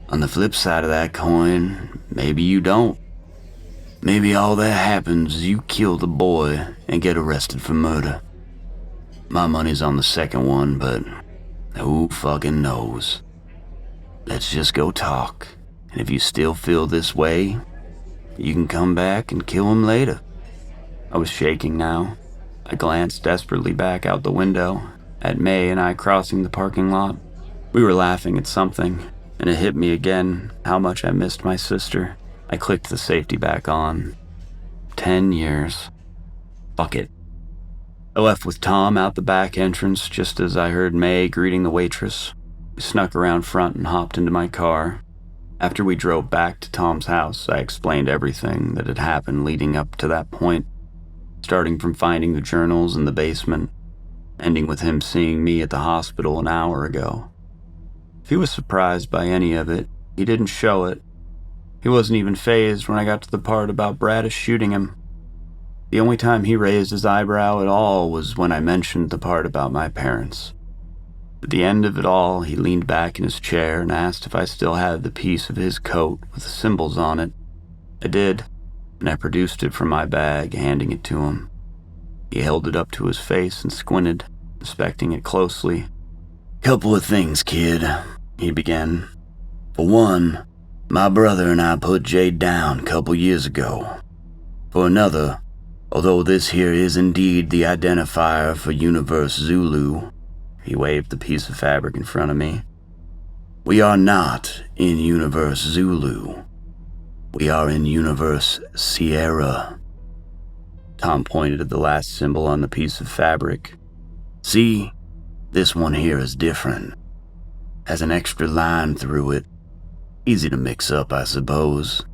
On the flip side of that coin, maybe you don't. Maybe all that happens is you kill the boy and get arrested for murder. My money's on the second one, but who fucking knows? Let's just go talk, and if you still feel this way, you can come back and kill him later. I was shaking now. I glanced desperately back out the window, at May and I crossing the parking lot. We were laughing at something, and it hit me again how much I missed my sister. I clicked the safety back on. 10 years. Fuck it. I left with Tom out the back entrance just as I heard May greeting the waitress. We snuck around front and hopped into my car. After we drove back to Tom's house, I explained everything that had happened leading up to that point, starting from finding the journals in the basement, ending with him seeing me at the hospital an hour ago. If he was surprised by any of it, he didn't show it. He wasn't even fazed when I got to the part about Bradish shooting him. The only time he raised his eyebrow at all was when I mentioned the part about my parents. At the end of it all, he leaned back in his chair and asked if I still had the piece of his coat with the symbols on it. I did, and I produced it from my bag, handing it to him. He held it up to his face and squinted, inspecting it closely. Couple of things, kid, he began. For one, my brother and I put Jade down a couple years ago. For another, although this here is indeed the identifier for Universe Zulu, he waved the piece of fabric in front of me. We are not in Universe Zulu. We are in Universe Sierra. Tom pointed at the last symbol on the piece of fabric. See, this one here is different. Has an extra line through it. Easy to mix up, I suppose.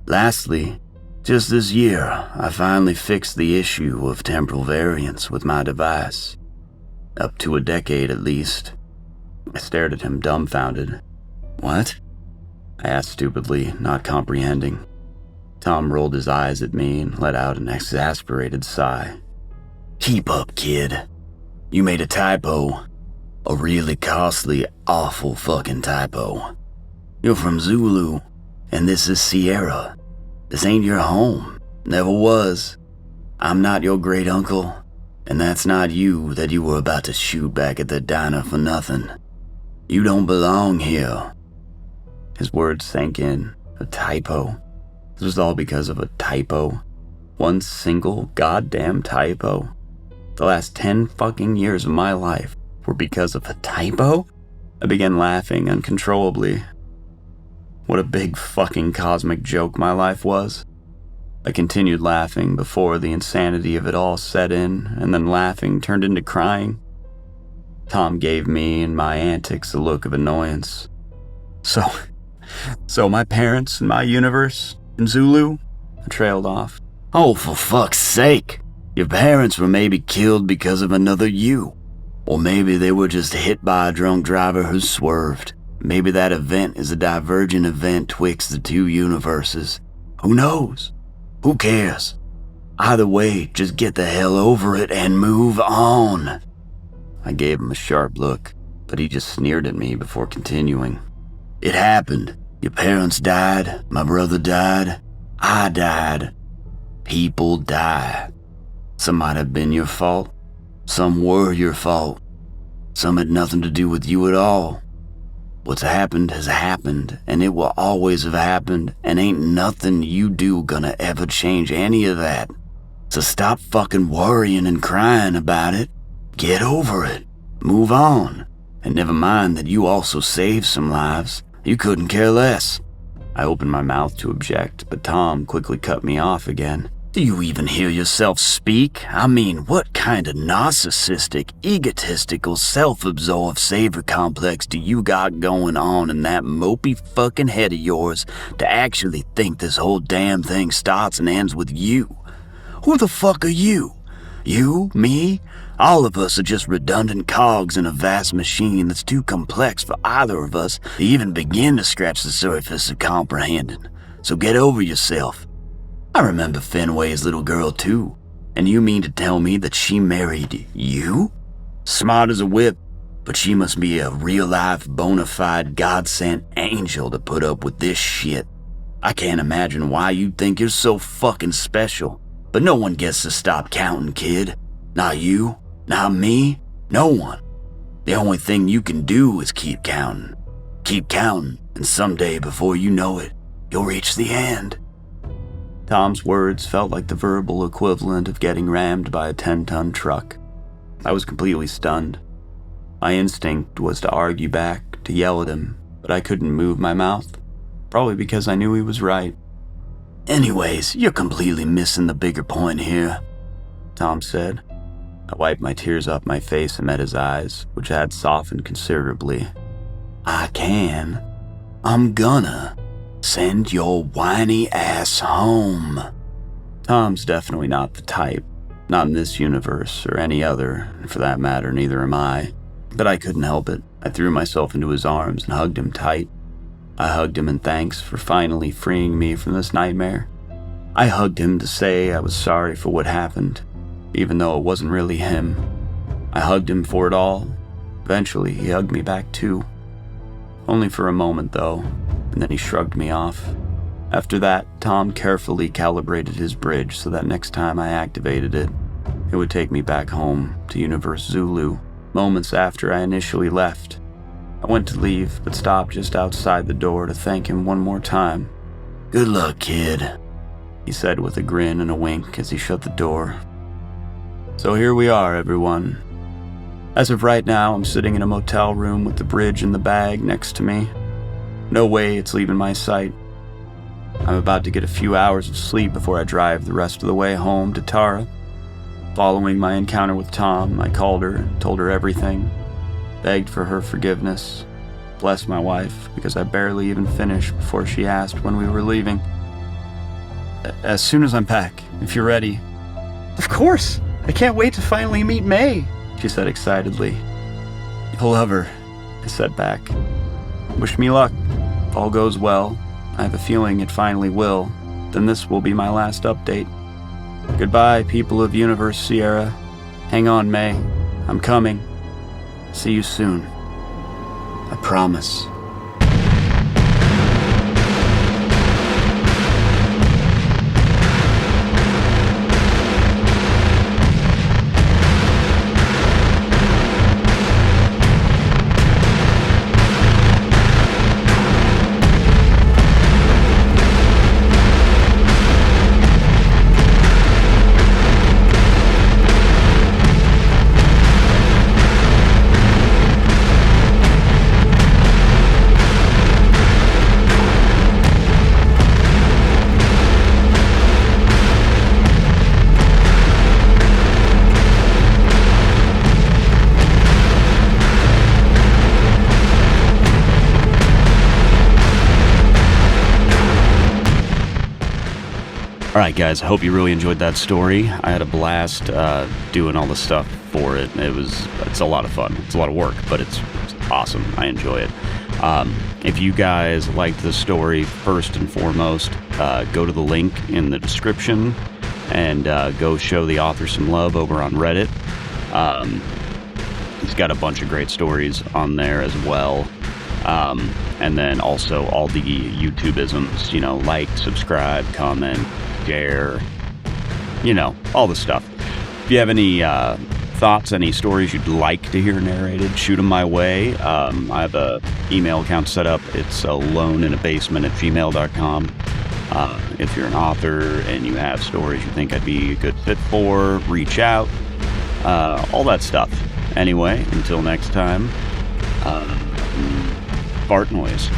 Lastly, just this year, I finally fixed the issue of temporal variance with my device. Up to a decade at least. I stared at him dumbfounded. What? I asked stupidly, not comprehending. Tom rolled his eyes at me and let out an exasperated sigh. Keep up, kid. You made a typo. A really costly, awful fucking typo. You're from Zulu, and this is Sierra. This ain't your home. Never was. I'm not your great uncle, and that's not you that you were about to shoot back at the diner for nothing. You don't belong here. His words sank in. A typo. This was all because of a typo. One single goddamn typo. The last 10 fucking years of my life were because of a typo? I began laughing uncontrollably. What a big fucking cosmic joke my life was. I continued laughing before the insanity of it all set in, and then laughing turned into crying. Tom gave me and my antics a look of annoyance. So my parents and my universe in Zulu? I trailed off. Oh, for fuck's sake. Your parents were maybe killed because of another you. Or maybe they were just hit by a drunk driver who swerved. Maybe that event is a divergent event twixt the two universes. Who knows? Who cares? Either way, just get the hell over it and move on. I gave him a sharp look, but he just sneered at me before continuing. It happened. Your parents died, my brother died, I died. People die. Some might have been your fault. Some were your fault. Some had nothing to do with you at all. What's happened has happened, and it will always have happened, and ain't nothing you do gonna ever change any of that. So stop fucking worrying and crying about it. Get over it. Move on. And never mind that you also saved some lives. You couldn't care less. I opened my mouth to object, but Tom quickly cut me off again. Do you even hear yourself speak? I mean, what kind of narcissistic, egotistical, self-absorbed savior complex do you got going on in that mopey fucking head of yours to actually think this whole damn thing starts and ends with you? Who the fuck are you? You? Me? All of us are just redundant cogs in a vast machine that's too complex for either of us to even begin to scratch the surface of comprehending. So get over yourself. I remember Fenway's little girl too, and you mean to tell me that she married you? Smart as a whip, but she must be a real-life, bona fide, God-sent angel to put up with this shit. I can't imagine why you think you're so fucking special, but no one gets to stop counting, kid. Not you, not me, no one. The only thing you can do is keep counting. Keep counting, and someday before you know it, you'll reach the end. Tom's words felt like the verbal equivalent of getting rammed by a 10-ton truck. I was completely stunned. My instinct was to argue back, to yell at him, but I couldn't move my mouth, probably because I knew he was right. Anyways, you're completely missing the bigger point here, Tom said. I wiped my tears off my face and met his eyes, which had softened considerably. I'm gonna send your whiny ass home. Tom's definitely not the type. Not in this universe or any other, and for that matter, neither am I. But I couldn't help it. I threw myself into his arms and hugged him tight. I hugged him in thanks for finally freeing me from this nightmare. I hugged him to say I was sorry for what happened, even though it wasn't really him. I hugged him for it all. Eventually, he hugged me back too. Only for a moment, though, and then he shrugged me off. After that, Tom carefully calibrated his bridge so that next time I activated it, it would take me back home to Universe Zulu, moments after I initially left. I went to leave, but stopped just outside the door to thank him one more time. Good luck, kid, he said with a grin and a wink as he shut the door. So here we are, everyone. As of right now, I'm sitting in a motel room with the bridge in the bag next to me. No way it's leaving my sight. I'm about to get a few hours of sleep before I drive the rest of the way home to Tara. Following my encounter with Tom, I called her and told her everything, begged for her forgiveness, blessed my wife because I barely even finished before she asked when we were leaving. As soon as I'm back, if you're ready. Of course! I can't wait to finally meet May, she said excitedly. You'll love her, I said back. Wish me luck. If all goes well, I have a feeling it finally will, then this will be my last update. Goodbye, people of Universe Sierra. Hang on, May. I'm coming. See you soon. I promise. Alright guys, I hope you really enjoyed that story. I had a blast doing all the stuff for it. It's a lot of fun. It's a lot of work, but it's awesome. I enjoy it. If you guys liked the story, first and foremost, go to the link in the description and go show the author some love over on Reddit. He's got a bunch of great stories on there as well. And then also all the YouTube-isms, like, subscribe, comment, share, all the stuff. If you have any thoughts, any stories you'd like to hear narrated, shoot them my way. I have a email account set up. It's aloneinaBasement@gmail.com. If you're an author and you have stories you think I'd be a good fit for, reach out. All that stuff. Anyway, until next time, fart noise.